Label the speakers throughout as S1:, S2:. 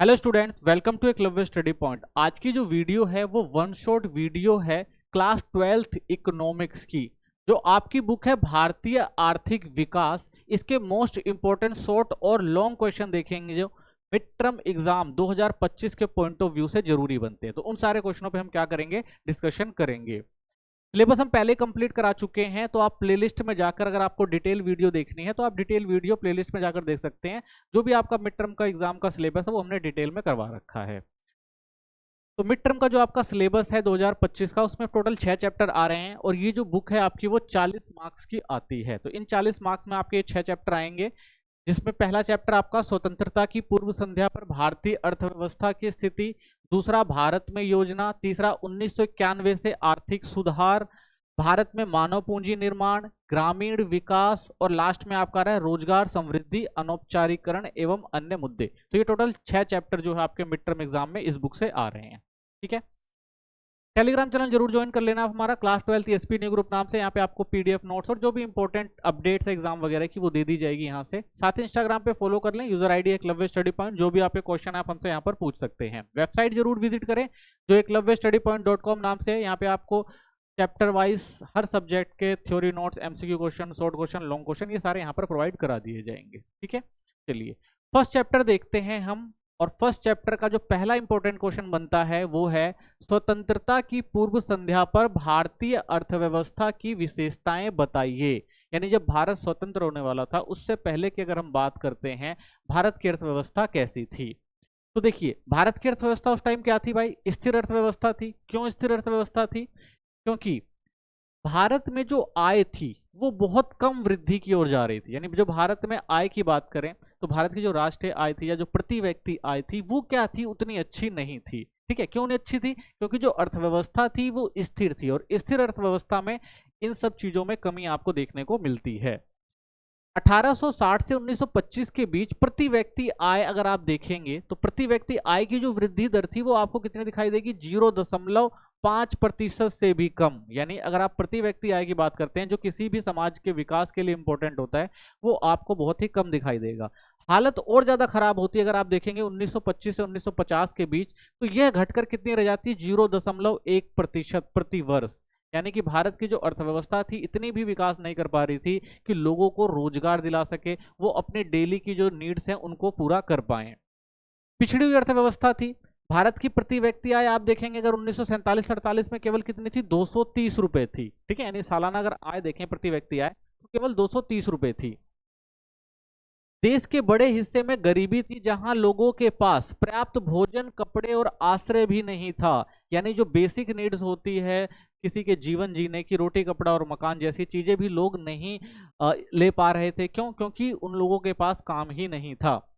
S1: Hello students, welcome to Eklavya study point. आज की जो वीडियो है वो वन शॉट वीडियो है क्लास 12th इकोनॉमिक्स की, जो आपकी बुक है भारतीय आर्थिक विकास। इसके मोस्ट इंपॉर्टेंट शॉर्ट और लॉन्ग क्वेश्चन देखेंगे जो मिड टर्म एग्जाम 2025 के पॉइंट ऑफ व्यू से जरूरी बनते हैं। तो उन सारे क्वेश्चनों पे हम क्या करेंगे, डिस्कशन करेंगे। सिलेबस हम पहले कंप्लीट करा चुके हैं, तो आप प्लेलिस्ट में जाकर अगर आपको डिटेल वीडियो देखनी है तो आप डिटेल वीडियो प्लेलिस्ट में जाकर देख सकते हैं। जो भी आपका मिड टर्म का एग्जाम का सिलेबस है वो हमने डिटेल में करवा रखा है। तो मिड टर्म का जो आपका सिलेबस है 2025 का, उसमें टोटल 6 चैप्टर आ रहे हैं और ये जो बुक है आपकी वो 40 मार्क्स की आती है। तो इन 40 मार्क्स में आपके 6 चैप्टर आएंगे, जिसमें पहला चैप्टर आपका स्वतंत्रता की पूर्व संध्या पर भारतीय अर्थव्यवस्था की स्थिति, दूसरा भारत में योजना, तीसरा 1991 से आर्थिक सुधार, भारत में मानव पूंजी निर्माण, ग्रामीण विकास, और लास्ट में आपका रहा है रोजगार समृद्धि, अनौपचारिकरण एवं अन्य मुद्दे। तो ये टोटल 6 चैप्टर जो है आपके मिड टर्म एग्जाम में इस बुक से आ रहे हैं। ठीक है, टेलीग्राम चैनल जरूर ज्वाइन कर लेना आप हमारा, class 12th SP new group नाम से। यहाँ पे आपको पीडीएफ नोट्स और जो भी इंपॉर्टेंट अपडेट्स एग्जाम वगैरह की वो दे दी जाएगी यहाँ से। साथ ही इंस्टाग्राम पे फॉलो कर लें, user ID Eklavya study point. जो भी आपके क्वेश्चन आप हमसे यहाँ पर पूछ सकते हैं। वेबसाइट जरूर विजिट करें जो eklavyastudypoint.com नाम से है। यहाँ पे आपको चैप्टर वाइज हर सब्जेक्ट के theory notes, MCQ question, short question, long question, ये सारे यहाँ पर प्रोवाइड करा दिए जाएंगे। ठीक है, चलिए फर्स्ट चैप्टर देखते हैं हम। और फर्स्ट चैप्टर का जो पहला इंपॉर्टेंट क्वेश्चन बनता है वो है स्वतंत्रता की पूर्व संध्या पर भारतीय अर्थव्यवस्था की विशेषताएं बताइए। यानी जब भारत स्वतंत्र होने वाला था उससे पहले की अगर हम बात करते हैं, भारत की अर्थव्यवस्था कैसी थी। तो देखिए, भारत की अर्थव्यवस्था उस टाइम क्या थी भाई, स्थिर अर्थव्यवस्था थी। क्यों स्थिर अर्थव्यवस्था थी? क्योंकि भारत में जो आय थी वो बहुत कम वृद्धि की ओर जा रही थी। यानी जो भारत में आय की बात करें तो भारत की जो राष्ट्रीय आय थी या जो प्रति व्यक्ति आय थी वो क्या थी, उतनी अच्छी नहीं थी। ठीक है, क्यों नहीं अच्छी थी? क्योंकि जो अर्थव्यवस्था थी वो स्थिर थी, और स्थिर अर्थव्यवस्था में इन सब चीजों में कमी आपको देखने को मिलती है। 1860 से 1925 के बीच प्रति व्यक्ति आय अगर आप देखेंगे तो प्रति व्यक्ति आय की जो वृद्धि दर थी वो आपको कितनी दिखाई देगी, 0.5% से भी कम। यानी अगर आप प्रति व्यक्ति आय की बात करते हैं जो किसी भी समाज के विकास के लिए इंपॉर्टेंट होता है, वो आपको बहुत ही कम दिखाई देगा। हालत और ज्यादा खराब होती है अगर आप देखेंगे 1925 से 1950 के बीच, तो यह घटकर कितनी रह जाती है, 0.1% प्रति वर्ष। यानी कि भारत की जो अर्थव्यवस्था थी इतनी भी विकास नहीं कर पा रही थी कि लोगों को रोजगार दिला सके, वो अपने डेली की जो नीड्स हैं उनको पूरा कर पाए। पिछड़ी हुई अर्थव्यवस्था थी। भारत की प्रति व्यक्ति आय आप देखेंगे अगर 1947-48 में केवल कितनी थी, 230 रुपए थी। ठीक है, यानी सालाना अगर आय देखें प्रति व्यक्ति आय तो केवल 230 रुपए थी। देश के बड़े हिस्से में गरीबी थी, जहां लोगों के पास पर्याप्त भोजन, कपड़े और आश्रय भी नहीं था। यानी जो बेसिक नीड्स होती है किसी के जीवन जीने की, रोटी कपड़ा और मकान जैसी चीजें भी लोग नहीं ले पा रहे थे। क्यों? क्योंकि उन लोगों के पास काम ही नहीं था।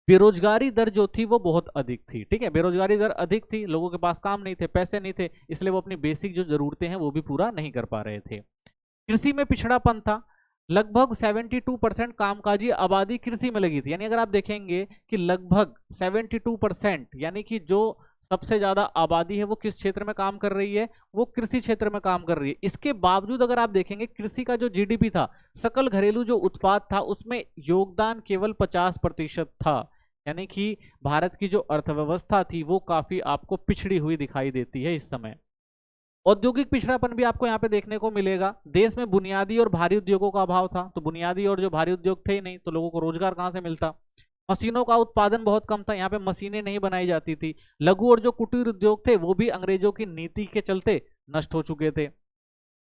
S1: बेरोजगारी दर जो थी वो बहुत अधिक थी। ठीक है, बेरोजगारी दर अधिक थी, लोगों के पास काम नहीं थे, पैसे नहीं थे, इसलिए वो अपनी बेसिक जो जरूरतें हैं वो भी पूरा नहीं कर पा रहे थे। कृषि में पिछड़ापन था। लगभग 72% कामकाजी आबादी कृषि में लगी थी। यानी अगर आप देखेंगे कि लगभग 72%, यानी कि जो सबसे ज्यादा आबादी है वो किस क्षेत्र में काम कर रही है, वो कृषि क्षेत्र में काम कर रही है। इसके बावजूद अगर आप देखेंगे कृषि का जो जीडीपी था, सकल घरेलू जो उत्पाद था, उसमें योगदान केवल 50% था। यानी कि भारत की जो अर्थव्यवस्था थी वो काफी आपको पिछड़ी हुई दिखाई देती है इस समय। औद्योगिक पिछड़ापन भी आपको यहाँ पे देखने को मिलेगा। देश में बुनियादी और भारी उद्योगों का अभाव था। तो बुनियादी और जो भारी उद्योग थे ही नहीं तो लोगों को रोजगार कहाँ से मिलता। मशीनों का उत्पादन बहुत कम था, यहाँ पे मशीनें नहीं बनाई जाती थी। लघु और जो कुटीर उद्योग थे वो भी अंग्रेजों की नीति के चलते नष्ट हो चुके थे।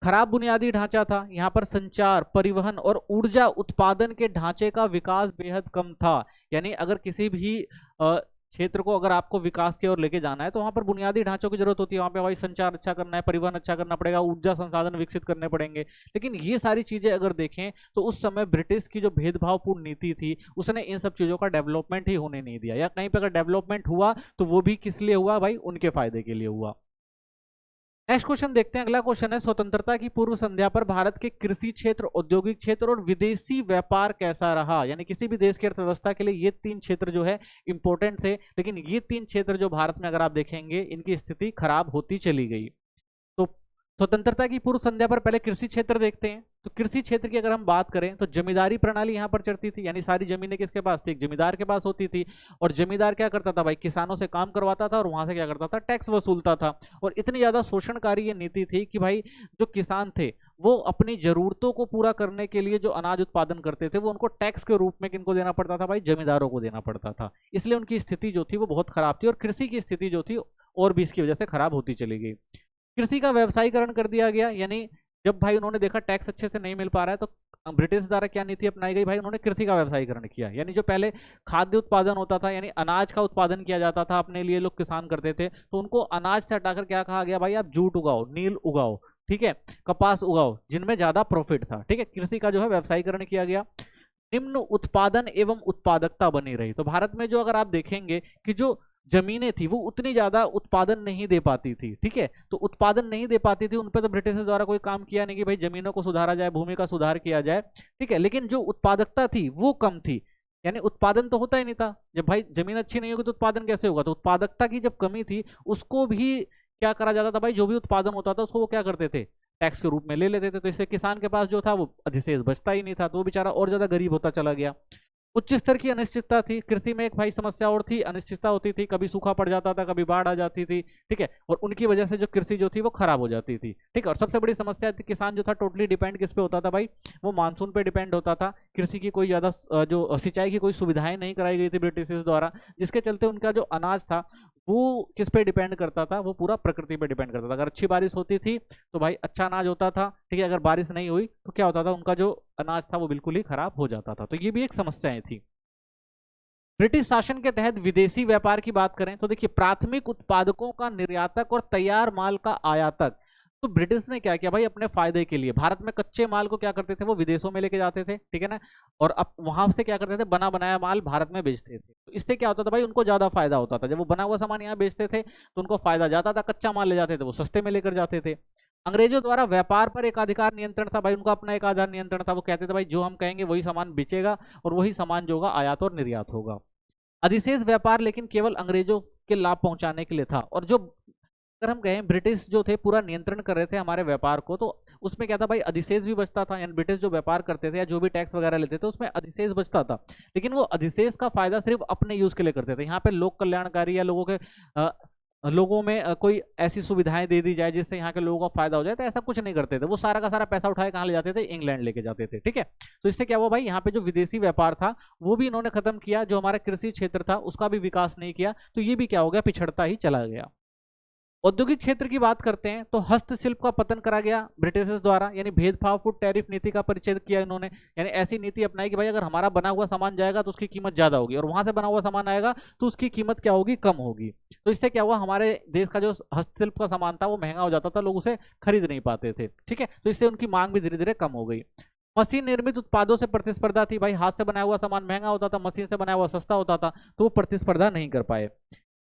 S1: खराब बुनियादी ढांचा था, यहाँ पर संचार, परिवहन और ऊर्जा उत्पादन के ढांचे का विकास बेहद कम था। यानी अगर किसी भी क्षेत्र को अगर आपको विकास की ओर लेके जाना है तो वहां पर बुनियादी ढांचों की जरूरत होती है। वहां पे भाई संचार अच्छा करना है, परिवहन अच्छा करना पड़ेगा, ऊर्जा संसाधन विकसित करने पड़ेंगे। लेकिन ये सारी चीजें अगर देखें तो उस समय ब्रिटिश की जो भेदभावपूर्ण नीति थी उसने इन सब चीजों का डेवलपमेंट ही होने नहीं दिया, या कहीं पर अगर डेवलपमेंट हुआ तो वो भी किस लिए हुआ भाई, उनके फायदे के लिए हुआ। नेक्स्ट क्वेश्चन देखते हैं। अगला क्वेश्चन है, स्वतंत्रता की पूर्व संध्या पर भारत के कृषि क्षेत्र, औद्योगिक क्षेत्र और विदेशी व्यापार कैसा रहा। यानी किसी भी देश की अर्थव्यवस्था के लिए ये 3 क्षेत्र जो है इंपॉर्टेंट थे, लेकिन ये 3 क्षेत्र जो भारत में अगर आप देखेंगे इनकी स्थिति खराब होती चली गई। तो स्वतंत्रता की पूर्व संध्या पर पहले कृषि क्षेत्र देखते हैं। तो कृषि क्षेत्र की अगर हम बात करें तो जमींदारी प्रणाली यहाँ पर चलती थी, यानी सारी जमीनें किसके पास थी, एक जमींदार के पास होती थी। और जमींदार क्या करता था भाई, किसानों से काम करवाता था और वहां से क्या करता था, टैक्स वसूलता था। और इतनी ज्यादा शोषणकारी ये नीति थी कि भाई जो किसान थे वो अपनी जरूरतों को पूरा करने के लिए जो अनाज उत्पादन करते थे वो उनको टैक्स के रूप में किनको देना पड़ता था भाई, जमींदारों को देना पड़ता था। इसलिए उनकी स्थिति जो थी वो बहुत खराब थी और कृषि की स्थिति जो थी और भी इसकी वजह से खराब होती चली गई। कृषि का व्यवसायीकरण कर दिया गया, यानी जब भाई उन्होंने देखा टैक्स अच्छे से नहीं मिल पा रहा है तो ब्रिटिश द्वारा क्या नीति अपनाई गई भाई, उन्होंने कृषि का व्यवसायीकरण किया। यानी जो पहले खाद्य उत्पादन होता था, यानी अनाज का उत्पादन किया जाता था अपने लिए, लोग किसान करते थे, तो उनको अनाज से हटाकर क्या कहा गया भाई, आप जूट उगाओ, नील उगाओ, ठीक है, कपास उगाओ, जिनमें ज्यादा प्रॉफिट था। ठीक है, कृषि का जो है व्यवसायीकरण किया गया। निम्न उत्पादन एवं उत्पादकता बनी रही। तो भारत में जो अगर आप देखेंगे कि जो जमीनें थी वो उतनी ज्यादा उत्पादन नहीं दे पाती थी। ठीक है, तो उत्पादन नहीं दे पाती थी, उन पर तो ब्रिटिश द्वारा कोई काम किया नहीं कि भाई जमीनों को सुधारा जाए, भूमि का सुधार किया जाए। ठीक है, लेकिन जो उत्पादकता थी वो कम थी, यानी उत्पादन तो होता ही नहीं था। जब भाई जमीन अच्छी नहीं होगी तो उत्पादन कैसे होगा, तो उत्पादकता की जब कमी थी उसको भी क्या करा जाता था भाई, जो भी उत्पादन होता था उसको वो क्या करते थे, टैक्स के रूप में ले लेते थे। तो इससे किसान के पास जो था वो अधिशेष बचता ही नहीं था, तो वो बेचारा और ज्यादा गरीब होता चला गया। उच्च स्तर की अनिश्चितता थी कृषि में, एक भाई समस्या और थी, अनिश्चितता होती थी, कभी सूखा पड़ जाता था, कभी बाढ़ आ जाती थी। ठीक है, और उनकी वजह से जो कृषि जो थी वो खराब हो जाती थी। ठीक है, और सबसे बड़ी समस्या थी, किसान जो था टोटली डिपेंड किस पे होता था भाई, वो मानसून पे डिपेंड होता था। कृषि की कोई ज्यादा जो सिंचाई की कोई सुविधाएं नहीं कराई गई थी ब्रिटिश द्वारा, जिसके चलते उनका जो अनाज था वो किस पे डिपेंड करता था, वो पूरा प्रकृति पे डिपेंड करता था। अगर अच्छी बारिश होती थी तो भाई अच्छा अनाज होता था। ठीक है, अगर बारिश नहीं हुई तो क्या होता था, उनका जो अनाज था वो बिल्कुल ही खराब हो जाता था। तो ये भी एक समस्याएं थी। ब्रिटिश शासन के तहत विदेशी व्यापार की बात करें तो देखिए, प्राथमिक उत्पादकों का निर्यातक और तैयार माल का आयातक। तो ब्रिटिश ने क्या किया भाई, अपने फायदे के लिए भारत में कच्चे माल को क्या करते थे, वो विदेशों में लेके जाते थे। ठीक है ना, और अब वहां से क्या करते थे, बना बनाया माल भारत में बेचते थे। तो इससे क्या होता था भाई, उनको ज्यादा फायदा होता था। जब वो बना हुआ सामान यहाँ बेचते थे तो उनको फायदा ज्यादा था, कच्चा माल ले जाते थे वो सस्ते में लेकर जाते थे। अंग्रेजों द्वारा व्यापार पर एकाधिकार नियंत्रण था भाई, उनका अपना एकाधिकार नियंत्रण था। वो कहते थे भाई जो हम कहेंगे वही सामान बिचेगा और वही सामान जो होगा आयात और निर्यात होगा। अधिशेष व्यापार लेकिन केवल अंग्रेजों के लाभ पहुंचाने के लिए था। और जो अगर हम कहें ब्रिटिश जो थे पूरा नियंत्रण कर रहे थे हमारे व्यापार को, तो उसमें क्या था भाई, अधिशेष भी बचता था। यानी ब्रिटिश जो व्यापार करते थे या जो भी टैक्स वगैरह लेते थे उसमें अधिशेष बचता था, लेकिन वो अधिशेष का फायदा सिर्फ अपने यूज के लिए करते थे। यहाँ पे लोक कल्याणकारी या लोगों में कोई ऐसी सुविधाएं दे दी जाए जिससे यहाँ के लोगों का फायदा हो जाए, तो ऐसा कुछ नहीं करते थे। वो सारा का सारा पैसा उठाए कहाँ ले जाते थे, इंग्लैंड लेके जाते थे। ठीक है, तो इससे क्या हुआ भाई, यहाँ पे जो विदेशी व्यापार था वो भी इन्होंने खत्म किया, जो हमारा कृषि क्षेत्र था उसका भी विकास नहीं किया। तो ये भी क्या हो गया, पिछड़ता ही चला गया। औद्योगिक क्षेत्र की बात करते हैं तो हस्तशिल्प का पतन करा गया ब्रिटिश द्वारा, यानी भेदभाव फुट टैरिफ नीति का परिचय किया इन्होंने। यानी ऐसी नीति अपनाई कि भाई अगर हमारा बना हुआ सामान जाएगा तो उसकी कीमत ज्यादा होगी, और वहां से बना हुआ सामान आएगा तो उसकी कीमत क्या होगी, कम होगी। तो इससे क्या हुआ, हमारे देश का जो हस्तशिल्प का सामान था वो महंगा हो जाता था, लोग उसे खरीद नहीं पाते थे। ठीक है, तो इससे उनकी मांग भी धीरे धीरे कम हो गई। मशीन निर्मित उत्पादों से प्रतिस्पर्धा थी भाई, हाथ से बनाया हुआ सामान महंगा होता था, मशीन से बनाया हुआ सस्ता होता था, तो वो प्रतिस्पर्धा नहीं कर पाए।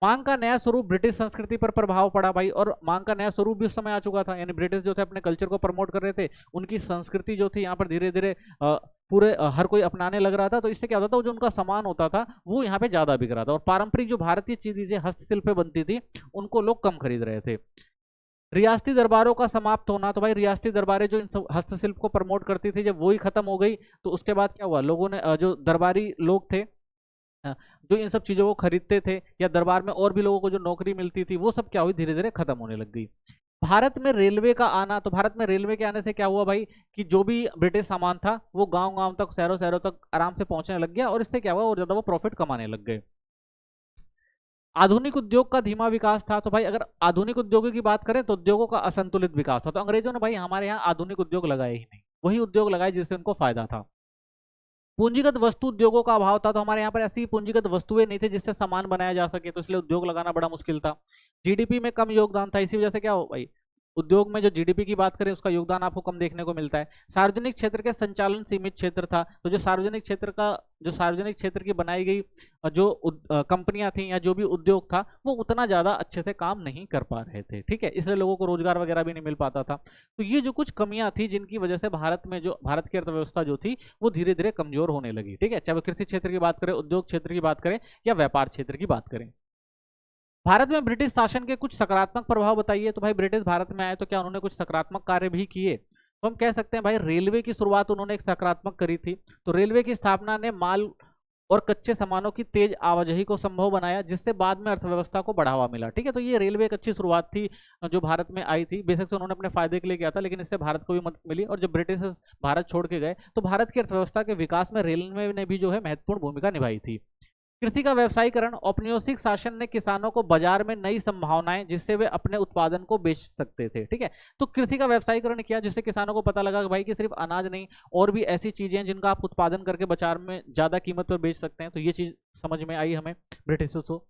S1: मांग का नया स्वरूप, ब्रिटिश संस्कृति पर प्रभाव पड़ा भाई, और मांग का नया स्वरूप भी उस समय आ चुका था। यानी ब्रिटिश जो थे अपने कल्चर को प्रमोट कर रहे थे, उनकी संस्कृति जो थी यहाँ पर धीरे धीरे पूरे हर कोई अपनाने लग रहा था। तो इससे क्या होता था, जो उनका सामान होता था वो यहाँ पे ज्यादा बिक रहा था, और पारंपरिक जो भारतीय चीजें हस्तशिल्प पे बनती थी उनको लोग कम खरीद रहे थे। रियासती दरबारों का समाप्त होना, तो भाई रियासती दरबारें जो इन हस्तशिल्प को प्रमोट करती थी जब वही खत्म हो गई, तो उसके बाद क्या हुआ, लोगों ने जो दरबारी लोग थे जो इन सब चीजों को खरीदते थे, या दरबार में और भी लोगों को जो नौकरी मिलती थी, वो सब क्या हुई, धीरे धीरे खत्म होने लग गई। भारत में रेलवे का आना, तो भारत में रेलवे के आने से क्या हुआ भाई, कि जो भी ब्रिटिश सामान था वो गांव गांव तक, शहरों शहरों तक आराम से पहुंचने लग गया, और इससे क्या हुआ, और ज्यादा वो प्रॉफिट कमाने लग गए। आधुनिक उद्योग का धीमा विकास था, तो भाई अगर आधुनिक उद्योगों की बात करें तो उद्योगों का असंतुलित विकास था। तो अंग्रेजों ने भाई हमारे यहाँ आधुनिक उद्योग लगाए ही नहीं, वही उद्योग लगाए जिससे उनको फायदा था। पूंजीगत वस्तु उद्योगों का अभाव था, तो हमारे यहाँ पर ऐसी पूंजीगत वस्तुएं नहीं थी जिससे सामान बनाया जा सके, तो इसलिए उद्योग लगाना बड़ा मुश्किल था। जीडीपी में कम योगदान था, इसी वजह से क्या हो भाई, उद्योग में जो जीडीपी की बात करें उसका योगदान आपको कम देखने को मिलता है। सार्वजनिक क्षेत्र के संचालन सीमित क्षेत्र था, तो जो सार्वजनिक क्षेत्र की बनाई गई जो कंपनियां थी या जो भी उद्योग था वो उतना ज्यादा अच्छे से काम नहीं कर पा रहे थे। ठीक है, इसलिए लोगों को रोजगार वगैरह भी नहीं मिल पाता था। तो ये जो कुछ कमियां थी जिनकी वजह से भारत की अर्थव्यवस्था जो थी वो धीरे धीरे कमजोर होने लगी। ठीक है, चाहे वो कृषि क्षेत्र की बात करें, उद्योग क्षेत्र की बात करें या व्यापार क्षेत्र की बात करें। भारत में ब्रिटिश शासन के कुछ सकारात्मक प्रभाव बताइए। तो भाई ब्रिटिश भारत में आए तो क्या उन्होंने कुछ सकारात्मक कार्य भी किए? तो हम कह सकते हैं भाई रेलवे की शुरुआत उन्होंने एक सकारात्मक करी थी। तो रेलवे की स्थापना ने माल और कच्चे सामानों की तेज आवाजाही को संभव बनाया, जिससे बाद में अर्थव्यवस्था को बढ़ावा मिला। ठीक है, तो ये रेलवे एक अच्छी शुरुआत थी जो भारत में आई थी। बेशक से उन्होंने अपने फायदे के लिए किया था, लेकिन इससे भारत को भी मदद मिली। और जब ब्रिटिश भारत छोड़ के गए तो भारत की अर्थव्यवस्था के विकास में रेलवे ने भी जो है महत्वपूर्ण भूमिका निभाई थी। कृषि का व्यवसायीकरण, औपनिवेशिक शासन ने किसानों को बाजार में नई संभावनाएं, जिससे वे अपने उत्पादन को बेच सकते थे। ठीक है, तो कृषि का व्यवसायीकरण किया, जिससे किसानों को पता लगा कि भाई कि सिर्फ अनाज नहीं और भी ऐसी चीजें हैं जिनका आप उत्पादन करके बाजार में ज्यादा कीमत पर बेच सकते हैं। तो ये चीज समझ में आई हमें ब्रिटिशों को।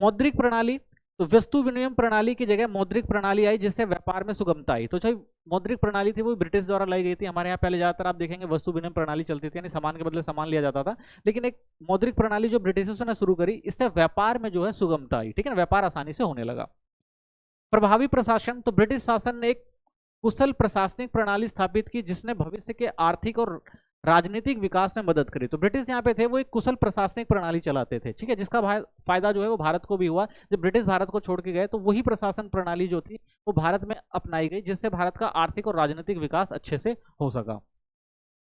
S1: मौद्रिक प्रणाली, तो वस्तु विनिमय प्रणाली की जगह मौद्रिक प्रणाली आई, जिससे व्यापार में सुगमता आई। तो चाहे मौद्रिक प्रणाली थी वो ब्रिटिश द्वारा लाई गई थी। हमारे यहाँ पहले ज्यादातर आप देखेंगे वस्तु विनिमय प्रणाली चलती थी, यानी सामान के बदले सामान लिया जाता था। लेकिन एक मौद्रिक प्रणाली जो ब्रिटिशर्स ने शुरू करी, इससे व्यापार में जो है सुगमता आई। ठीक है ना, व्यापार आसानी से होने लगा। प्रभावी प्रशासन, तो ब्रिटिश शासन ने एक कुशल प्रशासनिक प्रणाली स्थापित की, जिसने भविष्य के आर्थिक और राजनीतिक विकास में मदद करी। तो ब्रिटिश यहाँ पे थे, वो एक कुशल प्रशासनिक प्रणाली चलाते थे। ठीक है, जिसका फायदा जो है वो भारत को भी हुआ। जब ब्रिटिश भारत को छोड़ के गए तो वही प्रशासन प्रणाली जो थी वो भारत में अपनाई गई, जिससे भारत का आर्थिक और राजनीतिक विकास अच्छे से हो सका।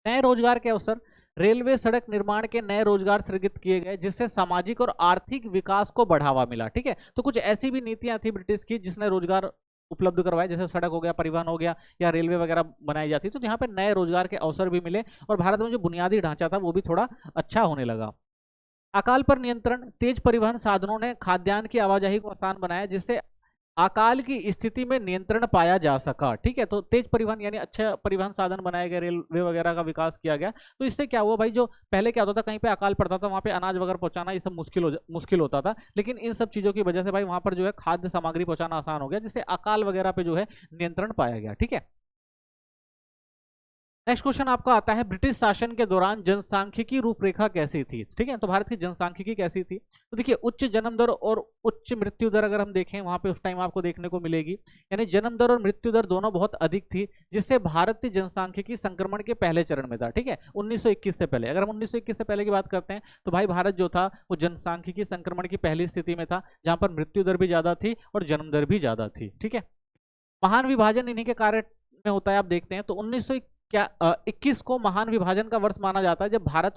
S1: नए रोजगार के अवसर, रेलवे सड़क निर्माण के नए रोजगार सृजित किए गए, जिससे सामाजिक और आर्थिक विकास को बढ़ावा मिला। ठीक है, तो कुछ ऐसी भी नीतियां थी ब्रिटिश की जिसने रोजगार उपलब्ध करवाए, जैसे सड़क हो गया, परिवहन हो गया, या रेलवे वगैरह बनाई जाती। तो यहाँ पे नए रोजगार के अवसर भी मिले और भारत में जो बुनियादी ढांचा था वो भी थोड़ा अच्छा होने लगा। अकाल पर नियंत्रण, तेज परिवहन साधनों ने खाद्यान्न की आवाजाही को आसान बनाया, जिससे अकाल की स्थिति में नियंत्रण पाया जा सका। ठीक है, तो तेज परिवहन यानी अच्छा परिवहन साधन बनाए गए, रेलवे वगैरह का विकास किया गया। तो इससे क्या हुआ भाई, जो पहले क्या होता था कहीं पे अकाल पड़ता था वहां पे अनाज वगैरह पहुंचाना ये सब मुश्किल होता था। लेकिन इन सब चीजों की वजह से भाई वहां पर जो है खाद्य सामग्री पहुंचाना आसान हो गया, जिससे अकाल वगैरह पे जो है नियंत्रण पाया गया। ठीक है, नेक्स्ट क्वेश्चन आपका आता है, ब्रिटिश शासन के दौरान जनसांख्यिकी रूपरेखा कैसी थी? ठीक है, तो भारत की जनसांख्यिकी कैसी थी? तो देखिए, उच्च जन्म दर और उच्च मृत्यु दर अगर हम देखें वहां पे उस टाइम आपको देखने को मिलेगी, यानी जन्म दर और मृत्यु दर दोनों बहुत अधिक थी, जिससे भारतीय जनसांख्यिकी संक्रमण के पहले चरण में था। ठीक है, 1921 से पहले। अगर हम 1921 से पहले की बात करते हैं तो भाई भारत जो था वो जनसांख्यिकी संक्रमण की पहली स्थिति में था, जहां पर मृत्यु दर भी ज्यादा थी और जन्म दर भी ज्यादा थी। ठीक है, महान विभाजन इन्हीं के कार्य में होता है। आप देखते हैं तो 1921 को महान विभाजन का वर्ष माना जाता है, जब भारत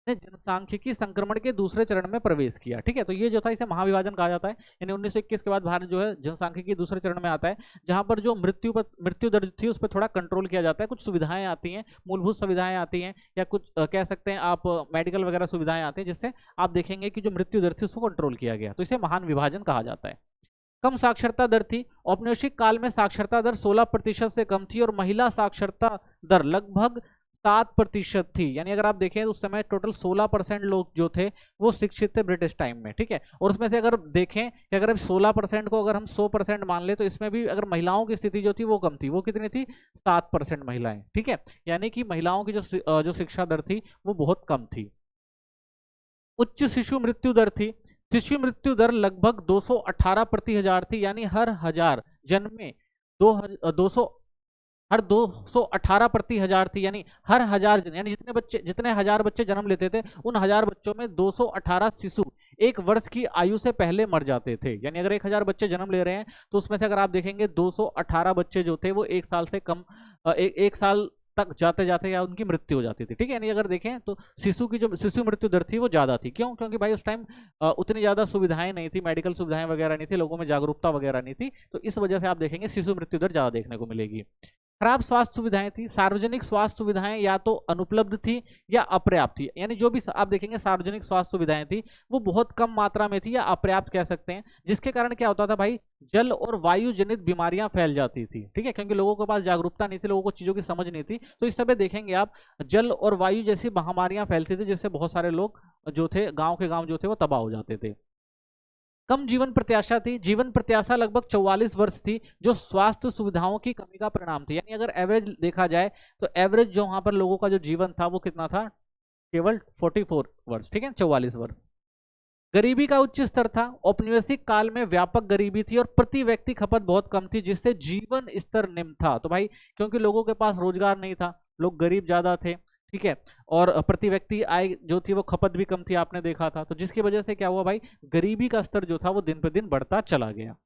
S1: ने जनसांख्यिकी संक्रमण के दूसरे चरण में प्रवेश किया। ठीक है, तो ये जो था इसे महाविभाजन कहा जाता है। यानी 1921 के बाद भारत जो है जनसांख्यिकी दूसरे चरण में आता है, जहां पर जो मृत्यु दर थी उस पर थोड़ा कंट्रोल किया जाता है। कुछ सुविधाएं आती हैं, मूलभूत सुविधाएं आती हैं, या कुछ कह सकते हैं आप मेडिकल वगैरह सुविधाएं आती हैं, जिससे आप देखेंगे कि जो मृत्यु दर थी उसको कंट्रोल किया गया। तो इसे महान विभाजन कहा जाता है। कम साक्षरता दर थी। औपनिवेशिक काल में साक्षरता दर 16% से कम थी और महिला साक्षरता दर लगभग 7% थी। यानी अगर आप देखें तो उस समय टोटल 16% लोग जो थे वो शिक्षित थे ब्रिटिश टाइम में। ठीक है, और उसमें से अगर देखें कि अगर 16% को अगर हम 100% मान ले तो इसमें भी अगर महिलाओं की स्थिति जो थी वो कम थी। वो कितनी थी? 7% महिलाएं। ठीक है, यानी कि महिलाओं की जो शिक्षा दर थी वो बहुत कम थी। उच्च शिशु मृत्यु दर थी। शिशु मृत्यु दर लगभग 218 प्रति हजार थी, यानी हर हजार जन्म में 218 प्रति हजार थी। यानी हर हजार यानी जितने हजार बच्चे जन्म लेते थे उन हजार बच्चों में 218 शिशु एक वर्ष की आयु से पहले मर जाते थे। यानी अगर 1000 बच्चे जन्म ले रहे हैं तो उसमें से अगर आप देखेंगे 218 बच्चे जो थे वो एक साल से कम एक साल तक जाते जाते या उनकी मृत्यु हो जाती थी। ठीक है, यानी अगर देखें तो शिशु मृत्यु दर थी वो ज्यादा थी। क्यों? क्योंकि भाई उस टाइम उतनी ज्यादा सुविधाएं नहीं थी, मेडिकल सुविधाएं वगैरह नहीं थी, लोगों में जागरूकता वगैरह नहीं थी। तो इस वजह से आप देखेंगे शिशु मृत्यु दर ज्यादा देखने को मिलेगी। खराब स्वास्थ्य सुविधाएं थी। सार्वजनिक स्वास्थ्य सुविधाएं या तो अनुपलब्ध थी या अपर्याप्त थी। यानी जो भी आप देखेंगे सार्वजनिक स्वास्थ्य सुविधाएं थी वो बहुत कम मात्रा में थी या अपर्याप्त कह सकते हैं, जिसके कारण क्या होता था भाई, जल और वायु जनित बीमारियां फैल जाती थी। ठीक है, क्योंकि लोगों के पास जागरूकता नहीं थी, लोगों को चीजों की समझ नहीं थी। तो इस समय देखेंगे आप जल और वायु जैसी महामारियां फैलती थी, जिससे बहुत सारे लोग जो थे गांव के गांव जो थे वो तबाह हो जाते थे। कम जीवन प्रत्याशा थी। जीवन प्रत्याशा लगभग 44 वर्ष थी, जो स्वास्थ्य सुविधाओं की कमी का परिणाम थी। यानी अगर एवरेज देखा जाए तो एवरेज जो वहां पर लोगों का जो जीवन था वो कितना था? केवल 44 वर्ष। ठीक है, 44 वर्ष। गरीबी का उच्च स्तर था। औपनिवेशिक काल में व्यापक गरीबी थी और प्रति व्यक्ति खपत बहुत कम थी, जिससे जीवन स्तर निम्न था। तो भाई क्योंकि लोगों के पास रोजगार नहीं था, लोग गरीब ज्यादा थे, ठीक है। और प्रति व्यक्ति आय जो थी वो खपत भी कम थी, आपने देखा था। तो जिसकी वजह से क्या हुआ भाई, गरीबी का स्तर जो था वो दिन पे दिन बढ़ता चला गया।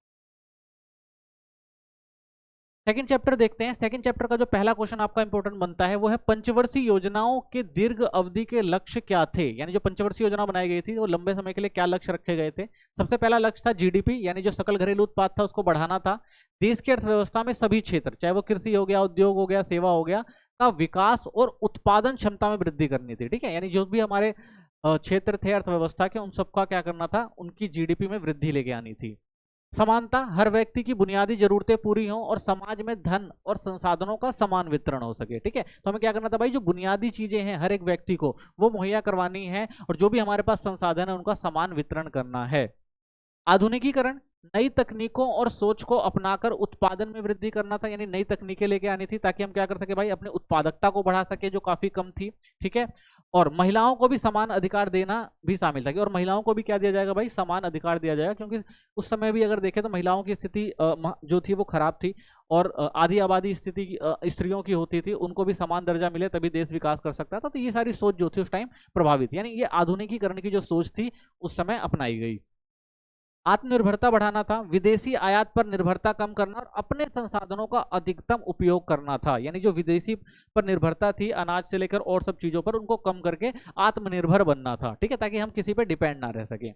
S1: सेकंड चैप्टर देखते हैं। सेकंड चैप्टर का जो पहला क्वेश्चन आपका इंपॉर्टेंट बनता है वो है पंचवर्षीय योजनाओं के दीर्घ अवधि के लक्ष्य क्या थे। यानी जो पंचवर्षीय योजना बनाई गई थी वो लंबे समय के लिए क्या लक्ष्य रखे गए थे। सबसे पहला लक्ष्य था जीडीपी, यानी जो सकल घरेलू उत्पाद था उसको बढ़ाना था। देश की अर्थव्यवस्था में सभी क्षेत्र, चाहे वो कृषि हो गया, उद्योग हो गया, सेवा हो गया, का विकास और उत्पादन क्षमता में वृद्धि करनी थी। ठीक है, यानी जो भी हमारे क्षेत्र थे अर्थव्यवस्था के, उन सबका क्या करना था, उनकी जीडीपी में वृद्धि लेके आनी थी। समानता, हर व्यक्ति की बुनियादी जरूरतें पूरी हों और समाज में धन और संसाधनों का समान वितरण हो सके। ठीक है, तो हमें क्या करना था भाई, जो बुनियादी चीजें हैं हर एक व्यक्ति को वो मुहैया करवानी है, और जो भी हमारे पास संसाधन है उनका समान वितरण करना है। आधुनिकीकरण, नई तकनीकों और सोच को अपनाकर उत्पादन में वृद्धि करना था, यानी नई तकनीकें लेके आनी थी ताकि हम क्या कर सके भाई, अपने उत्पादकता को बढ़ा सके जो काफी कम थी। ठीक है, और महिलाओं को भी समान अधिकार देना भी शामिल था, और महिलाओं को भी क्या दिया जाएगा भाई, समान अधिकार दिया जाएगा, क्योंकि उस समय भी अगर देखें तो महिलाओं की स्थिति जो थी वो खराब थी, और आधी आबादी स्थिति स्त्रियों की होती थी, उनको भी समान दर्जा मिले तभी देश विकास कर सकता था। तो ये सारी सोच जो थी उस टाइम प्रभावित, यानी ये आधुनिकीकरण की जो सोच थी उस समय अपनाई गई। आत्मनिर्भरता बढ़ाना था, विदेशी आयात पर निर्भरता कम करना और अपने संसाधनों का अधिकतम उपयोग करना था। यानी जो विदेशी पर निर्भरता थी अनाज से लेकर और सब चीजों पर, उनको कम करके आत्मनिर्भर बनना था। ठीक है, ताकि हम किसी पे डिपेंड ना रह सके।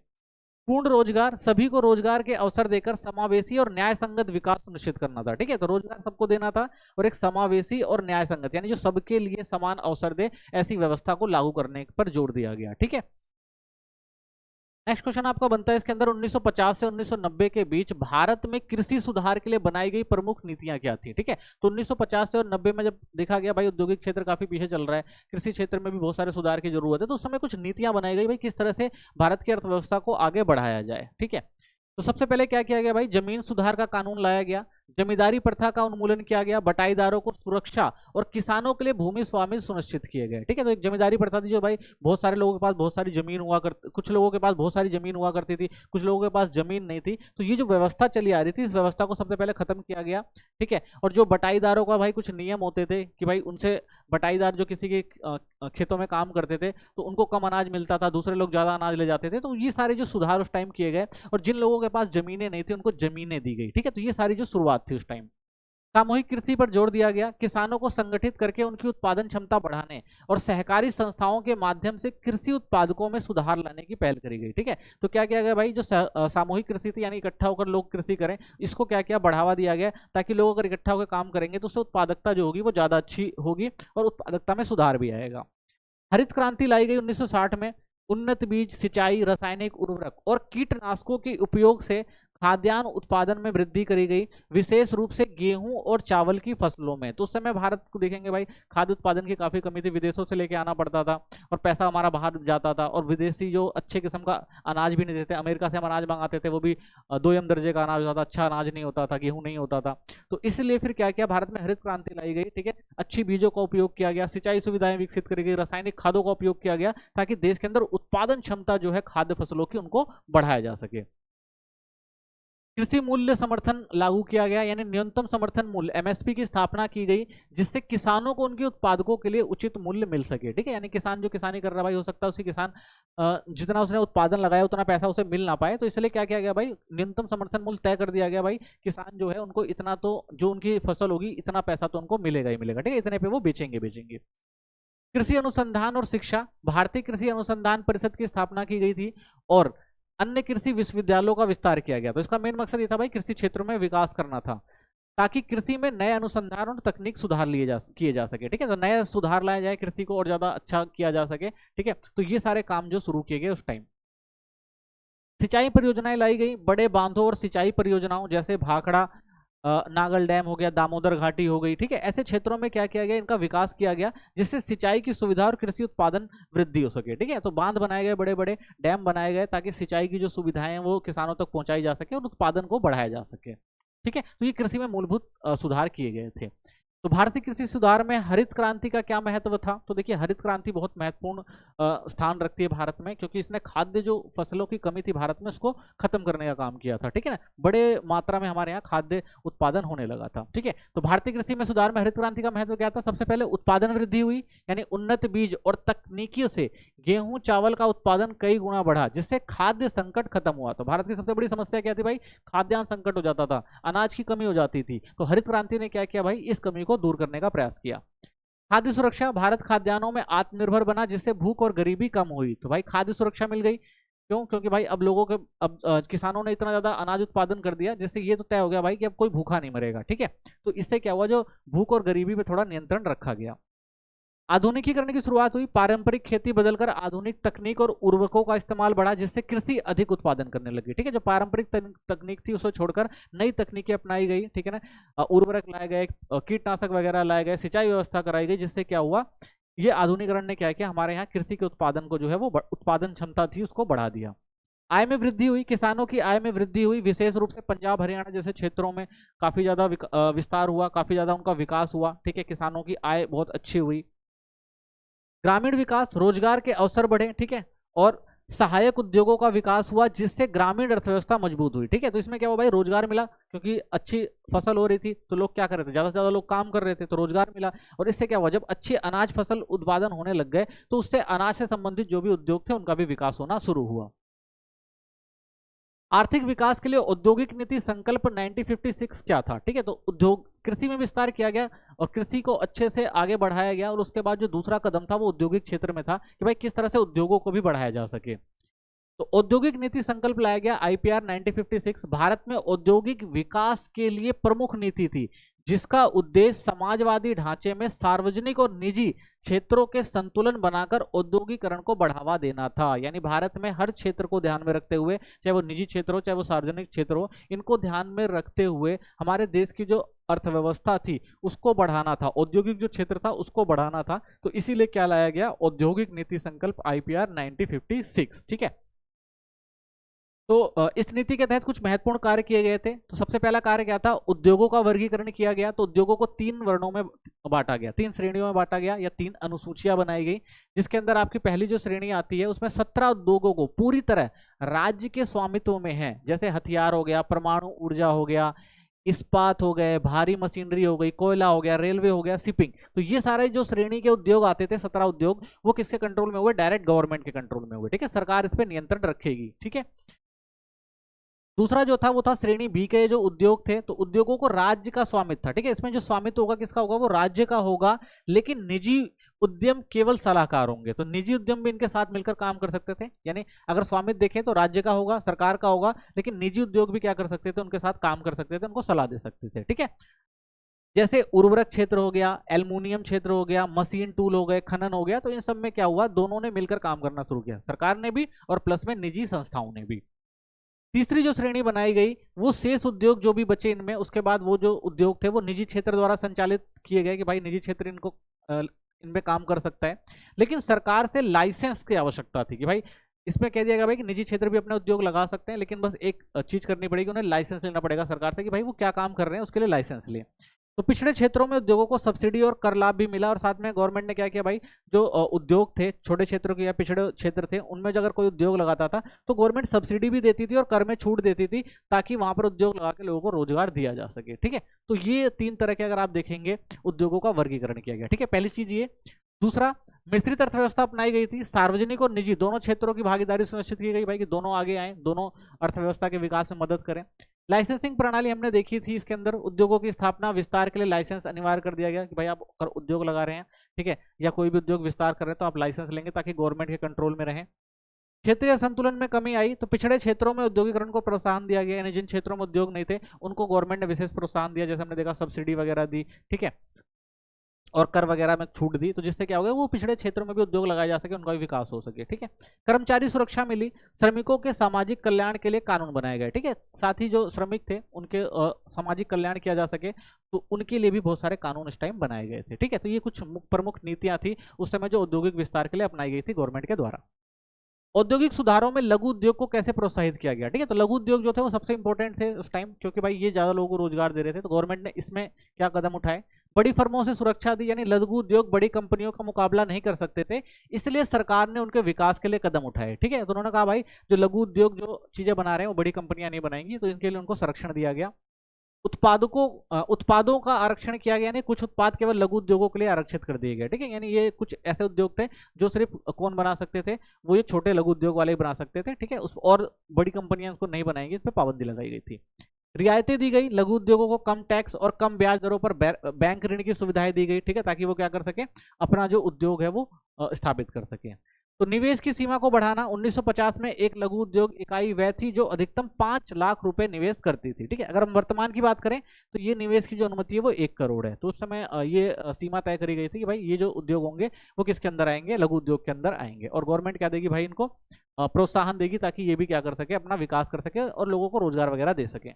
S1: पूर्ण रोजगार, सभी को रोजगार के अवसर देकर समावेशी और न्याय संगत विकास सुनिश्चित करना था। ठीक है, तो रोजगार सबको देना था, और एक समावेशी और न्याय संगत, यानी जो सबके लिए समान अवसर दे, ऐसी व्यवस्था को लागू करने पर जोर दिया गया। ठीक है, नेक्स्ट क्वेश्चन आपका बनता है इसके अंदर, 1950 से 1990 के बीच भारत में कृषि सुधार के लिए बनाई गई प्रमुख नीतियां क्या थी। ठीक है, तो 1950 से और 90 में जब देखा गया भाई औद्योगिक क्षेत्र काफी पीछे चल रहा है, कृषि क्षेत्र में भी बहुत सारे सुधार की जरूरत है, तो उस समय कुछ नीतियां बनाई गई भाई किस तरह से भारत की अर्थव्यवस्था को आगे बढ़ाया जाए। ठीक है, तो सबसे पहले क्या किया गया भाई, जमीन सुधार का कानून लाया गया, जमींदारी प्रथा का उन्मूलन किया गया, बटाईदारों को सुरक्षा और किसानों के लिए भूमि स्वामित्व सुनिश्चित किए गए। ठीक है, तो एक जमींदारी प्रथा थी, जो भाई बहुत सारे लोगों के पास बहुत सारी जमीन हुआ करती, कुछ लोगों के पास बहुत सारी जमीन हुआ करती थी, कुछ लोगों के पास जमीन नहीं थी, तो ये जो व्यवस्था चली आ रही थी इस व्यवस्था को सबसे पहले खत्म किया गया। ठीक है, और जो बटाईदारों का भाई कुछ नियम होते थे कि भाई उनसे, बटाईदार जो किसी के खेतों में काम करते थे तो उनको कम अनाज मिलता था, दूसरे लोग ज्यादा अनाज ले जाते थे, तो ये सारे जो सुधार उस टाइम किए गए, और जिन लोगों के पास जमीनें नहीं थी उनको जमीनें दी गई। ठीक है, तो ये सारी जो शुरुआत थी उस टाइम। सामूहिक कृषि पर जोर दिया गया, किसानों को संगठित करके उनकी उत्पादन क्षमता बढ़ाने और सहकारी संस्थाओं के माध्यम से कृषि उत्पादकों में सुधार लाने की पहल करी गई। ठीक है, तो क्या किया गया भाई, जो सामूहिक कृषि थी, यानी इकट्ठा होकर लोग कृषि करें, इसको क्या किया, बढ़ावा दिया गया, ताकि लोग अगर इकट्ठा होकर काम करेंगे तो उससे उत्पादकता जो होगी वो ज्यादा अच्छी होगी और उत्पादकता में सुधार भी आएगा। हरित क्रांति लाई गई 1960 में, उन्नत बीज, सिंचाई, रासायनिक उर्वरक और कीटनाशकों के उपयोग से खाद्यान्न उत्पादन में वृद्धि करी गई, विशेष रूप से गेहूं और चावल की फसलों में। तो उस समय भारत को देखेंगे भाई, खाद्य उत्पादन की काफी कमी थी, विदेशों से लेके आना पड़ता था और पैसा हमारा बाहर जाता था, और विदेशी जो अच्छे किस्म का अनाज भी नहीं देते, अमेरिका से हम अनाज मंगाते थे वो भी 2M दर्जे का अनाज होता था, अच्छा अनाज नहीं होता था, गेहूं नहीं होता था। तो इसलिए फिर क्या किया, भारत में हरित क्रांति लाई गई। ठीक है, अच्छी बीजों का उपयोग किया गया, सिंचाई सुविधाएं विकसित करी गई, रासायनिक खादों का उपयोग किया गया, ताकि देश के अंदर उत्पादन क्षमता जो है खाद्य फसलों की उनको बढ़ाया जा सके। कृषि मूल्य समर्थन लागू किया गया, यानी न्यूनतम समर्थन मूल्य एमएसपी की स्थापना की गई, जिससे किसानों को उनके उत्पादकों के लिए उचित मूल्य मिल सके। ठीक है, यानी किसान जो किसानी कर रहा भाई, हो सकता है उसी किसान जितना उसने उत्पादन लगाया उतना पैसा उसे मिल ना पाए, तो इसलिए क्या किया गया भाई, न्यूनतम समर्थन मूल्य तय कर दिया गया भाई, किसान जो है उनको इतना तो, जो उनकी फसल होगी इतना पैसा तो उनको मिलेगा ही मिलेगा। ठीक है, इतने पे वो बेचेंगे। कृषि अनुसंधान और शिक्षा, भारतीय कृषि अनुसंधान परिषद की स्थापना की गई थी और अन्य कृषि विश्वविद्यालयों का विस्तार किया गया। तो इसका मेन मकसद ये था भाई, कृषि क्षेत्रों में विकास करना था, ताकि कृषि में नए अनुसंधान और तकनीक सुधार किए जा सके। ठीक है, तो नए सुधार लाया जाए, कृषि को और ज्यादा अच्छा किया जा सके। ठीक है, तो ये सारे काम जो शुरू किए गए उस टाइम। सिंचाई परियोजनाएं लाई गई, बड़े बांधों और सिंचाई परियोजनाओं जैसे भाखड़ा नागल डैम हो गया, दामोदर घाटी हो गई। ठीक है, ऐसे क्षेत्रों में क्या किया गया, इनका विकास किया गया, जिससे सिंचाई की सुविधा और कृषि उत्पादन वृद्धि हो सके। ठीक है, तो बांध बनाए गए, बड़े बड़े डैम बनाए गए, ताकि सिंचाई की जो सुविधाएं हैं वो किसानों तक पहुंचाई जा सके और उत्पादन को बढ़ाया जा सके। ठीक है, तो ये कृषि में मूलभूत सुधार किए गए थे। तो भारतीय कृषि सुधार में हरित क्रांति का क्या महत्व था? तो देखिए हरित क्रांति बहुत महत्वपूर्ण स्थान रखती है भारत में, क्योंकि इसने खाद्य जो फसलों की कमी थी भारत में उसको खत्म करने का काम किया था, ठीक है ना। बड़े मात्रा में हमारे यहाँ खाद्य उत्पादन होने लगा था, ठीक है। तो भारतीय कृषि में सुधार में हरित क्रांति का महत्व क्या था? सबसे पहले उत्पादन वृद्धि हुई, यानी उन्नत बीज और तकनीकियों से गेहूं चावल का उत्पादन कई गुना बढ़ा, जिससे खाद्य संकट खत्म हुआ। तो भारत की सबसे बड़ी समस्या क्या थी भाई? खाद्यान्न संकट हो जाता था, अनाज की कमी हो जाती थी। तो हरित क्रांति ने क्या किया भाई? इस कमी को दूर करने का प्रयास किया। खाद्य सुरक्षा, भारत खाद्यान्नों में आत्मनिर्भर बना, जिससे भूख और गरीबी कम हुई। तो भाई खाद्य सुरक्षा मिल गई, क्यों? क्योंकि भाई अब लोगों के किसानों ने इतना ज्यादा अनाज उत्पादन कर दिया, जिससे ये तो तय हो गया भाई कि अब कोई भूखा नहीं मरेगा, ठीक है। तो इससे क्या हुआ? जो भूख और गरीबी पे थोड़ा नियंत्रण रखा गया। आधुनिकीकरण की शुरुआत हुई, पारंपरिक खेती बदलकर आधुनिक तकनीक और उर्वरकों का इस्तेमाल बढ़ा, जिससे कृषि अधिक उत्पादन करने लगी, ठीक है। जो पारंपरिक तकनीक थी उसे छोड़कर नई तकनीकें अपनाई गई, ठीक है ना। उर्वरक लाए गए, कीटनाशक वगैरह लाए गए, सिंचाई व्यवस्था कराई गई, जिससे क्या हुआ? ये आधुनिकीकरण ने क्या किया? हमारे यहाँ कृषि के उत्पादन को जो है वो उत्पादन क्षमता थी उसको बढ़ा दिया। आय में वृद्धि हुई, किसानों की आय में वृद्धि हुई, विशेष रूप से पंजाब हरियाणा जैसे क्षेत्रों में काफी ज्यादा विस्तार हुआ, काफी ज्यादा उनका विकास हुआ, ठीक है। किसानों की आय बहुत अच्छी हुई। ग्रामीण विकास, रोजगार के अवसर बढ़े, ठीक है, और सहायक उद्योगों का विकास हुआ, जिससे ग्रामीण अर्थव्यवस्था मजबूत हुई, ठीक है। तो इसमें क्या हुआ भाई? रोजगार मिला, क्योंकि अच्छी फसल हो रही थी तो लोग क्या कर रहे थे? ज्यादा से ज्यादा लोग काम कर रहे थे, तो रोजगार मिला। और इससे क्या हुआ? जब अच्छे अनाज फसल उत्पादन होने लग गए तो उससे अनाज से संबंधित जो भी उद्योग थे उनका भी विकास होना शुरू हुआ। आर्थिक विकास के लिए औद्योगिक नीति संकल्प 1956 क्या था? ठीक है, तो उद्योग कृषि में विस्तार किया गया और कृषि को अच्छे से आगे बढ़ाया गया। और उसके बाद जो दूसरा कदम था वो औद्योगिक क्षेत्र में था कि भाई किस तरह से उद्योगों को भी बढ़ाया जा सके। तो औद्योगिक नीति संकल्प लाया गया आईपीआर 1956। भारत में औद्योगिक विकास के लिए प्रमुख नीति थी, जिसका उद्देश्य समाजवादी ढांचे में सार्वजनिक और निजी क्षेत्रों के संतुलन बनाकर औद्योगिकरण को बढ़ावा देना था। यानी भारत में हर क्षेत्र को ध्यान में रखते हुए, चाहे वो निजी क्षेत्र हो चाहे वो सार्वजनिक क्षेत्र हो, इनको ध्यान में रखते हुए हमारे देश की जो अर्थव्यवस्था थी उसको बढ़ाना था, औद्योगिक जो क्षेत्र था उसको बढ़ाना था। तो इसीलिए क्या लाया गया? औद्योगिक नीति संकल्प आईपीआर 1956, ठीक है। तो इस नीति के तहत कुछ महत्वपूर्ण कार्य किए गए थे। तो सबसे पहला कार्य क्या था? उद्योगों का वर्गीकरण किया गया। तो उद्योगों को 3 वर्णों में बांटा गया, 3 श्रेणियों में बांटा गया या 3 अनुसूचियां बनाई गई, जिसके अंदर आपकी पहली जो श्रेणी आती है उसमें 17 उद्योगों को पूरी तरह राज्य के स्वामित्व में है। जैसे हथियार हो गया, परमाणु ऊर्जा हो गया, इस्पात हो गए, भारी मशीनरी हो गई, कोयला हो गया, रेलवे हो गया, शिपिंग। तो ये सारे जो श्रेणी के उद्योग आते थे 17 उद्योग, वो किसके कंट्रोल में हुए? डायरेक्ट गवर्नमेंट के कंट्रोल में हुए, ठीक है। सरकार इस पर नियंत्रण रखेगी, ठीक है। दूसरा जो था वो था श्रेणी बी के जो उद्योग थे। तो उद्योगों को राज्य का स्वामित्व था, ठीक है। इसमें जो स्वामित्व होगा किसका होगा? वो राज्य का होगा, लेकिन निजी उद्यम केवल सलाहकार होंगे। तो निजी उद्यम भी इनके साथ मिलकर काम कर सकते थे। यानी अगर स्वामित्व देखें तो राज्य का होगा, सरकार का होगा, लेकिन निजी उद्योग भी क्या कर सकते थे? उनके साथ काम कर सकते थे, उनको सलाह दे सकते थे, ठीक है। जैसे उर्वरक क्षेत्र हो गया, एल्युमिनियम क्षेत्र हो गया, मशीन टूल हो गए, खनन हो गया। तो इन सब में क्या हुआ? दोनों ने मिलकर काम करना शुरू किया, सरकार ने भी और प्लस में निजी संस्थाओं ने भी। तीसरी जो श्रेणी बनाई गई वो शेष उद्योग जो भी बचे इनमें, उसके बाद वो जो उद्योग थे वो निजी क्षेत्र द्वारा संचालित किए गए कि भाई निजी क्षेत्र इनको इनमें काम कर सकता है, लेकिन सरकार से लाइसेंस की आवश्यकता थी कि भाई इसमें कह दिया गया भाई कि निजी क्षेत्र भी अपने उद्योग लगा सकते हैं, लेकिन बस एक चीज करनी पड़ेगी, उन्हें लाइसेंस लेना पड़ेगा सरकार से कि भाई वो क्या काम कर रहे हैं, उसके लिए लाइसेंस ले। तो पिछड़े क्षेत्रों में उद्योगों को सब्सिडी और कर लाभ भी मिला। और साथ में गवर्नमेंट ने क्या किया भाई? जो उद्योग थे छोटे क्षेत्रों के या पिछड़े क्षेत्र थे उनमें जो अगर कोई उद्योग लगाता था तो गवर्नमेंट सब्सिडी भी देती थी और कर में छूट देती थी, ताकि वहां पर उद्योग लगा के लोगों को रोजगार दिया जा सके, ठीक है। तो ये 3 तरह के अगर आप देखेंगे उद्योगों का वर्गीकरण किया गया, ठीक है। पहली चीज ये। दूसरा, मिश्रित अर्थव्यवस्था अपनाई गई थी, सार्वजनिक और निजी दोनों क्षेत्रों की भागीदारी सुनिश्चित की गई भाई कि दोनों आगे आए, दोनों अर्थव्यवस्था के विकास में मदद करें। लाइसेंसिंग प्रणाली हमने देखी थी, इसके अंदर उद्योगों की स्थापना विस्तार के लिए लाइसेंस अनिवार्य कर दिया गया कि भाई आप अगर उद्योग लगा रहे हैं, ठीक है, या कोई भी उद्योग विस्तार कर रहे हैं तो आप लाइसेंस लेंगे ताकि गवर्नमेंट के कंट्रोल में रहें। क्षेत्रीय संतुलन में कमी आई, तो पिछड़े क्षेत्रों में उद्योगीकरण को प्रोत्साहन दिया गया, यानी जिन क्षेत्रों में उद्योग नहीं थे उनको गवर्नमेंट ने विशेष प्रोत्साहन दिया, जैसे हमने देखा सब्सिडी वगैरह दी, ठीक है, और कर वगैरह में छूट दी। तो जिससे क्या हो गया? वो पिछड़े क्षेत्रों में भी उद्योग लगाए जा सके, उनका भी विकास हो सके, ठीक है। कर्मचारी सुरक्षा मिली, श्रमिकों के सामाजिक कल्याण के लिए कानून बनाए गए, ठीक है। साथ ही जो श्रमिक थे उनके सामाजिक कल्याण किया जा सके तो उनके लिए भी बहुत सारे कानून इस टाइम बनाए गए थे, ठीक है। तो ये कुछ प्रमुख नीतियां थी उस समय जो औद्योगिक विस्तार के लिए अपनाई गई थी गवर्नमेंट के द्वारा। औद्योगिक सुधारों में लघु उद्योग को कैसे प्रोत्साहित किया गया? ठीक है, तो लघु उद्योग जो थे वो सबसे इंपॉर्टेंट थे उस टाइम, क्योंकि भाई ये ज्यादा लोगों को रोजगार दे रहे थे। तो गवर्नमेंट ने इसमें क्या कदम उठाए? बड़ी फर्मों से सुरक्षा दी, यानी लघु उद्योग बड़ी कंपनियों का मुकाबला नहीं कर सकते थे, इसलिए सरकार ने उनके विकास के लिए कदम उठाए। ठीक है, तो उन्होंने कहा भाई जो लघु उद्योग जो चीजें बना रहे हैं वो बड़ी कंपनियां नहीं बनाएंगी, तो इनके लिए उनको संरक्षण दिया गया। उत्पादों का आरक्षण किया गया, यानी कुछ उत्पाद केवल लघु उद्योगों के लिए आरक्षित कर दिए गए। ठीक है, यानी ये कुछ ऐसे उद्योग थे जो सिर्फ कौन बना सकते थे, वो ये छोटे लघु उद्योग वाले ही बना सकते थे। ठीक है, उस और बड़ी कंपनियां उसको नहीं बनाएंगी, इस पर पाबंदी लगाई गई थी। रियायतें दी गई, लघु उद्योगों को कम टैक्स और कम ब्याज दरों पर बैंक ऋण की सुविधाएं दी गई। ठीक है, ताकि वो क्या कर सके, अपना जो उद्योग है वो स्थापित कर सके। तो निवेश की सीमा को बढ़ाना, 1950 में एक लघु उद्योग इकाई वह थी जो अधिकतम 5 लाख रुपए निवेश करती थी। ठीक है, अगर हम वर्तमान की बात करें तो ये निवेश की जो अनुमति है वो 1 करोड़ है। तो उस समय ये सीमा तय करी गई थी कि भाई ये जो उद्योग होंगे वो किसके अंदर आएंगे, लघु उद्योग के अंदर आएंगे, और गवर्नमेंट क्या देगी भाई, इनको प्रोत्साहन देगी ताकि ये भी क्या कर सके, अपना विकास कर सके और लोगों को रोजगार वगैरह दे सके।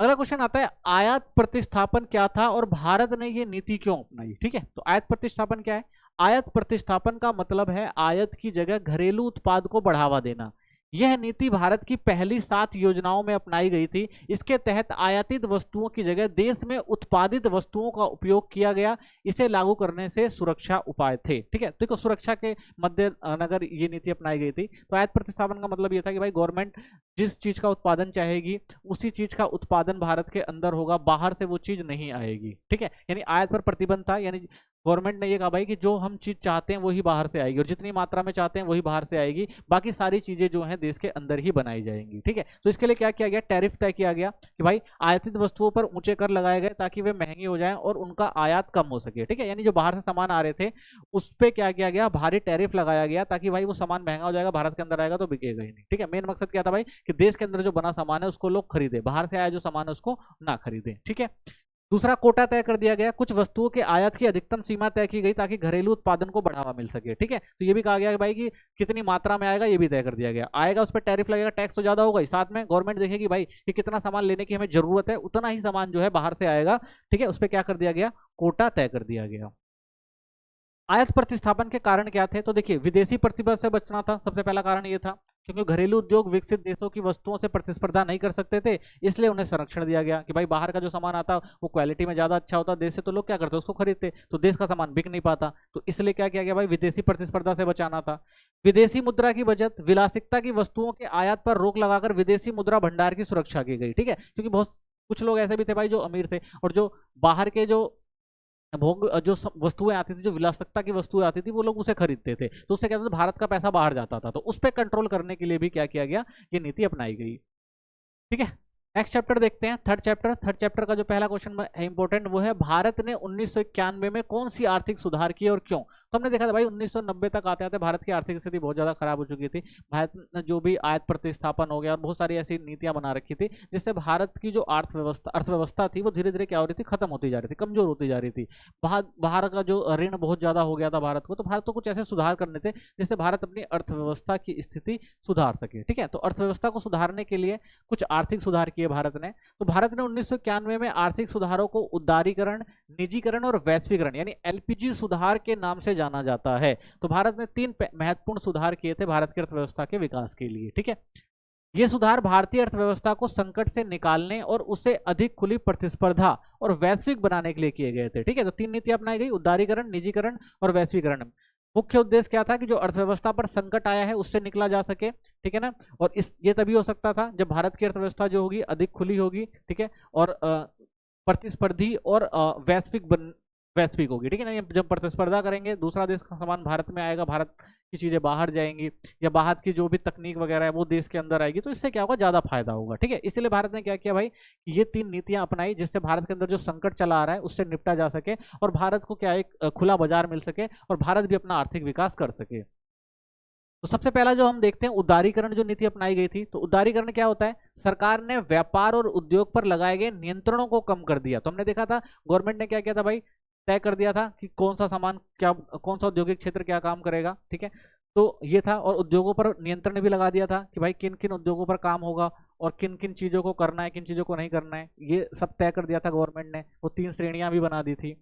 S1: अगला क्वेश्चन आता है आयात प्रतिस्थापन क्या था और भारत ने ये नीति क्यों अपनाई। ठीक है, तो आयात प्रतिस्थापन क्या है? आयात प्रतिस्थापन का मतलब है आयात की जगह घरेलू उत्पाद को बढ़ावा देना। यह नीति भारत की पहली 7 योजनाओं में अपनाई गई थी। इसके तहत आयातित वस्तुओं की जगह देश में उत्पादित वस्तुओं का उपयोग किया गया। इसे लागू करने से सुरक्षा उपाय थे। ठीक है, तो सुरक्षा के मद्देनजर ये नीति अपनाई गई थी। तो आयात प्रतिस्थापन का मतलब ये था कि भाई गवर्नमेंट जिस चीज का उत्पादन चाहेगी उसी चीज का उत्पादन भारत के अंदर होगा, बाहर से वो चीज नहीं आएगी। ठीक है, यानी आयात पर प्रतिबंध था, यानी गवर्नमेंट ने ये कहा भाई कि जो हम चीज चाहते हैं वही बाहर से आएगी और जितनी मात्रा में चाहते हैं वही बाहर से आएगी, बाकी सारी चीजें जो हैं देश के अंदर ही बनाई जाएंगी। ठीक है, तो इसके लिए क्या किया गया, टैरिफ तय किया गया कि भाई आयातित वस्तुओं पर ऊंचे कर लगाए गए ताकि वे महंगी हो जाएं और उनका आयात कम हो सके। ठीक है, यानी जो बाहर से सामान आ रहे थे उस पर क्या किया गया, भारी टैरिफ लगाया गया ताकि भाई वो सामान महंगा हो जाएगा, भारत के अंदर आएगा तो बिकेगा ही नहीं। ठीक है, मेन मकसद क्या था भाई कि देश के अंदर जो बना सामान है उसको लोग खरीदे, बाहर से आया जो सामान है उसको ना खरीदे। ठीक है, दूसरा कोटा तय कर दिया गया, कुछ वस्तुओं के आयात की अधिकतम सीमा तय की गई ताकि घरेलू उत्पादन को बढ़ावा मिल सके। ठीक है, तो ये भी कहा गया कि भाई कि कितनी मात्रा में आएगा ये भी तय कर दिया गया। आएगा उस पर टैरिफ लगेगा, टैक्स तो ज्यादा होगा ही, साथ में गवर्नमेंट देखेगी भाई कि कितना सामान लेने की हमें जरूरत है, उतना ही सामान जो है बाहर से आएगा। ठीक है, उस पर क्या कर दिया गया, कोटा तय कर दिया गया। आयात प्रतिस्थापन के कारण क्या थे? तो देखिए विदेशी प्रतिबंध से बचना था, सबसे पहला कारण ये था, क्योंकि घरेलू उद्योग विकसित देशों की वस्तुओं से प्रतिस्पर्धा नहीं कर सकते थे, इसलिए उन्हें संरक्षण दिया गया कि भाई बाहर का जो सामान आता वो क्वालिटी में ज्यादा अच्छा होता देश से, तो लोग क्या करते उसको खरीदते, तो देश का सामान बिक नहीं पाता, तो इसलिए क्या किया गया भाई, विदेशी प्रतिस्पर्धा से बचाना था। विदेशी मुद्रा की बचत, विलासिता की वस्तुओं के आयात पर रोक लगाकर विदेशी मुद्रा भंडार की सुरक्षा की गई। ठीक है, क्योंकि बहुत कुछ लोग ऐसे भी थे भाई जो अमीर थे और जो बाहर के जो भोग जो वस्तुएं आती थी, जो विलासिता की वस्तुएं आती थी वो लोग उसे खरीदते थे, तो उससे क्या होता था, भारत का पैसा बाहर जाता था, तो उस पर कंट्रोल करने के लिए भी क्या किया गया, ये नीति अपनाई गई। ठीक है, नेक्स्ट चैप्टर देखते हैं, थर्ड चैप्टर का जो पहला क्वेश्चन है इंपॉर्टेंट, वो है भारत ने 1991 में कौन सी आर्थिक सुधार की और क्यों। तो हमने देखा था भाई 1990 तक आते आते भारत की आर्थिक स्थिति बहुत ज्यादा खराब हो चुकी थी। भारत ने जो भी आयात प्रतिस्थापन हो गया और बहुत सारी ऐसी नीतियां बना रखी थी जिससे भारत की जो अर्थव्यवस्था थी वो धीरे धीरे क्या हो रही थी, खत्म होती जा रही थी, कमजोर होती जा रही थी। बाहर का जो ऋण बहुत ज्यादा हो गया था भारत को, तो भारत को कुछ ऐसे सुधार करने थे जिससे भारत अपनी अर्थव्यवस्था की स्थिति सुधार सके। ठीक है, तो अर्थव्यवस्था को सुधारने के लिए कुछ आर्थिक सुधार किए भारत ने। तो भारत ने 1991 में आर्थिक सुधारों को उदारीकरण, निजीकरण और वैश्वीकरण यानी एलपीजी सुधार के नाम से जाना जाता है। तो भारत ने 3 महत्वपूर्ण सुधार किए थे भारत की अर्थव्यवस्था के विकास के लिए। ठीक है, ये सुधार भारतीय अर्थव्यवस्था को संकट से निकालने और उसे अधिक खुली प्रतिस्पर्धा और वैश्विक बनाने के लिए किए गए थे। ठीक है, तो 3 नीतियां अपनाई गई, उदारीकरण, निजीकरण और वैश्वीकरण। मुख्य उद्देश्य क्या था कि जो अर्थव्यवस्था पर संकट आया है उससे निकला जा सके। ठीक है ना, और ये तभी हो सकता था जब भारत की अर्थव्यवस्था जो होगी अधिक खुली होगी। ठीक है, और प्रतिस्पर्धी और वैश्विक होगी। ठीक है ना, जब प्रतिस्पर्धा करेंगे दूसरा देश का सामान भारत में आएगा, भारत की चीजें बाहर जाएंगी, या बाहर की जो भी तकनीक वगैरह है वो देश के अंदर आएगी, तो इससे क्या होगा, ज्यादा फायदा होगा। ठीक है, इसीलिए भारत ने क्या किया भाई, ये 3 नीतियां अपनाई जिससे भारत के अंदर जो संकट चला आ रहा है उससे निपटा जा सके और भारत को क्या एक खुला बाजार मिल सके और भारत भी अपना आर्थिक विकास कर सके। तो सबसे पहला जो हम देखते हैं उदारीकरण जो नीति अपनाई गई थी। तो उदारीकरण क्या होता है, सरकार ने व्यापार और उद्योग पर लगाए गए नियंत्रणों को कम कर दिया। तो हमने देखा था गवर्नमेंट ने क्या किया था भाई, तय कर दिया था कि कौन सा सामान क्या, कौन सा औद्योगिक क्षेत्र क्या काम करेगा। ठीक है, तो ये था, और उद्योगों पर नियंत्रण भी लगा दिया था कि भाई किन किन उद्योगों पर काम होगा और किन किन चीजों को करना है, किन चीजों को नहीं करना है, ये सब तय कर दिया था गवर्नमेंट ने। वो 3 श्रेणियां भी बना दी थी।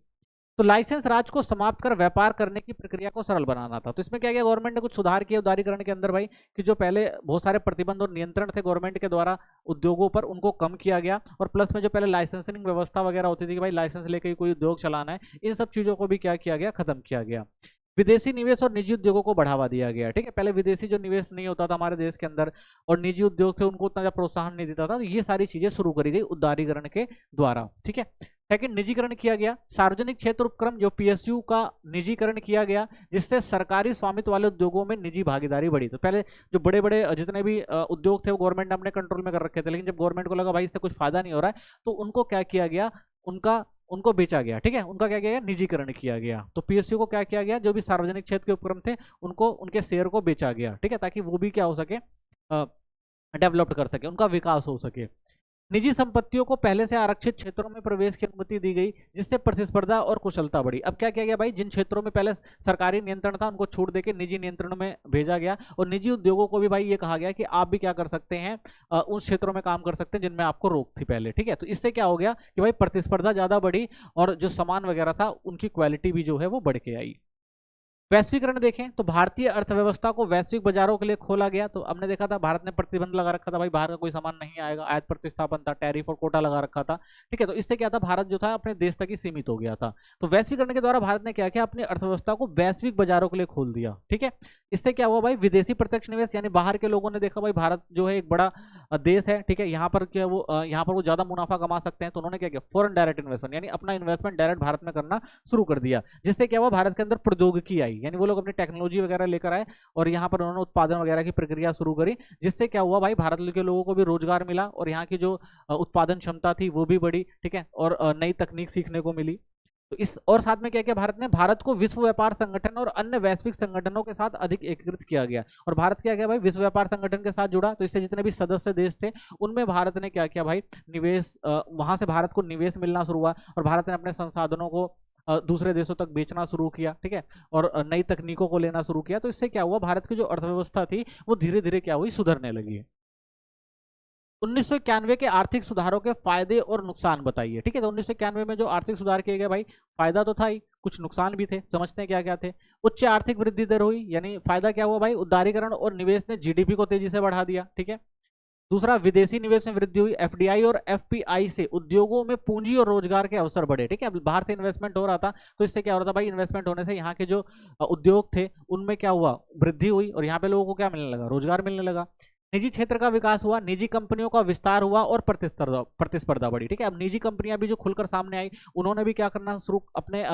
S1: तो लाइसेंस राज को समाप्त कर व्यापार करने की प्रक्रिया को सरल बनाना था। तो इसमें क्या किया गवर्नमेंट ने, कुछ सुधार किए उदारीकरण के अंदर भाई, कि जो पहले बहुत सारे प्रतिबंध और नियंत्रण थे गवर्नमेंट के द्वारा उद्योगों पर, उनको कम किया गया। और प्लस में जो पहले लाइसेंसिंग व्यवस्था वगैरह होती थी कि भाई लाइसेंस लेके कोई उद्योग चलाना है, इन सब चीजों को भी क्या किया गया, खत्म किया गया। विदेशी निवेश और निजी उद्योगों को बढ़ावा दिया गया। ठीक है, पहले विदेशी जो निवेश नहीं होता था हमारे देश के अंदर, और निजी उद्योग थे उनको उतना ज्यादा प्रोत्साहन नहीं देता था, तो ये सारी चीजें शुरू करी गई उदारीकरण के द्वारा। ठीक है, सेकंड, निजीकरण किया गया। सार्वजनिक क्षेत्र उपक्रम जो पीएसयू का निजीकरण किया गया, जिससे सरकारी स्वामित्व वाले उद्योगों में निजी भागीदारी बढ़ी। तो पहले जो बड़े बड़े जितने भी उद्योग थे वो गवर्नमेंट ने अपने कंट्रोल में कर रखे थे, लेकिन जब गवर्नमेंट को लगा भाई इससे कुछ फायदा नहीं हो रहा है, तो उनको क्या किया गया, उनको बेचा गया। ठीक है, उनका क्या किया गया, निजीकरण किया गया। तो पीएसयू को क्या किया गया, जो भी सार्वजनिक क्षेत्र के उपक्रम थे उनको, उनके शेयर को बेचा गया। ठीक है, ताकि वो भी क्या हो सके, डेवलप कर सके, उनका विकास हो सके। निजी संपत्तियों को पहले से आरक्षित क्षेत्रों में प्रवेश की अनुमति दी गई, जिससे प्रतिस्पर्धा और कुशलता बढ़ी। अब क्या किया गया भाई, जिन क्षेत्रों में पहले सरकारी नियंत्रण था उनको छूट देके निजी नियंत्रण में भेजा गया, और निजी उद्योगों को भी भाई ये कहा गया कि आप भी क्या कर सकते हैं, उस क्षेत्रों में काम कर सकते हैं जिनमें आपको रोक थी पहले। ठीक है, तो इससे क्या हो गया कि भाई प्रतिस्पर्धा ज्यादा बढ़ी, और जो सामान वगैरह था उनकी क्वालिटी भी जो है वो बढ़ के आई। वैश्वीकरण देखें तो भारतीय अर्थव्यवस्था को वैश्विक बाजारों के लिए खोला गया। तो हमने देखा था भारत ने प्रतिबंध लगा रखा था, भाई बाहर का कोई सामान नहीं आएगा, आयात प्रतिस्थापन था, टैरिफ और कोटा लगा रखा था। ठीक है, तो इससे क्या था, भारत जो था अपने देश तक ही सीमित हो गया था। तो वैश्वीकरण के द्वारा भारत ने क्या किया, अपनी अर्थव्यवस्था को वैश्विक बाजारों के लिए खोल दिया। ठीक है, इससे क्या हुआ भाई, विदेशी प्रत्यक्ष निवेश, यानी बाहर के लोगों ने देखा भाई भारत जो है एक बड़ा देश है। ठीक है, यहाँ पर क्या वो यहाँ पर वो ज्यादा मुनाफा कमा सकते हैं, तो उन्होंने क्या किया, फॉरेन डायरेक्ट इन्वेस्टमेंट, यानी अपना इन्वेस्टमेंट डायरेक्ट भारत में करना शुरू कर दिया। जिससे क्या हुआ, भारत के अंदर प्रौद्योगिकी आई, यानी वो लोग अपनी टेक्नोलॉजी वगैरह लेकर आए और यहाँ पर उन्होंने उत्पादन वगैरह की प्रक्रिया शुरू करी। जिससे क्या हुआ भाई, भारत के लोगों को भी रोजगार मिला, और यहाँ की जो उत्पादन क्षमता थी वो भी बढ़ी। ठीक है, और नई तकनीक सीखने को मिली। तो इस और साथ में क्या किया भारत ने, भारत को विश्व व्यापार संगठन और अन्य वैश्विक संगठनों के साथ अधिक एकीकृत किया गया। और भारत क्या किया भाई, विश्व व्यापार संगठन के साथ जुड़ा, तो इससे जितने भी सदस्य देश थे उनमें भारत ने क्या किया भाई, निवेश, वहां से भारत को निवेश मिलना शुरू हुआ, और भारत ने अपने संसाधनों को दूसरे देशों तक बेचना शुरू किया। ठीक है, और नई तकनीकों को लेना शुरू किया। तो इससे क्या हुआ, भारत की जो अर्थव्यवस्था थी वो धीरे धीरे क्या हुई, सुधरने लगी। 1991 के आर्थिक सुधारों के फायदे और नुकसान बताइए। ठीक है, तो 1991 में जो आर्थिक सुधार किए गए भाई, फायदा तो था ही, कुछ नुकसान भी थे, समझते हैं क्या क्या थे। उच्च आर्थिक वृद्धि दर हुई, यानी फायदा क्या हुआ भाई, उदारीकरण और निवेश ने जीडीपी को तेजी से बढ़ा दिया। ठीक है, दूसरा, विदेशी निवेश में वृद्धि हुई, एफडीआई और एफपीआई से उद्योगों में पूंजी और रोजगार के अवसर बढ़े। ठीक है, बाहर से इन्वेस्टमेंट हो रहा था, तो इससे क्या हो रहा था भाई, इन्वेस्टमेंट होने से यहाँ के जो उद्योग थे उनमें क्या हुआ, वृद्धि हुई, और यहाँ पे लोगों को क्या मिलने लगा, रोजगार मिलने लगा। निजी क्षेत्र का विकास हुआ, निजी कंपनियों का विस्तार हुआ और प्रतिस्पर्धा बढ़ी। ठीक है, अब निजी कंपनियां भी जो खुलकर सामने आई, उन्होंने भी क्या करना शुरू, अपने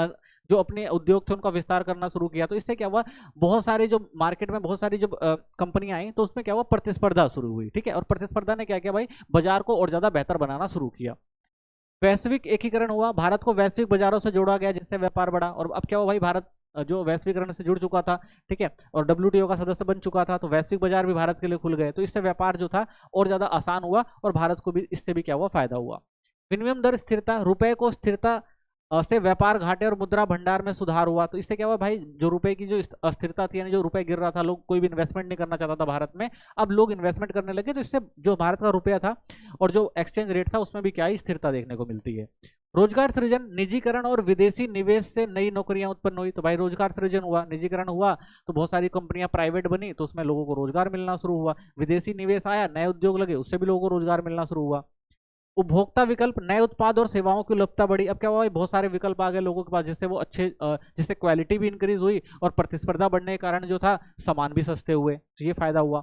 S1: जो अपने उद्योग थे उनका विस्तार करना शुरू किया। तो इससे क्या हुआ, बहुत सारे जो मार्केट में बहुत सारी जो कंपनियां आई, तो उसमें क्या हुआ, प्रतिस्पर्धा शुरू हुई। ठीक है, और प्रतिस्पर्धा ने क्या किया भाई, बाजार को और ज्यादा बेहतर बनाना शुरू किया। वैश्विक एकीकरण हुआ, भारत को वैश्विक बाजारों से जोड़ा गया, जिससे व्यापार बढ़ा। और अब क्या हुआ भाई, भारत जो वैश्वीकरण से जुड़ चुका था, ठीक है, और डब्ल्यूटीओ का सदस्य बन चुका था, तो वैश्विक बाजार भी भारत के लिए खुल गए। तो इससे व्यापार जो था और ज्यादा आसान हुआ, और भारत को भी इससे भी क्या हुआ, फायदा हुआ। विनिमय दर स्थिरता, रुपए को स्थिरता से व्यापार घाटे और मुद्रा भंडार में सुधार हुआ। तो इससे क्या हुआ भाई, जो रुपए की जो अस्थिरता थी, यानी जो रुपए गिर रहा था, लोग कोई भी इन्वेस्टमेंट नहीं करना चाहता था भारत में, अब लोग इन्वेस्टमेंट करने लगे। तो इससे जो भारत का रुपया था और जो एक्सचेंज रेट था उसमें भी क्या है, स्थिरता देखने को मिलती है। रोजगार सृजन, निजीकरण और विदेशी निवेश से नई नौकरियां उत्पन्न हुई। तो भाई रोजगार सृजन हुआ, निजीकरण हुआ, तो बहुत सारी कंपनियां प्राइवेट बनी, तो उसमें लोगों को रोजगार मिलना शुरू हुआ। विदेशी निवेश आया, नए उद्योग लगे, उससे भी लोगों को रोजगार मिलना शुरू हुआ। उपभोक्ता विकल्प, नए उत्पाद और सेवाओं की उपलब्धता बढ़ी। अब क्या हुआ, बहुत सारे विकल्प आ गए लोगों के पास, जिससे वो जिससे क्वालिटी भी इंक्रीज हुई, और प्रतिस्पर्धा बढ़ने के कारण जो था सामान भी सस्ते हुए, तो ये फायदा हुआ।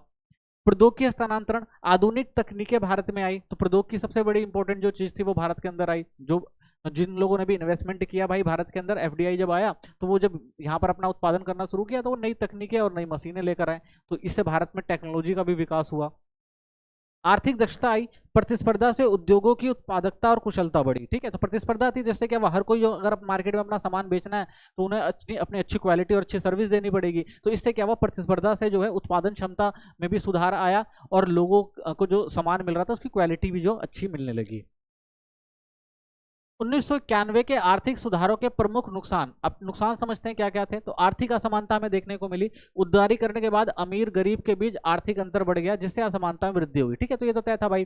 S1: प्रौद्योगिकी हस्तांतरण, आधुनिक तकनीकें भारत में आई। तो प्रौद्योगिकी सबसे बड़ी इंपॉर्टेंट जो चीज थी वो भारत के अंदर आई। जो जिन लोगों ने भी इन्वेस्टमेंट किया भाई भारत के अंदर, एफडीआई जब आया, तो वो जब यहाँ पर अपना उत्पादन करना शुरू किया, तो वो नई तकनीकें और नई मशीनें लेकर आए। तो इससे भारत में टेक्नोलॉजी का भी विकास हुआ। आर्थिक दक्षता आई, प्रतिस्पर्धा से उद्योगों की उत्पादकता और कुशलता बढ़ी। ठीक है, तो प्रतिस्पर्धा थी, जैसे कि हर कोई अगर मार्केट में अपना सामान बेचना है, तो उन्हें अपनी अच्छी क्वालिटी और अच्छी सर्विस देनी पड़ेगी। तो इससे क्या हुआ, प्रतिस्पर्धा से जो है उत्पादन क्षमता में भी सुधार आया, और लोगों को जो सामान मिल रहा था उसकी क्वालिटी भी जो अच्छी मिलने लगी। 1991 के आर्थिक सुधारों के प्रमुख नुकसान, अब नुकसान समझते हैं क्या क्या थे। तो आर्थिक असमानता में देखने को मिली, उदारीकरण के बाद अमीर गरीब के बीच आर्थिक अंतर बढ़ गया, जिससे असमानता में वृद्धि हुई। ठीक है, तो ये तो तय था भाई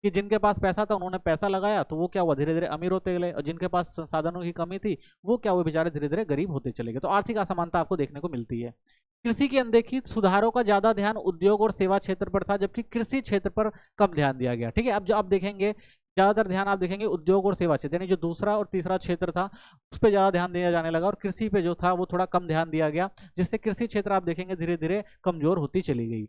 S1: कि जिनके पास पैसा था उन्होंने पैसा लगाया तो वो क्या हुआ, धीरे धीरे अमीर होते गए, और जिनके पास संसाधनों की कमी थी वो क्या हुए, बेचारे धीरे धीरे गरीब होते चले गए। तो आर्थिक असमानता आपको देखने को मिलती है। कृषि की अनदेखी, सुधारों का ज्यादा ध्यान उद्योग और सेवा क्षेत्र पर था, जबकि कृषि क्षेत्र पर कम ध्यान दिया गया। ठीक है, अब जो आप देखेंगे ज्यादातर ध्यान आप देखेंगे उद्योग और सेवा क्षेत्र, यानी जो दूसरा और तीसरा क्षेत्र था उस पर ज्यादा ध्यान दिया जाने लगा, और कृषि पे जो था वो थोड़ा कम ध्यान दिया गया, जिससे कृषि क्षेत्र आप देखेंगे धीरे धीरे कमजोर होती चली गई।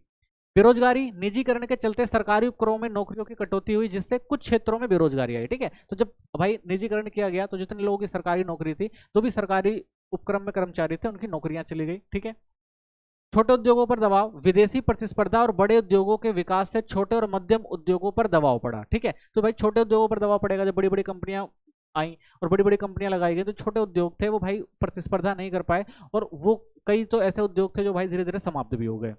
S1: बेरोजगारी, निजीकरण के चलते सरकारी उपक्रमों में नौकरियों की कटौती हुई, जिससे कुछ क्षेत्रों में बेरोजगारी आई। ठीक है, तो जब भाई निजीकरण किया गया तो जितने लोगों की सरकारी नौकरी थी, जो भी सरकारी उपक्रम में कर्मचारी थे, उनकी नौकरियां चली गई। ठीक है, छोटे उद्योगों पर दबाव, विदेशी प्रतिस्पर्धा और बड़े उद्योगों के विकास से छोटे और मध्यम उद्योगों पर दबाव पड़ा। ठीक है, तो भाई छोटे उद्योगों पर दबाव पड़ेगा, जब बड़ी बड़ी कंपनियां आई और बड़ी बड़ी कंपनियां लगाई गई तो छोटे उद्योग थे वो भाई प्रतिस्पर्धा नहीं कर पाए, और वो कई तो ऐसे उद्योग थे जो भाई धीरे धीरे समाप्त भी हो गए।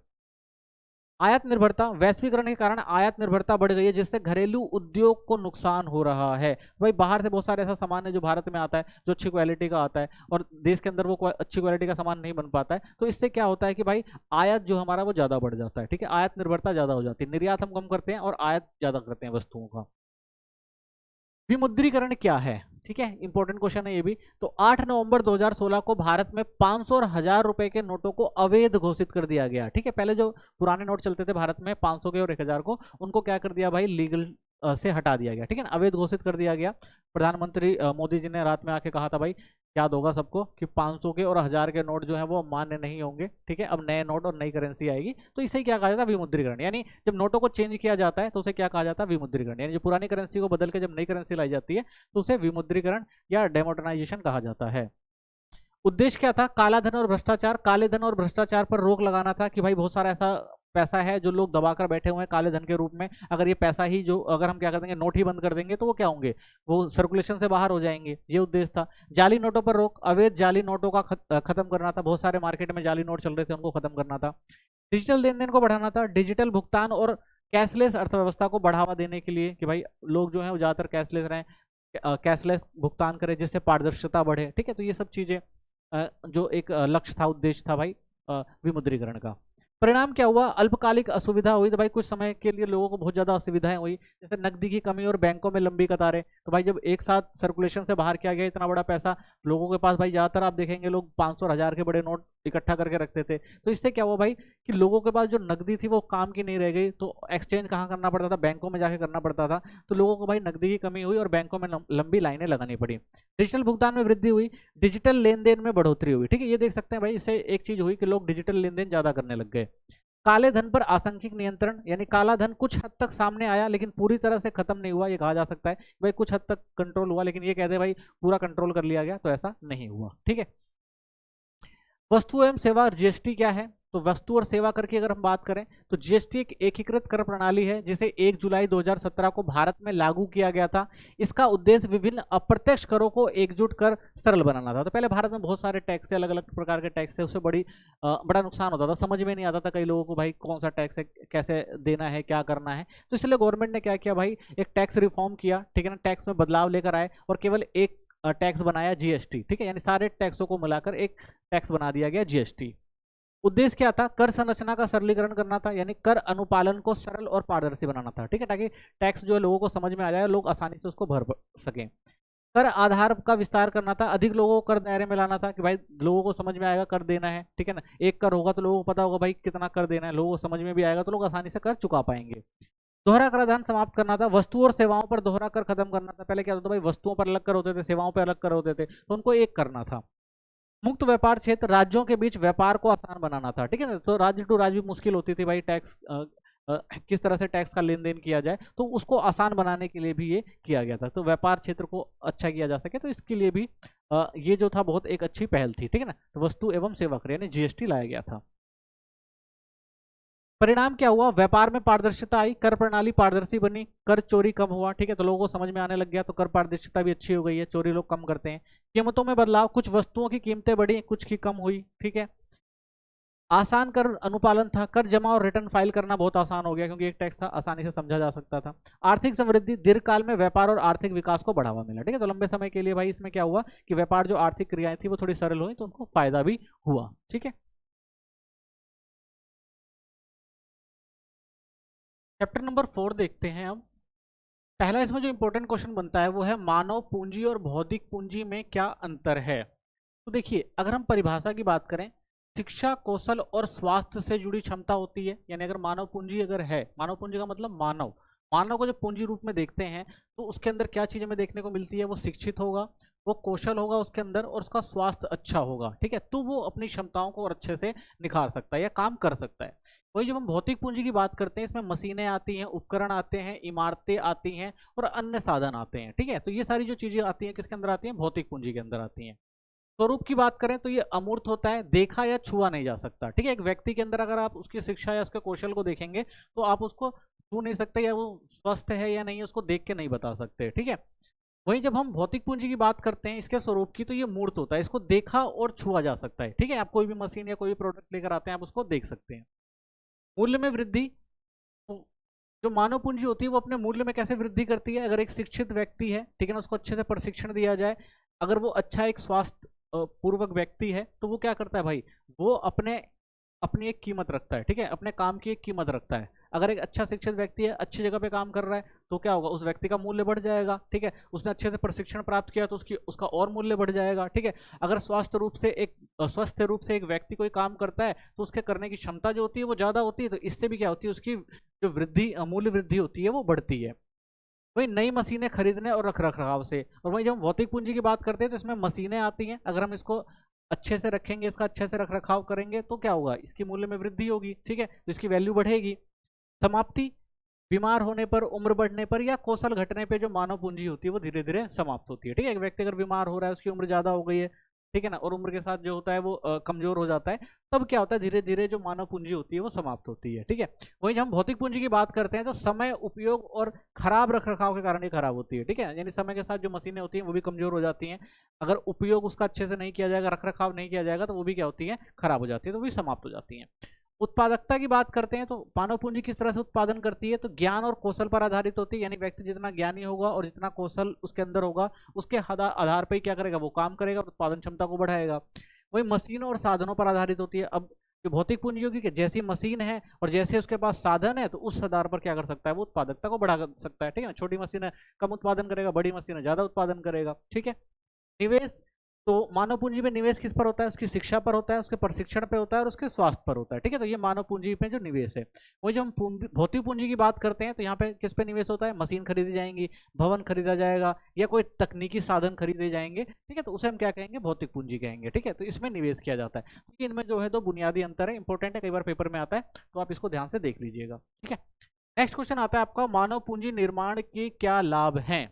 S1: आयात निर्भरता, वैश्वीकरण के कारण आयात निर्भरता बढ़ गई है, जिससे घरेलू उद्योग को नुकसान हो रहा है। भाई बाहर से बहुत सारे ऐसा सामान है जो भारत में आता है जो अच्छी क्वालिटी का आता है, और देश के अंदर वो अच्छी क्वालिटी का सामान नहीं बन पाता है, तो इससे क्या होता है कि भाई आयात जो हमारा वो ज्यादा बढ़ जाता है। ठीक है, आयात निर्भरता ज्यादा हो जाती है, निर्यात हम कम करते हैं और आयात ज्यादा करते हैं वस्तुओं का। विमुद्रीकरण क्या है, ठीक है, इंपॉर्टेंट क्वेश्चन है ये भी। तो 8 नवंबर 2016 को भारत में 500 और 1000 रुपए के नोटों को अवैध घोषित कर दिया गया। ठीक है, पहले जो पुराने नोट चलते थे भारत में 500 के और 1000 को, उनको क्या कर दिया भाई, लीगल से हटा दिया गया। ठीक है ना, अवैध घोषित कर दिया गया। प्रधानमंत्री मोदी जी ने रात में आके कहा था भाई, याद होगा सबको, कि 500 के और 1000 के नोट जो है वो मान्य नहीं होंगे। ठीक है, अब नए नोट और नई करेंसी आएगी, तो इसे क्या कहा जाता है, विमुद्रीकरण। यानी जब नोटों को चेंज किया जाता है तो उसे क्या कहा जाता है, विमुद्रीकरण। यानी जो पुरानी करेंसी को बदल के जब नई करेंसी लाई जाती है तो उसे विमुद्रीकरण या डेमोनेटाइजेशन कहा जाता है। उद्देश्य क्या था, काला धन और भ्रष्टाचार, काले धन और भ्रष्टाचार पर रोक लगाना था, कि भाई बहुत सारा ऐसा पैसा है जो लोग दबाकर बैठे हुए हैं काले धन के रूप में, अगर ये पैसा ही जो, अगर हम क्या कर देंगे, नोट ही बंद कर देंगे तो वो क्या होंगे, वो सर्कुलेशन से बाहर हो जाएंगे, ये उद्देश्य था। जाली नोटों पर रोक, अवैध जाली नोटों का खत्म करना था, बहुत सारे मार्केट में जाली नोट चल रहे थे, उनको खत्म करना था। डिजिटल लेन देन को बढ़ाना था, डिजिटल भुगतान और कैशलेस अर्थव्यवस्था को बढ़ावा देने के लिए, कि भाई लोग जो है वो ज्यादातर कैशलेस रहें, कैशलेस भुगतान करें, जिससे पारदर्शिता बढ़े। ठीक है, तो ये सब चीजें जो एक लक्ष्य था, उद्देश्य था भाई विमुद्रीकरण का। परिणाम क्या हुआ, अल्पकालिक असुविधा हुई, तो भाई कुछ समय के लिए लोगों को बहुत ज्यादा असुविधाएं हुई, जैसे नकदी की कमी और बैंकों में लंबी कतारें। तो भाई जब एक साथ सर्कुलेशन से बाहर किया गया इतना बड़ा पैसा, लोगों के पास भाई ज्यादातर आप देखेंगे लोग 500 और 1000 के बड़े नोट इकट्ठा करके रखते थे, तो इससे क्या हुआ भाई कि लोगों के पास जो नकदी थी वो काम की नहीं रह गई, तो एक्सचेंज कहाँ करना पड़ता था, बैंकों में जाके करना पड़ता था, तो लोगों को भाई नकदी की कमी हुई और बैंकों में लंबी लाइनें लगानी पड़ी। डिजिटल भुगतान में वृद्धि हुई, डिजिटल लेन देन में बढ़ोतरी हुई। ठीक है, ये देख सकते हैं भाई, इससे एक चीज हुई कि लोग डिजिटल लेन देन ज्यादा करने लग गए। काले धन पर आंशिक नियंत्रण, यानी काला धन कुछ हद तक सामने आया लेकिन पूरी तरह से खत्म नहीं हुआ, ये कहा जा सकता है भाई कुछ हद तक कंट्रोल हुआ, लेकिन ये कहते हैं भाई पूरा कंट्रोल कर लिया गया, तो ऐसा नहीं हुआ। ठीक है, वस्तु एवं सेवा, जीएसटी क्या है, तो वस्तु और सेवा कर की अगर हम बात करें तो जीएसटी एक एकीकृत कर प्रणाली है, जिसे 1 जुलाई 2017 को भारत में लागू किया गया था। इसका उद्देश्य विभिन्न अप्रत्यक्ष करों को एकजुट कर सरल बनाना था। तो पहले भारत में बहुत सारे टैक्स थे, अलग अलग प्रकार के टैक्स थे, उससे बड़ा नुकसान होता था, समझ में नहीं आता था कई लोगों को भाई कौन सा टैक्स है, कैसे देना है, क्या करना है। तो इसलिए गवर्नमेंट ने क्या किया भाई, एक टैक्स रिफॉर्म किया। ठीक है ना, टैक्स में बदलाव लेकर आए और केवल एक टैक्स बनाया, जीएसटी। ठीक है, यानी सारे टैक्सों को मिलाकर एक टैक्स बना दिया गया, जीएसटी। उद्देश्य क्या था, कर संरचना का सरलीकरण करना था, यानी कर अनुपालन को सरल और पारदर्शी बनाना था। ठीक है, ताकि टैक्स जो है लोगों को समझ में आ जाए, लोग आसानी से उसको भर सकें। कर आधार का विस्तार करना था, अधिक लोगों को कर दायरे में लाना था, कि भाई लोगों को समझ में आएगा कर देना है। ठीक है ना, एक कर होगा तो लोगों को पता होगा भाई कितना कर देना है, लोगों को समझ में भी आएगा, तो लोग आसानी से कर चुका पाएंगे। दोहरा कराधान समाप्त करना था, वस्तु और सेवाओं पर दोहरा कर खत्म करना था। पहले क्या होता था भाई, वस्तुओं पर अलग कर होते थे, सेवाओं पर अलग कर होते थे, तो उनको एक करना था। मुक्त व्यापार क्षेत्र, राज्यों के बीच व्यापार को आसान बनाना था। ठीक है ना, तो राज्य टू राज्य भी मुश्किल होती थी भाई, टैक्स किस तरह से टैक्स का लेन देन किया जाए, तो उसको आसान बनाने के लिए भी ये किया गया था। तो व्यापार क्षेत्र को अच्छा किया जा सके, तो इसके लिए भी ये जो था बहुत एक अच्छी पहल थी। ठीक है ना, तो वस्तु एवं सेवा कर यानी जीएसटी लाया गया था। परिणाम क्या हुआ, व्यापार में पारदर्शिता आई, कर प्रणाली पारदर्शी बनी, कर चोरी कम हुआ। ठीक है, तो लोगों को समझ में आने लग गया, तो कर पारदर्शिता भी अच्छी हो गई है, चोरी लोग कम करते हैं। कीमतों में बदलाव, कुछ वस्तुओं की कीमतें बढ़ी, कुछ की कम हुई। ठीक है, आसान कर अनुपालन था, कर जमा और रिटर्न फाइल करना बहुत आसान हो गया, क्योंकि एक टैक्स था, आसानी से समझा जा सकता था। आर्थिक समृद्धि, दीर्घकाल में व्यापार और आर्थिक विकास को बढ़ावा मिला। ठीक है, तो लंबे समय के लिए भाई इसमें क्या हुआ कि व्यापार जो आर्थिक क्रियाएं थी वो थोड़ी सरल हुई, तो उनको फायदा भी हुआ। ठीक है, चैप्टर नंबर 4 देखते हैं अब। पहला इसमें जो इंपॉर्टेंट क्वेश्चन बनता है वो है मानव पूंजी और भौतिक पूंजी में क्या अंतर है। तो देखिए, अगर हम परिभाषा की बात करें, शिक्षा, कौशल और स्वास्थ्य से जुड़ी क्षमता होती है। यानी अगर मानव पूंजी अगर है, मानव पूंजी का मतलब मानव, मानव को जब पूंजी रूप में देखते हैं तो उसके अंदर क्या चीज हमें देखने को मिलती है, वो शिक्षित होगा, वो कौशल होगा उसके अंदर, और उसका स्वास्थ्य अच्छा होगा, ठीक है, तो वो अपनी क्षमताओं को और अच्छे से निखार सकता है या काम कर सकता है। वही जब हम भौतिक पूंजी की बात करते हैं, इसमें मशीनें आती हैं, उपकरण आते हैं, इमारतें आती हैं और अन्य साधन आते हैं, ठीक है। तो ये सारी जो चीजें आती हैं किसके अंदर आती हैं, भौतिक पूंजी के अंदर आती हैं। स्वरूप की बात करें तो ये अमूर्त होता है, देखा या छुआ नहीं जा सकता, ठीक है। एक व्यक्ति के अंदर अगर आप उसकी शिक्षा या उसके कौशल को देखेंगे तो आप उसको छू नहीं सकते, या वो स्वस्थ है या नहीं है उसको देख के नहीं बता सकते, ठीक है। वहीं जब हम भौतिक पूंजी की बात करते हैं इसके स्वरूप की, तो ये मूर्त होता है, इसको देखा और छुआ जा सकता है, ठीक है। आप कोई भी मशीन या कोई भी प्रोडक्ट लेकर आते हैं, आप उसको देख सकते हैं। मूल्य में वृद्धि, तो जो मानव पूंजी होती है वो अपने मूल्य में कैसे वृद्धि करती है, अगर एक शिक्षित व्यक्ति है, ठीक है ना, उसको अच्छे से प्रशिक्षण दिया जाए, अगर वो अच्छा एक स्वास्थ्य पूर्वक व्यक्ति है, तो वो क्या करता है भाई, वो अपनी एक कीमत रखता है, ठीक है, अपने काम की एक कीमत रखता है। अगर एक अच्छा शिक्षित व्यक्ति है, अच्छी जगह पे काम कर रहा है, तो क्या होगा, उस व्यक्ति का मूल्य बढ़ जाएगा, ठीक है। उसने अच्छे से प्रशिक्षण प्राप्त किया तो उसका और मूल्य बढ़ जाएगा, ठीक है। अगर स्वस्थ रूप से एक व्यक्ति कोई काम करता है तो उसके करने की क्षमता जो होती है वो ज्यादा होती है, तो इससे भी क्या होती है, उसकी जो वृद्धि, मूल्य वृद्धि होती है वो बढ़ती है। वही नई मशीनें खरीदने और रख रखाव से, और वही जब हम भौतिक पूंजी की बात करते हैं तो इसमें मशीनें आती हैं, अगर हम इसको अच्छे से रखेंगे, इसका अच्छे से रख रखाव करेंगे तो क्या होगा, इसकी मूल्य में वृद्धि होगी, ठीक है, तो इसकी वैल्यू बढ़ेगी। समाप्ति, बीमार होने पर, उम्र बढ़ने पर या कौशल घटने पर जो मानव पूंजी होती है वो धीरे धीरे समाप्त होती है, ठीक है। एक व्यक्ति अगर बीमार हो रहा है, उसकी उम्र ज्यादा हो गई है, ठीक है ना, और उम्र के साथ जो होता है वो कमजोर हो जाता है, तब क्या होता है, धीरे धीरे जो मानव पूंजी होती है वो समाप्त होती है, ठीक है। वहीं जब हम भौतिक पूंजी की बात करते हैं तो समय, उपयोग और खराब रख रखाव के कारण ये खराब होती है, ठीक है। यानी समय के साथ जो मशीनें होती हैं वो भी कमजोर हो जाती हैं, अगर उपयोग उसका अच्छे से नहीं किया जाएगा, रख रखाव नहीं किया जाएगा, तो वो भी क्या होती है, खराब हो जाती है, तो वो भी समाप्त हो जाती है। उत्पादकता की बात करते हैं तो मानव पूंजी किस तरह से उत्पादन करती है, तो ज्ञान और कौशल पर आधारित होती है। यानी व्यक्ति जितना ज्ञानी होगा और जितना कौशल उसके अंदर होगा, उसके आधार पर ही क्या करेगा, वो काम करेगा और उत्पादन क्षमता को बढ़ाएगा। वही मशीनों और साधनों पर आधारित होती है। अब जो भौतिक पूंजी होगी कि जैसी मशीन है और जैसे उसके पास साधन है, तो उस आधार पर क्या कर सकता है, वो उत्पादकता को बढ़ा सकता है, ठीक है। छोटी मशीन है कम उत्पादन करेगा, बड़ी मशीन है ज्यादा उत्पादन करेगा, ठीक है। निवेश, तो मानव पूंजी में निवेश किस पर होता है, उसकी शिक्षा पर होता है, उसके प्रशिक्षण पे होता है और उसके स्वास्थ्य पर होता है, ठीक है। तो ये मानव पूंजी में जो निवेश है। वही जब हम भौतिक पूंजी की बात करते हैं तो यहाँ पे किस पे निवेश होता है, मशीन खरीदी जाएंगी, भवन खरीदा जाएगा या कोई तकनीकी साधन खरीदे जाएंगे, ठीक है, तो उसे हम क्या कहेंगे, भौतिक पूंजी कहेंगे, ठीक है। तो इसमें निवेश किया जाता है। तो इनमें जो है दो बुनियादी अंतर है, इंपॉर्टेंट है, कई बार पेपर में आता है, तो आप इसको ध्यान से देख लीजिएगा, ठीक है। नेक्स्ट क्वेश्चन आता है आपका, मानव पूंजी निर्माण के क्या लाभ हैं।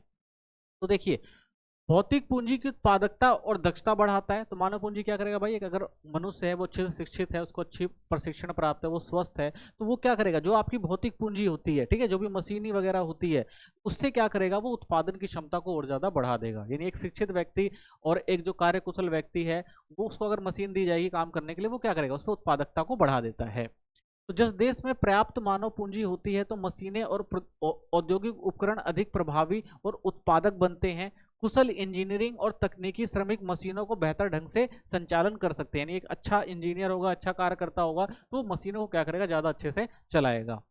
S1: तो देखिए, भौतिक पूंजी की उत्पादकता और दक्षता बढ़ाता है। तो मानव पूंजी क्या करेगा भाई, एक अगर मनुष्य है वो अच्छे से शिक्षित है, उसको अच्छी प्रशिक्षण प्राप्त है, वो स्वस्थ है, तो वो क्या करेगा, जो आपकी भौतिक पूंजी होती है, ठीक है, जो भी मशीनी वगैरह होती है, उससे क्या करेगा, वो उत्पादन की क्षमता को और ज्यादा बढ़ा देगा। यानी एक शिक्षित व्यक्ति और एक जो कार्यकुशल व्यक्ति है, वो उसको अगर मशीन दी जाएगी काम करने के लिए, वो क्या करेगा, उसको उत्पादकता को बढ़ा देता है। तो जिस देश में पर्याप्त मानव पूंजी होती है तो मशीनें और औद्योगिक उपकरण अधिक प्रभावी और उत्पादक बनते हैं। कुशल इंजीनियरिंग और तकनीकी श्रमिक मशीनों को बेहतर ढंग से संचालन कर सकते हैं। यानी एक अच्छा इंजीनियर होगा, अच्छा कार्यकर्ता होगा, तो मशीनों को क्या करेगा, ज्यादा अच्छे से चलाएगा।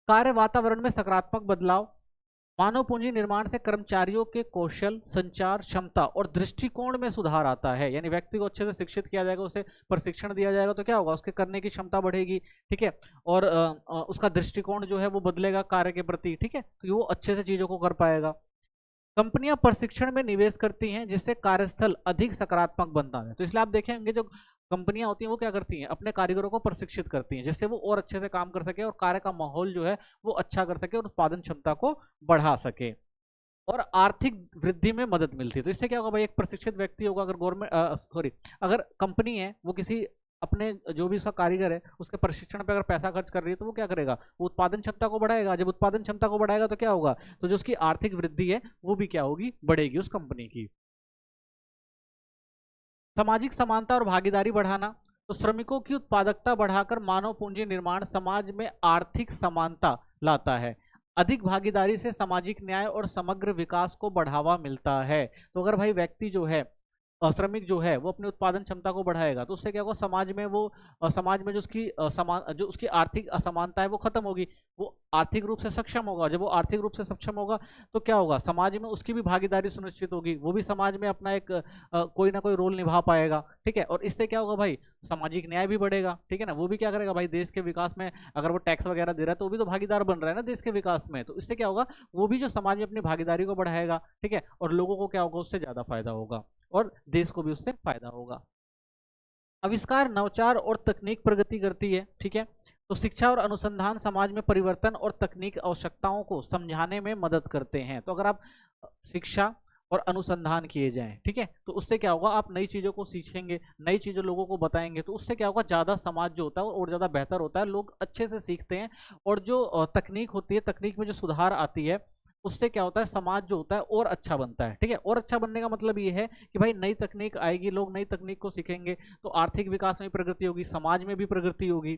S1: कार्य वातावरण में सकारात्मक बदलाव, मानव पूंजी निर्माण से कर्मचारियों के कौशल, संचार क्षमता और दृष्टिकोण में सुधार आता है। यानी व्यक्ति को अच्छे से शिक्षित किया जाएगा, उसे प्रशिक्षण दिया जाएगा, तो क्या होगा, उसके करने की क्षमता बढ़ेगी, ठीक है, और उसका दृष्टिकोण जो है वो बदलेगा कार्य के प्रति, ठीक है, तो वो अच्छे से चीजों को कर पाएगा। कंपनियां प्रशिक्षण में निवेश करती हैं जिससे कार्यस्थल अधिक सकारात्मक बनता है। तो इसलिए आप देखेंगे जो कंपनियां होती हैं वो क्या करती हैं, अपने कारीगरों को प्रशिक्षित करती हैं, जिससे वो और अच्छे से काम कर सके और कार्य का माहौल जो है वो अच्छा कर सके और उत्पादन क्षमता को बढ़ा सके, और आर्थिक वृद्धि में मदद मिलती है। तो इससे क्या होगा भाई, एक प्रशिक्षित व्यक्ति होगा, अगर अगर कंपनी है वो किसी अपने जो भी उसका कारीगर है उसके प्रशिक्षण पे अगर पैसा खर्च कर रही है, तो वो क्या करेगा, वो उत्पादन क्षमता को बढ़ाएगा। जब उत्पादन क्षमता को बढ़ाएगा तो क्या होगा, तो जो उसकी आर्थिक वृद्धि है वो भी क्या होगी, बढ़ेगी उस कंपनी की। सामाजिक समानता और भागीदारी बढ़ाना, तो श्रमिकों की उत्पादकता बढ़ाकर मानव पूंजी निर्माण समाज में आर्थिक समानता लाता है। अधिक भागीदारी से सामाजिक न्याय और समग्र विकास को बढ़ावा मिलता है। तो अगर भाई व्यक्ति जो है श्रमिक जो है वो अपनी उत्पादन क्षमता को बढ़ाएगा तो उससे क्या होगा, समाज में वो समाज में जो उसकी जो उसकी आर्थिक असमानता है वो खत्म होगी, वो आर्थिक रूप से सक्षम होगा। जब वो आर्थिक रूप से सक्षम होगा तो क्या होगा, समाज में उसकी भी भागीदारी सुनिश्चित होगी, वो भी समाज में अपना एक कोई ना कोई रोल निभा पाएगा। ठीक है, और इससे क्या होगा भाई, सामाजिक न्याय भी बढ़ेगा। ठीक है ना, वो भी क्या करेगा भाई, देश के विकास में अगर वो टैक्स वगैरह दे रहा है तो वो भी तो भागीदार बन रहा है ना देश के विकास में, तो इससे क्या होगा, वो भी जो समाज में अपनी भागीदारी को बढ़ाएगा। ठीक है, और लोगों को क्या होगा, उससे ज्यादा फायदा होगा और देश को भी उससे फायदा होगा। आविष्कार, नवाचार और तकनीक प्रगति करती है। ठीक है, तो शिक्षा और अनुसंधान समाज में परिवर्तन और तकनीक आवश्यकताओं को समझाने में मदद करते हैं। तो अगर आप शिक्षा और अनुसंधान किए जाएं, ठीक है, तो उससे क्या होगा, आप नई चीज़ों को सीखेंगे, नई चीज़ें लोगों को बताएंगे, तो उससे क्या होगा, ज़्यादा समाज जो होता है और ज़्यादा बेहतर होता है, लोग अच्छे से सीखते हैं। और जो तकनीक होती है, तकनीक में जो सुधार आती है उससे क्या होता है, समाज जो होता है और अच्छा बनता है। ठीक है, और अच्छा बनने का मतलब ये है कि भाई नई तकनीक आएगी, लोग नई तकनीक को सीखेंगे तो आर्थिक विकास में प्रगति होगी, समाज में भी प्रगति होगी।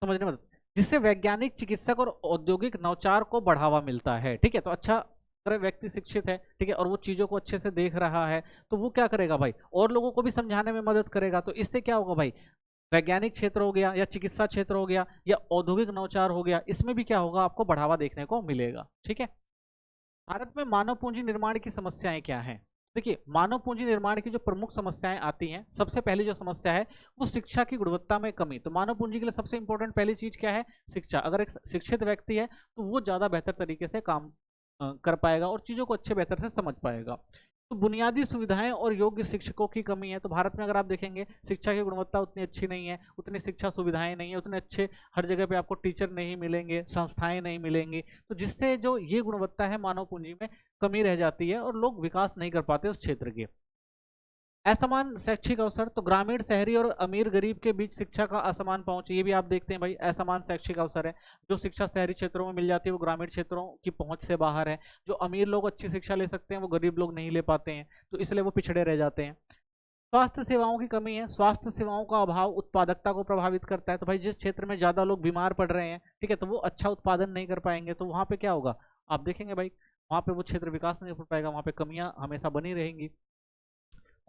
S1: समझने में, जिससे वैज्ञानिक, चिकित्सक और औद्योगिक नवाचार को बढ़ावा मिलता है। ठीक है, तो अच्छा, अगर व्यक्ति शिक्षित है, ठीक है, और वो चीजों को अच्छे से देख रहा है तो वो क्या करेगा भाई, और लोगों को भी समझाने में मदद करेगा। तो इससे क्या होगा भाई, वैज्ञानिक क्षेत्र हो गया या चिकित्सा क्षेत्र हो गया या औद्योगिक नवाचार हो गया, इसमें भी क्या होगा, आपको बढ़ावा देखने को मिलेगा। ठीक है, भारत में मानव पूंजी निर्माण की समस्याएं क्या हैं। देखिए, मानव पूंजी निर्माण की जो प्रमुख समस्याएं आती हैं, सबसे पहली जो समस्या है वो शिक्षा की गुणवत्ता में कमी। तो मानव पूंजी के लिए सबसे इंपॉर्टेंट पहली चीज क्या है, शिक्षा। अगर एक शिक्षित व्यक्ति है तो वो ज्यादा बेहतर तरीके से काम कर पाएगा और चीजों को अच्छे बेहतर से समझ पाएगा। तो बुनियादी सुविधाएं और योग्य शिक्षकों की कमी है। तो भारत में अगर आप देखेंगे, शिक्षा की गुणवत्ता उतनी अच्छी नहीं है, उतनी शिक्षा सुविधाएं नहीं है, उतने अच्छे हर जगह पे आपको टीचर नहीं मिलेंगे, संस्थाएं नहीं मिलेंगी, तो जिससे जो ये गुणवत्ता है मानव पूंजी में कमी रह जाती है और लोग विकास नहीं कर पाते उस क्षेत्र के। असमान शैक्षिक अवसर, तो ग्रामीण, शहरी और अमीर गरीब के बीच शिक्षा का असमान पहुंच, ये भी आप देखते हैं भाई, असमान शैक्षिक अवसर है। जो शिक्षा शहरी क्षेत्रों में मिल जाती है वो ग्रामीण क्षेत्रों की पहुंच से बाहर है। जो अमीर लोग अच्छी शिक्षा ले सकते हैं वो गरीब लोग नहीं ले पाते हैं, तो इसलिए वो पिछड़े रह जाते हैं। स्वास्थ्य सेवाओं की कमी है। स्वास्थ्य सेवाओं का अभाव उत्पादकता को प्रभावित करता है। तो भाई जिस क्षेत्र में ज्यादा लोग बीमार पड़ रहे हैं, ठीक है, तो वो अच्छा उत्पादन नहीं कर पाएंगे, तो वहां पे क्या होगा, आप देखेंगे भाई, वहां पे वो क्षेत्र विकास नहीं हो पाएगा, वहां पे कमियां हमेशा बनी रहेंगी।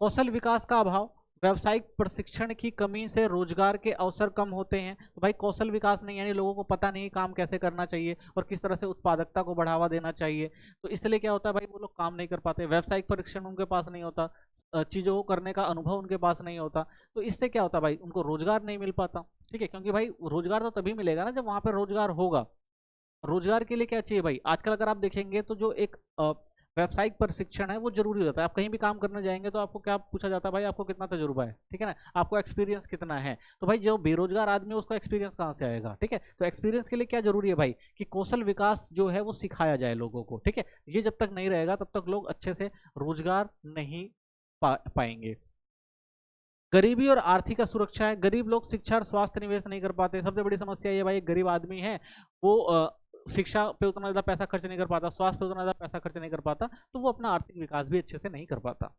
S1: कौशल विकास का अभाव, व्यावसायिक प्रशिक्षण की कमी से रोजगार के अवसर कम होते हैं। तो भाई कौशल विकास नहीं, यानी लोगों को पता नहीं काम कैसे करना चाहिए और किस तरह से उत्पादकता को बढ़ावा देना चाहिए, तो इसलिए क्या होता है भाई, वो लोग काम नहीं कर पाते। व्यावसायिक प्रशिक्षण उनके पास नहीं होता, चीज़ों को करने का अनुभव उनके पास नहीं होता, तो इससे क्या होता है भाई, उनको रोजगार नहीं मिल पाता। ठीक है, क्योंकि भाई रोजगार तो तभी मिलेगा ना जब वहां पर रोजगार होगा। रोजगार के लिए क्या चाहिए भाई, आजकल अगर आप देखेंगे तो जो एक व्यावसायिक प्रशिक्षण है वो जरूरी होता है। आप कहीं भी काम करने जाएंगे तो आपको क्या पूछा जाता है भाई, आपको कितना तजुर्बा है, ठीक है ना, आपको एक्सपीरियंस कितना है। तो भाई जो बेरोजगार आदमी है उसको एक्सपीरियंस कहाँ से आएगा। ठीक है, तो एक्सपीरियंस के लिए क्या जरूरी है भाई, कि कौशल विकास जो है वो सिखाया जाए लोगों को। ठीक है, ये जब तक नहीं रहेगा तब तक लोग अच्छे से रोजगार नहीं पाएंगे। गरीबी और आर्थिक असुरक्षा है। गरीब लोग शिक्षा और स्वास्थ्य निवेश नहीं कर पाते। सबसे बड़ी समस्या ये भाई, एक गरीब आदमी है वो शिक्षा पे उतना ज़्यादा पैसा खर्च नहीं कर पाता, स्वास्थ्य पे उतना ज़्यादा पैसा खर्च नहीं कर पाता, तो वो अपना आर्थिक विकास भी अच्छे से नहीं कर पाता।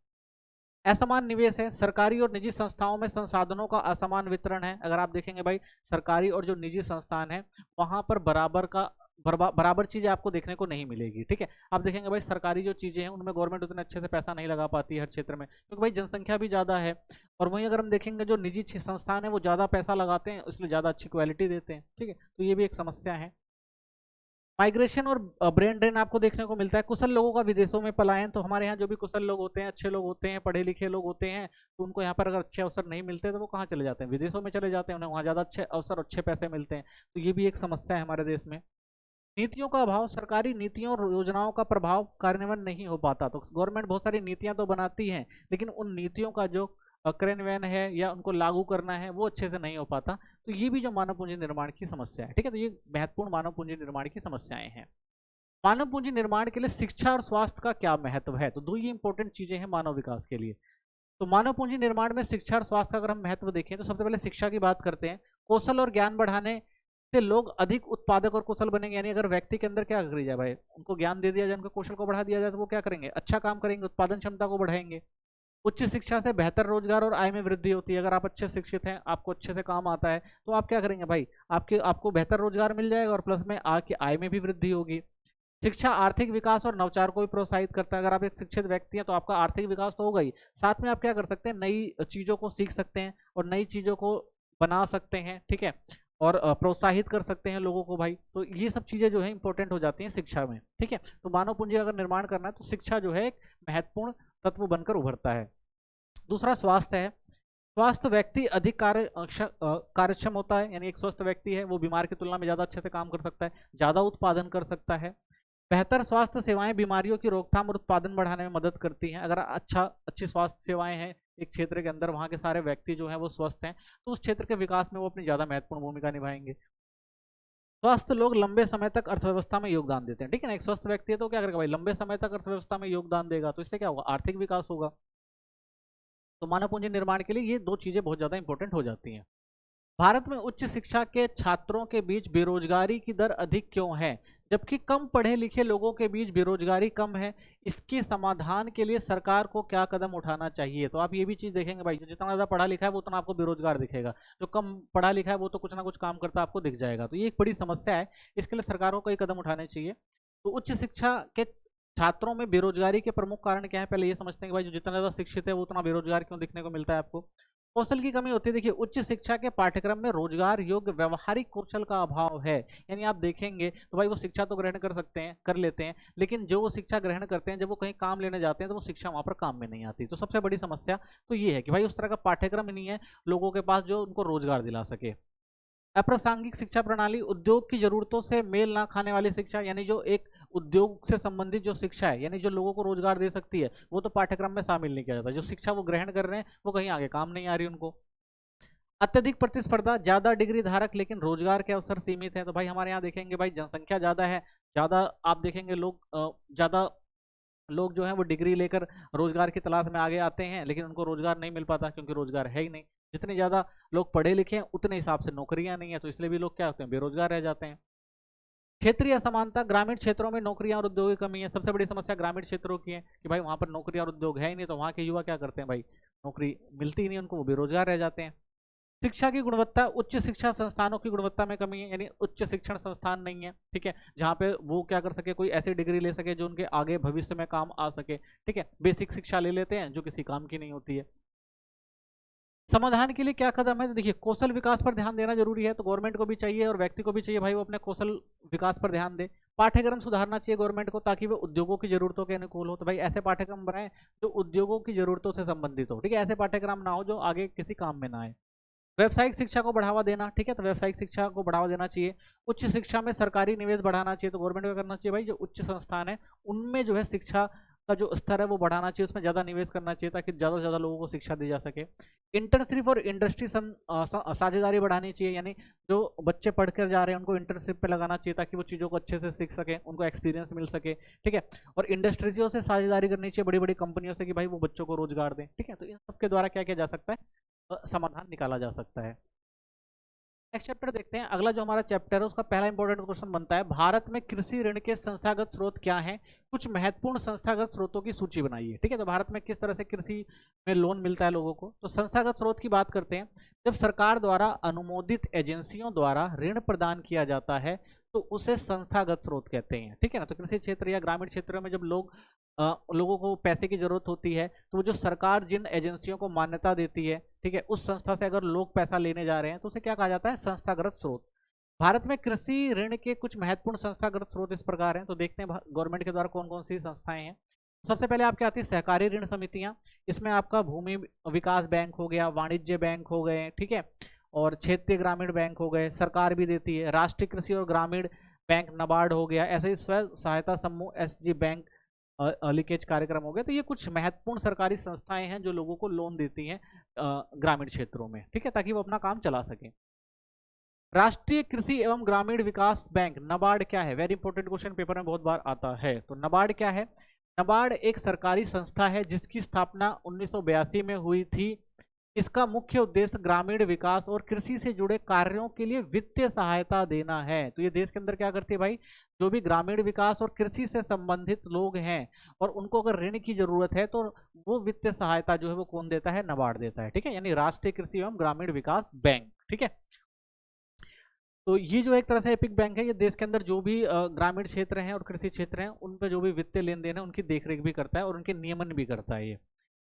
S1: असमान निवेश है। सरकारी और निजी संस्थाओं में संसाधनों का असमान वितरण है। अगर आप देखेंगे भाई, सरकारी और जो निजी संस्थान है वहां पर बराबर चीजें आपको देखने को नहीं मिलेगी। ठीक है, आप देखेंगे भाई सरकारी जो चीजें हैं उनमें गवर्नमेंट उतने अच्छे से पैसा नहीं लगा पाती हर क्षेत्र में, क्योंकि भाई जनसंख्या भी ज्यादा है। और वहीं अगर हम देखेंगे जो निजी संस्थान है वो ज्यादा पैसा लगाते हैं, इसलिए ज्यादा अच्छी क्वालिटी देते हैं। ठीक है, तो ये भी एक समस्या है। माइग्रेशन और ब्रेन ड्रेन आपको देखने को मिलता है। कुशल लोगों का विदेशों में पलायन। तो हमारे यहाँ जो भी कुशल लोग होते हैं, अच्छे लोग होते हैं, पढ़े लिखे लोग होते हैं, तो उनको यहाँ पर अगर अच्छे अवसर नहीं मिलते तो वो कहाँ चले जाते हैं, विदेशों में चले जाते हैं, उन्हें वहाँ ज़्यादा अच्छे अवसर, अच्छे पैसे मिलते हैं। तो ये भी एक समस्या है हमारे देश में। नीतियों का अभाव। सरकारी नीतियों और योजनाओं का प्रभाव कार्यान्वयन नहीं हो पाता। तो गवर्नमेंट बहुत सारी नीतियां तो बनाती है, लेकिन उन नीतियों का जो क्रियान्वयन है या उनको लागू करना है वो अच्छे से नहीं हो पाता। तो ये भी जो मानव पूंजी निर्माण की समस्या है। ठीक है, तो ये महत्वपूर्ण मानव पूंजी निर्माण की समस्याएं हैं। मानव पूंजी निर्माण के लिए शिक्षा और स्वास्थ्य का क्या महत्व है। तो दो ही इंपॉर्टेंट चीजें हैं मानव विकास के लिए। तो मानव पूंजी निर्माण में शिक्षा और स्वास्थ्य का अगर हम महत्व देखें तो सबसे पहले शिक्षा की बात करते हैं। कौशल और ज्ञान बढ़ाने से लोग अधिक उत्पादक और कुशल बनेंगे। यानी अगर व्यक्ति के अंदर क्या करी जाए भाई, उनको ज्ञान दे दिया जाए, उनको कौशल को बढ़ा दिया जाए, तो वो क्या करेंगे, अच्छा काम करेंगे, उत्पादन क्षमता को बढ़ाएंगे। उच्च शिक्षा से बेहतर रोजगार और आय में वृद्धि होती है। अगर आप अच्छे शिक्षित हैं, आपको अच्छे से काम आता है, तो आप क्या करेंगे भाई, आपको बेहतर रोजगार मिल जाएगा और प्लस में आपकी आय में भी वृद्धि होगी। शिक्षा आर्थिक विकास और नवाचार को भी प्रोत्साहित करता है। अगर आप एक शिक्षित व्यक्ति हैं तो आपका आर्थिक विकास तो होगा ही, साथ में आप क्या कर सकते हैं, नई चीजों को सीख सकते हैं और नई चीजों को बना सकते हैं, ठीक है, और प्रोत्साहित कर सकते हैं लोगों को भाई। तो ये सब चीजें जो है इंपॉर्टेंट हो जाती हैं शिक्षा में, ठीक है। तो मानव पूंजी अगर निर्माण करना है तो शिक्षा जो है एक महत्वपूर्ण तत्व बनकर उभरता है। दूसरा स्वास्थ्य है। स्वास्थ्य व्यक्ति अधिक कार्यक्षम होता है, यानी एक स्वस्थ व्यक्ति है वो बीमार की तुलना में ज्यादा अच्छे से काम कर सकता है, ज्यादा उत्पादन कर सकता है। बेहतर स्वास्थ्य सेवाएं बीमारियों की रोकथाम और उत्पादन बढ़ाने में मदद करती हैं। अगर अच्छी स्वास्थ्य सेवाएं हैं एक क्षेत्र के अंदर, वहां के सारे व्यक्ति जो हैं वो स्वस्थ हैं, तो उस क्षेत्र के विकास में वो अपनी ज्यादा महत्वपूर्ण भूमिका निभाएंगे। स्वस्थ लोग लंबे समय तक अर्थव्यवस्था में योगदान देते हैं, ठीक है ना। एक स्वस्थ व्यक्ति है तो क्या करेगा भाई, लंबे समय तक अर्थव्यवस्था में योगदान देगा, तो इससे क्या होगा, आर्थिक विकास होगा। तो मानव पूंजी निर्माण के लिए ये दो चीजें बहुत ज्यादा इंपॉर्टेंट हो जाती हैं। भारत में उच्च शिक्षा के छात्रों के बीच बेरोजगारी की दर अधिक क्यों है, जबकि कम पढ़े लिखे लोगों के बीच बेरोजगारी कम है? इसके समाधान के लिए सरकार को क्या कदम उठाना चाहिए? तो आप ये भी चीज देखेंगे भाई, जो जितना ज्यादा पढ़ा लिखा है वो उतना आपको बेरोजगार दिखेगा, जो कम पढ़ा लिखा है वो तो कुछ ना कुछ काम करता आपको दिख जाएगा। तो ये एक बड़ी समस्या है, इसके लिए सरकारों को कई कदम उठाने चाहिए। तो उच्च शिक्षा के छात्रों में बेरोजगारी के प्रमुख कारण क्या है, पहले ये समझते हैं कि भाई जो जितना ज्यादा शिक्षित है वो उतना बेरोजगार क्यों दिखने को मिलता है आपको। कौशल की कमी होती है। देखिए, उच्च शिक्षा के पाठ्यक्रम में रोजगार योग्य व्यवहारिक कौशल का अभाव है। यानी आप देखेंगे तो भाई वो शिक्षा तो ग्रहण कर सकते हैं, कर लेते हैं, लेकिन जो वो शिक्षा ग्रहण करते हैं जब वो कहीं काम लेने जाते हैं तो वो शिक्षा वहां पर काम में नहीं आती। तो सबसे बड़ी समस्या तो ये है कि भाई उस तरह का पाठ्यक्रम नहीं है लोगों के पास जो उनको रोजगार दिला सके। अप्रासंगिक शिक्षा प्रणाली, उद्योग की जरूरतों से मेल ना खाने वाली शिक्षा, यानी जो एक उद्योग से संबंधित जो शिक्षा है, यानी जो लोगों को रोजगार दे सकती है, वो तो पाठ्यक्रम में शामिल नहीं किया जाता। जो शिक्षा वो ग्रहण कर रहे हैं वो कहीं आगे काम नहीं आ रही उनको। अत्यधिक प्रतिस्पर्धा, ज्यादा डिग्री धारक लेकिन रोजगार के अवसर सीमित है। तो भाई हमारे यहाँ देखेंगे भाई जनसंख्या ज्यादा है, ज्यादा आप देखेंगे ज्यादा लोग जो है वो डिग्री लेकर रोजगार की तलाश में आगे आते हैं, लेकिन उनको रोजगार नहीं मिल पाता क्योंकि रोजगार है ही नहीं। जितने ज्यादा लोग पढ़े लिखे हैं उतने हिसाब से नौकरियां नहीं है, तो इसलिए भी लोग क्या होते हैं, बेरोजगार रह जाते हैं। क्षेत्रीय असमानता, ग्रामीण क्षेत्रों में नौकरियां और उद्योगों की कमी है। सबसे बड़ी समस्या ग्रामीण क्षेत्रों की है कि भाई वहां पर नौकरियां और उद्योग है ही नहीं, तो वहां के युवा क्या करते हैं भाई, नौकरी मिलती ही नहीं उनको, वो बेरोजगार रह जाते हैं। शिक्षा की गुणवत्ता, उच्च शिक्षा संस्थानों की गुणवत्ता में कमी है, यानी उच्च शिक्षण संस्थान नहीं है, ठीक है, जहाँ पे वो क्या कर सके, कोई ऐसी डिग्री ले सके जो उनके आगे भविष्य में काम आ सके, ठीक है। बेसिक शिक्षा ले लेते हैं जो किसी काम की नहीं होती है। समाधान के लिए क्या कदम है, तो देखिए कौशल विकास पर ध्यान देना जरूरी है। तो गवर्नमेंट को भी चाहिए और व्यक्ति को भी चाहिए भाई वो अपने कौशल विकास पर ध्यान दे। पाठ्यक्रम सुधारना चाहिए गवर्नमेंट को ताकि वो उद्योगों की जरूरतों के अनुकूल हो। तो भाई ऐसे पाठ्यक्रम बनाए जो उद्योगों की जरूरतों से संबंधित हो, ठीक है, ऐसे पाठ्यक्रम ना हो जो आगे किसी काम में ना आए। व्यावसायिक शिक्षा को बढ़ावा देना, ठीक है, तो व्यावसायिक शिक्षा को बढ़ावा देना चाहिए। उच्च शिक्षा में सरकारी निवेश बढ़ाना चाहिए। तो गवर्नमेंट को करना चाहिए भाई जो उच्च संस्थान है उनमें जो है शिक्षा का जो स्तर है वो बढ़ाना चाहिए, उसमें ज़्यादा निवेश करना चाहिए ताकि ज़्यादा से ज़्यादा लोगों को शिक्षा दी जा सके। इंटर्नशिप और इंडस्ट्री साझेदारी बढ़ानी चाहिए, यानी जो बच्चे पढ़कर जा रहे हैं उनको इंटर्नशिप पे लगाना चाहिए ताकि वो चीज़ों को अच्छे से सीख सकें, उनको एक्सपीरियंस मिल सके, ठीक है। और इंडस्ट्रीजों से साझेदारी करनी चाहिए, बड़ी बड़ी कंपनियों से, कि भाई वो बच्चों को रोजगार दें, ठीक है। तो इन सबके द्वारा क्या किया जा सकता है, समाधान निकाला जा सकता है। नेक्स्ट चैप्टर देखते हैं। अगला जो हमारा चैप्टर है उसका पहला इंपॉर्टेंट क्वेश्चन बनता है, भारत में कृषि ऋण के संस्थागत स्रोत क्या हैं? कुछ महत्वपूर्ण संस्थागत स्रोतों की सूची बनाइए, ठीक है। तो भारत में किस तरह से कृषि में लोन मिलता है लोगों को। तो संस्थागत स्रोत की बात करते हैं। जब सरकार द्वारा अनुमोदित एजेंसियों द्वारा ऋण प्रदान किया जाता है तो उसे संस्थागत स्रोत कहते हैं, ठीक है ना। तो कृषि क्षेत्र या ग्रामीण क्षेत्रों में जब लोगों को पैसे की जरूरत होती है तो वो जो सरकार जिन एजेंसियों को मान्यता देती है, ठीक है, उस संस्था से अगर लोग पैसा लेने जा रहे हैं तो उसे क्या कहा जाता है, संस्थागत स्रोत। भारत में कृषि ऋण के कुछ महत्वपूर्ण संस्थागत स्रोत इस प्रकार हैं। तो देखते हैं गवर्नमेंट के द्वारा कौन कौन सी संस्थाएं हैं। सबसे पहले आपके आती है सहकारी ऋण समितियां। इसमें आपका भूमि विकास बैंक हो गया, वाणिज्य बैंक हो गए, ठीक है, और क्षेत्रीय ग्रामीण बैंक हो गए, सरकार भी देती है। राष्ट्रीय कृषि और ग्रामीण बैंक नाबार्ड हो गया, ऐसे ही स्व सहायता समूह एसजी बैंक लीकेज कार्यक्रम हो गया। तो ये कुछ महत्वपूर्ण सरकारी संस्थाएं हैं जो लोगों को लोन देती हैं ग्रामीण क्षेत्रों में, ठीक है, ताकि वो अपना काम चला सकें। राष्ट्रीय कृषि एवं ग्रामीण विकास बैंक नाबार्ड क्या है, वेरी इंपॉर्टेंट क्वेश्चन पेपर में बहुत बार आता है। तो नाबार्ड क्या है, नाबार्ड एक सरकारी संस्था है जिसकी स्थापना 1982 में हुई थी। इसका मुख्य उद्देश्य ग्रामीण विकास और कृषि से जुड़े कार्यों के लिए वित्तीय सहायता देना है। तो ये देश के अंदर क्या करती है भाई, जो भी ग्रामीण विकास और कृषि से संबंधित लोग हैं और उनको अगर ऋण की जरूरत है तो वो वित्तीय सहायता जो है वो कौन देता है, नाबार्ड देता है, ठीक है, यानी राष्ट्रीय कृषि एवं ग्रामीण विकास बैंक, ठीक है। तो ये जो एक तरह से एपिक बैंक है, ये देश के अंदर जो भी ग्रामीण क्षेत्र हैं और कृषि क्षेत्र हैं उन पर जो भी वित्तीय लेन देन है उनकी देखरेख भी करता है और उनके नियमन भी करता है ये।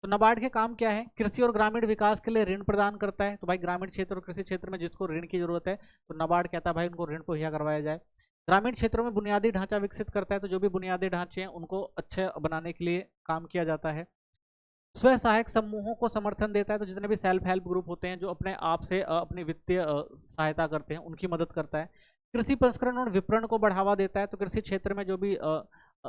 S1: तो नाबार्ड के काम क्या है? कृषि और ग्रामीण विकास के लिए ऋण प्रदान करता है। तो भाई ग्रामीण क्षेत्र और कृषि क्षेत्र में जिसको ऋण की जरूरत है तो नाबार्ड कहता है भाई उनको ऋण मुहैया करवाया जाए। ग्रामीण क्षेत्रों में बुनियादी ढांचा विकसित करता है, तो जो भी बुनियादी ढांचे हैं उनको अच्छे बनाने के लिए काम किया जाता है। स्व सहायक समूहों को समर्थन देता है, तो जितने भी सेल्फ हेल्प ग्रुप होते हैं जो अपने आप से अपनी वित्तीय सहायता करते हैं उनकी मदद करता है। कृषि प्रसंस्करण और विपणन को बढ़ावा देता है, तो कृषि क्षेत्र में जो भी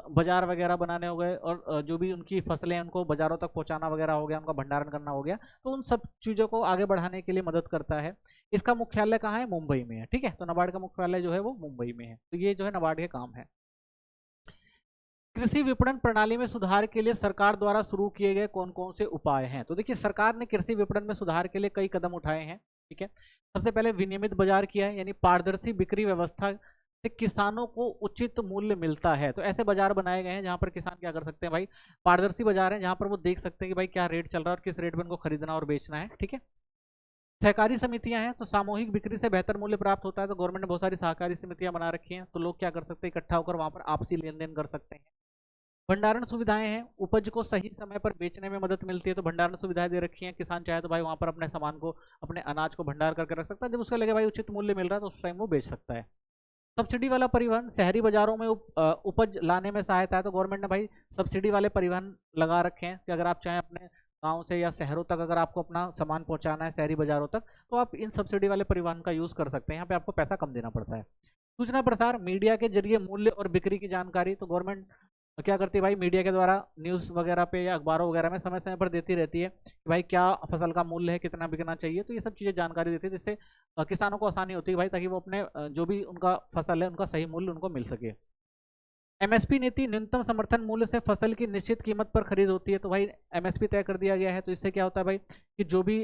S1: बाजार वगैरह बनाने हो गए और जो भी उनकी फसलें हैं उनको बाजारों तक पहुंचाना वगैरह हो गया, उनका भंडारण करना हो गया, तो उन सब चीज़ों को आगे बढ़ाने के लिए मदद करता है। इसका मुख्यालय कहाँ है? मुंबई में है। ठीक है, तो नाबार्ड का मुख्यालय जो है वो मुंबई में है। तो ये जो है नाबार्ड के काम है। कृषि विपणन प्रणाली में सुधार के लिए सरकार द्वारा शुरू किए गए कौन कौन से उपाय हैं? तो देखिए सरकार ने कृषि विपणन में सुधार के लिए कई कदम उठाए हैं। ठीक है, सबसे पहले विनियमित बाजार किया है, यानी पारदर्शी बिक्री व्यवस्था से किसानों को उचित मूल्य मिलता है। तो ऐसे बाजार बनाए गए हैं जहां पर किसान क्या कर सकते हैं भाई, पारदर्शी बाजार है जहां पर वो देख सकते हैं कि भाई क्या रेट चल रहा है और किस रेट में उनको खरीदना और बेचना है। ठीक है, सहकारी समितियां हैं, तो सामूहिक बिक्री से बेहतर मूल्य प्राप्त होता है, तो गवर्नमेंट ने बहुत सारी सहकारी समितियां बना रखी हैं, तो लोग क्या कर सकते हैं, इकट्ठा होकर वहां पर आपसी लेन देन कर सकते हैं। भंडारण सुविधाएं हैं, उपज को सही समय पर बेचने में मदद मिलती है, तो भंडारण सुविधाएं दे रखी हैं। किसान चाहे तो भाई वहां पर अपने सामान को, अपने अनाज को भंडार करके रख सकता है, जब उसको लगे भाई उचित मूल्य मिल रहा है तो उस टाइम वो बेच सकता है। सब्सिडी वाला परिवहन, शहरी बाजारों में उपज लाने में सहायता है, तो गवर्नमेंट ने भाई सब्सिडी वाले परिवहन लगा रखे हैं कि अगर आप चाहें अपने गांव से या शहरों तक अगर आपको अपना सामान पहुंचाना है शहरी बाजारों तक, तो आप इन सब्सिडी वाले परिवहन का यूज कर सकते हैं। यहाँ पे आपको पैसा कम देना पड़ता है। सूचना प्रसार, मीडिया के जरिए मूल्य और बिक्री की जानकारी, तो गवर्नमेंट क्या करती है भाई, मीडिया के द्वारा न्यूज़ वगैरह पे या अखबारों वगैरह में समय समय पर देती रहती है कि भाई क्या फसल का मूल्य है, कितना बिकना चाहिए, तो ये सब चीज़ें जानकारी देती है, जिससे किसानों को आसानी होती है भाई, ताकि वो अपने जो भी उनका फसल है उनका सही मूल्य उनको मिल सके। एमएसपी नीति, न्यूनतम समर्थन मूल्य से फसल की निश्चित कीमत पर खरीद होती है, तो भाई एमएसपी तय कर दिया गया है, तो इससे क्या होता है भाई कि जो भी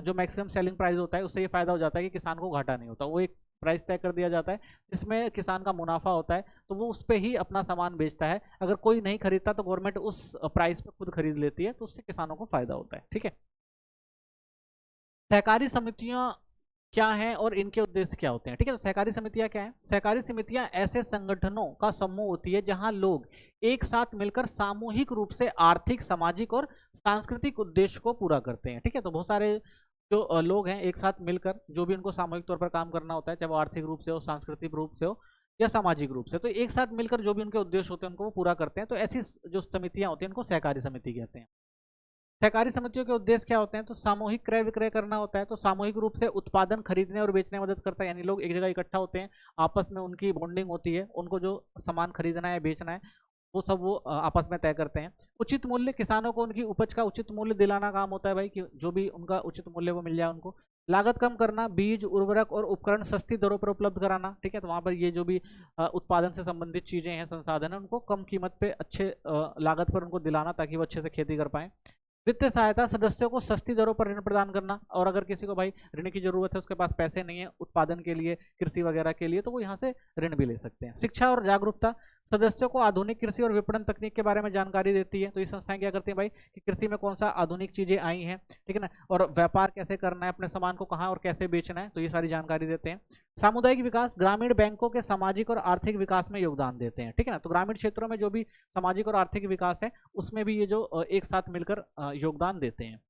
S1: जो मैक्सिमम सेलिंग प्राइस होता है उससे ये फायदा हो जाता है कि किसान को घाटा नहीं होता। वो एक प्राइस तय कर दिया जाता है जिसमें किसान का मुनाफा होता है, तो वो उस पर ही अपना सामान बेचता है। अगर कोई नहीं खरीदता तो गवर्नमेंट उस प्राइस पर खुद खरीद लेती है, तो उससे किसानों को फायदा होता है। ठीक है, सहकारी समितियां क्या हैं और इनके उद्देश्य क्या होते हैं? ठीक है, तो सहकारी समितियां क्या हैं? सहकारी समितियां ऐसे संगठनों का समूह होती है जहां लोग एक साथ मिलकर सामूहिक रूप से आर्थिक, सामाजिक और सांस्कृतिक उद्देश्य को पूरा करते हैं। ठीक है, तो बहुत सारे जो लोग हैं एक साथ मिलकर जो भी उनको सामूहिक तौर पर काम करना होता है, चाहे वो आर्थिक रूप से हो, सांस्कृतिक रूप से हो या सामाजिक रूप से, तो एक साथ मिलकर जो भी उनके उद्देश्य होते हैं उनको वो पूरा करते हैं। तो ऐसी जो समितियां होती हैं उनको सहकारी समिति कहते हैं। सहकारी समितियों के उद्देश्य क्या होते हैं? तो सामूहिक क्रय विक्रय करना होता है, तो सामूहिक रूप से उत्पादन खरीदने और बेचने में मदद करता है, यानी लोग एक जगह इकट्ठा होते हैं, आपस में उनकी बॉन्डिंग होती है, उनको जो सामान खरीदना है बेचना है वो सब वो आपस में तय करते हैं। उचित मूल्य, किसानों को उनकी उपज का उचित मूल्य दिलाना काम होता है भाई, कि जो भी उनका उचित मूल्य वो मिल जाए उनको। लागत कम करना, बीज, उर्वरक और उपकरण सस्ती दरों पर उपलब्ध कराना। ठीक है, तो वहाँ पर ये जो भी उत्पादन से संबंधित चीज़ें हैं, संसाधन है, उनको कम कीमत पे अच्छे लागत पर उनको दिलाना ताकि वो अच्छे से खेती कर पाएँ। वित्तीय सहायता, सदस्यों को सस्ती दरों पर ऋण प्रदान करना, और अगर किसी को भाई ऋण की जरूरत है, उसके पास पैसे नहीं है उत्पादन के लिए, कृषि वगैरह के लिए, तो वो यहाँ से ऋण भी ले सकते हैं। शिक्षा और जागरूकता, सदस्यों को आधुनिक कृषि और विपणन तकनीक के बारे में जानकारी देती है, तो ये संस्थाएं क्या करती हैं भाई कि कृषि में कौन सा आधुनिक चीजें आई हैं, ठीक है ना, और व्यापार कैसे करना है, अपने सामान को कहाँ और कैसे बेचना है, तो ये सारी जानकारी देते हैं। सामुदायिक विकास, ग्रामीण बैंकों के सामाजिक और आर्थिक विकास में योगदान देते हैं। ठीक है ना, तो ग्रामीण क्षेत्रों में जो भी सामाजिक और आर्थिक विकास है उसमें भी ये जो एक साथ मिलकर योगदान देते हैं।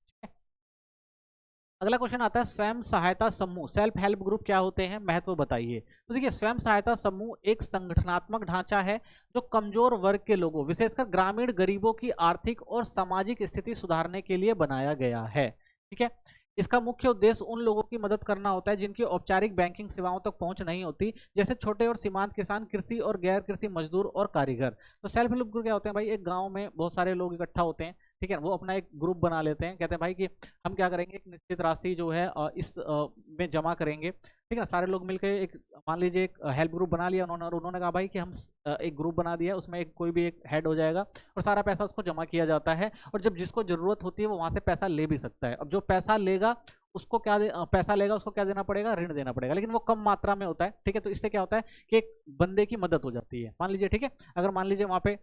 S1: अगला क्वेश्चन आता है स्वयं सहायता समूह, सेल्फ हेल्प ग्रुप क्या होते हैं, महत्व बताइए। तो देखिए स्वयं सहायता समूह एक संगठनात्मक ढांचा है जो कमजोर वर्ग के लोगों, विशेषकर ग्रामीण गरीबों की आर्थिक और सामाजिक स्थिति सुधारने के लिए बनाया गया है। ठीक है, इसका मुख्य उद्देश्य उन लोगों की मदद करना होता है जिनकी औपचारिक बैंकिंग सेवाओं तक पहुंच नहीं होती, जैसे छोटे और सीमांत किसान, कृषि और गैर कृषि मजदूर और कारीगर। तो सेल्फ हेल्प ग्रुप क्या होते हैं भाई, एक गांव में बहुत सारे लोग इकट्ठा होते हैं, ठीक है, वो अपना एक ग्रुप बना लेते हैं, कहते हैं भाई कि हम क्या करेंगे, एक निश्चित राशि जो है इस में जमा करेंगे। ठीक है, सारे लोग मिलकर एक, मान लीजिए एक हेल्प ग्रुप बना लिया उन्होंने, और उन्होंने कहा भाई कि हम एक ग्रुप बना दिया, उसमें एक कोई भी एक हेड हो जाएगा और सारा पैसा उसको जमा किया जाता है, और जब जिसको जरूरत होती है वो वहां से पैसा ले भी सकता है। अब जो पैसा लेगा उसको क्या पैसा लेगा उसको क्या देना पड़ेगा, ऋण देना पड़ेगा, लेकिन वो कम मात्रा में होता है। ठीक है, तो इससे क्या होता है कि एक बंदे की मदद हो जाती है। मान लीजिए, ठीक है, अगर मान लीजिए वहां पे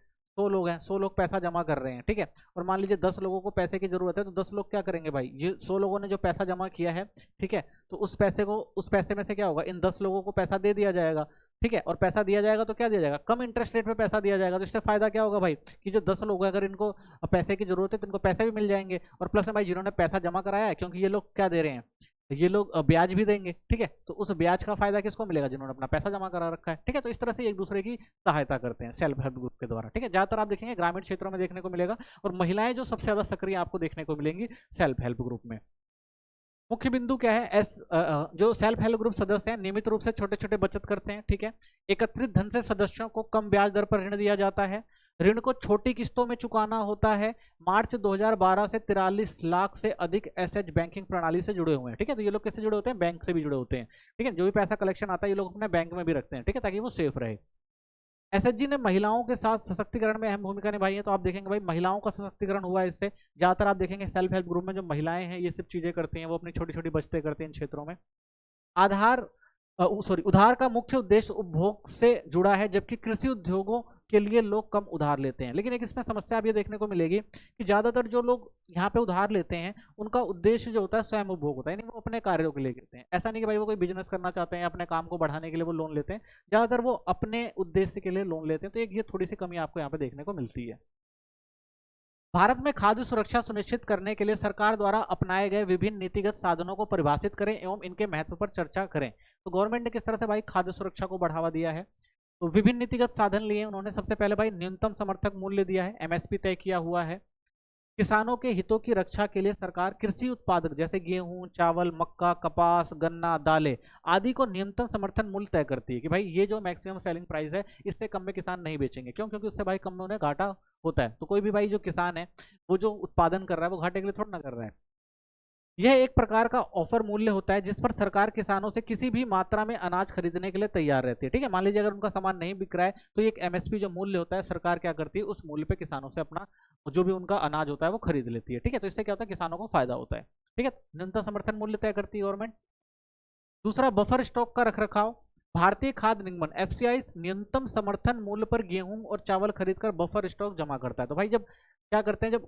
S1: लोग हैं, 100 लोग पैसा जमा कर रहे हैं, ठीक है, और मान लीजिए 10 लोगों को पैसे की जरूरत है, तो 10 लोग क्या करेंगे भाई, ये 100 लोगों ने जो पैसा जमा किया है, ठीक है, तो उस पैसे में से क्या होगा, इन 10 लोगों को पैसा दे दिया जाएगा, ठीक है, और पैसा दिया जाएगा तो क्या दिया जाएगा, कम इंटरेस्ट रेट पे पैसा दिया जाएगा, तो इससे फायदा क्या होगा भाई, कि जो 10 लोग हैं अगर इनको पैसे की जरूरत है तो इनको पैसे भी मिल जाएंगे, और प्लस में भाई जिन्होंने पैसा जमा कराया है, क्योंकि ये लोग क्या दे रहे हैं, ये लोग ब्याज भी देंगे, ठीक है, तो उस ब्याज का फायदा किसको मिलेगा, जिन्होंने अपना पैसा जमा करा रखा है, ठीक है, तो इस तरह से एक दूसरे की सहायता करते हैं सेल्फ हेल्प ग्रुप के द्वारा, ठीक है, ज्यादातर आप देखेंगे ग्रामीण क्षेत्रों में देखने को मिलेगा, और महिलाएं जो सबसे ज्यादा सक्रिय आपको देखने को मिलेंगी सेल्फ हेल्प ग्रुप में। मुख्य बिंदु क्या है, जो सेल्फ हेल्प ग्रुप सदस्य हैं नियमित रूप से छोटे छोटे बचत करते हैं, ठीक है, एकत्रित धन से सदस्यों को कम ब्याज दर पर ऋण दिया जाता है, ऋण को छोटी किस्तों में चुकाना होता है, मार्च 2012 से 43 लाख से अधिक एसएच बैंकिंग प्रणाली से जुड़े हुए हैं, ठीक है, तो ये लोग किससे जुड़े होते हैं, बैंक से भी जुड़े होते हैं, ठीक है, जो भी पैसा कलेक्शन आता है ये लोग अपने बैंक में भी रखते हैं, ठीक है, ताकि वो सेफ रहे। एसएचजी ने महिलाओं के साथ सशक्तिकरण में अहम भूमिका निभाई है, तो आप देखेंगे भाई महिलाओं का सशक्तिकरण हुआ है इससे, ज्यादातर आप देखेंगे सेल्फ हेल्प ग्रुप में जो महिलाएं हैं ये सब चीजें करती हैं, वो अपनी छोटी छोटी बचतें करती हैं इन क्षेत्रों में। उधार का मुख्य उद्देश्य उपभोग से जुड़ा है, जबकि कृषि उद्योगों के लिए लोग कम उधार लेते हैं, लेकिन एक इसमें समस्या आप ये देखने को मिलेगी कि ज्यादातर जो लोग यहाँ पे उधार लेते हैं उनका उद्देश्य जो होता है स्वयं उपभोग होता है, यानी वो अपने कार्यों के लिए लेते हैं, ऐसा नहीं कि भाई वो कोई बिजनेस करना चाहते हैं, अपने काम को बढ़ाने के लिए वो लोन लेते हैं, ज्यादातर वो अपने उद्देश्य के लिए लोन लेते हैं, तो एक ये थोड़ी सी कमी आपको यहाँ पे देखने को मिलती है। भारत में खाद्य सुरक्षा सुनिश्चित करने के लिए सरकार द्वारा अपनाए गए विभिन्न नीतिगत साधनों को परिभाषित करें एवं इनके महत्व पर चर्चा करें। तो गवर्नमेंट ने किस तरह से भाई खाद्य सुरक्षा को बढ़ावा दिया है, तो विभिन्न नीतिगत साधन लिए उन्होंने। सबसे पहले भाई न्यूनतम समर्थक मूल्य दिया है, एमएसपी तय किया हुआ है। किसानों के हितों की रक्षा के लिए सरकार कृषि उत्पादक जैसे गेहूं, चावल, मक्का, कपास, गन्ना, दालें आदि को न्यूनतम समर्थन मूल्य तय करती है कि भाई ये जो मैक्सिमम सेलिंग प्राइस है इससे कम में किसान नहीं बेचेंगे, क्यों, क्योंकि उससे भाई कम में उन्हें घाटा होता है, तो कोई भी भाई जो किसान है वो जो उत्पादन कर रहा है वो घाटे के लिए थोड़ा ना कर रहा है। यह एक प्रकार का ऑफर मूल्य होता है जिस पर सरकार किसानों से किसी भी मात्रा में अनाज खरीदने के लिए तैयार रहती है, ठीक है, मान लीजिए अगर उनका सामान नहीं बिक रहा है तो एक एमएसपी जो मूल्य होता है सरकार क्या करती है, उस मूल्य पे किसानों से अपना जो भी उनका अनाज होता है वो खरीद लेती है, ठीक है, तो इससे क्या होता है किसानों को फायदा होता है, ठीक है, न्यूनतम समर्थन मूल्य तय करती है गवर्नमेंट। दूसरा, बफर स्टॉक का रखरखाव। भारतीय खाद्य निगमन एफसीआई न्यूनतम समर्थन मूल्य पर गेहूं और चावल खरीदकर बफर स्टॉक जमा करता है, तो भाई जब क्या करते हैं, जब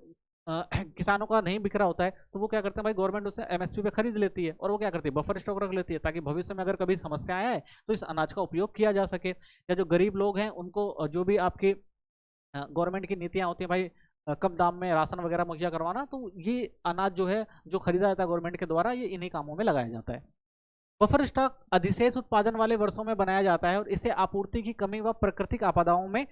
S1: किसानों का नहीं बिक रहा होता है तो वो क्या करते हैं भाई, गवर्नमेंट उसे एमएसपी पे खरीद लेती है और वो क्या करती है, बफर स्टॉक रख लेती है, ताकि भविष्य में अगर कभी समस्या आए तो इस अनाज का उपयोग किया जा सके, या जो गरीब लोग हैं उनको जो भी आपकी गवर्नमेंट की नीतियां होती हैं भाई, कम दाम में राशन वगैरह मुहैया करवाना, तो ये अनाज जो है जो खरीदा जाता है गवर्नमेंट के द्वारा, ये इन्हीं कामों में लगाया जाता है। बफर स्टॉक अधिशेष उत्पादन वाले वर्षों में बनाया जाता है और इसे आपूर्ति की कमी व प्राकृतिक आपदाओं में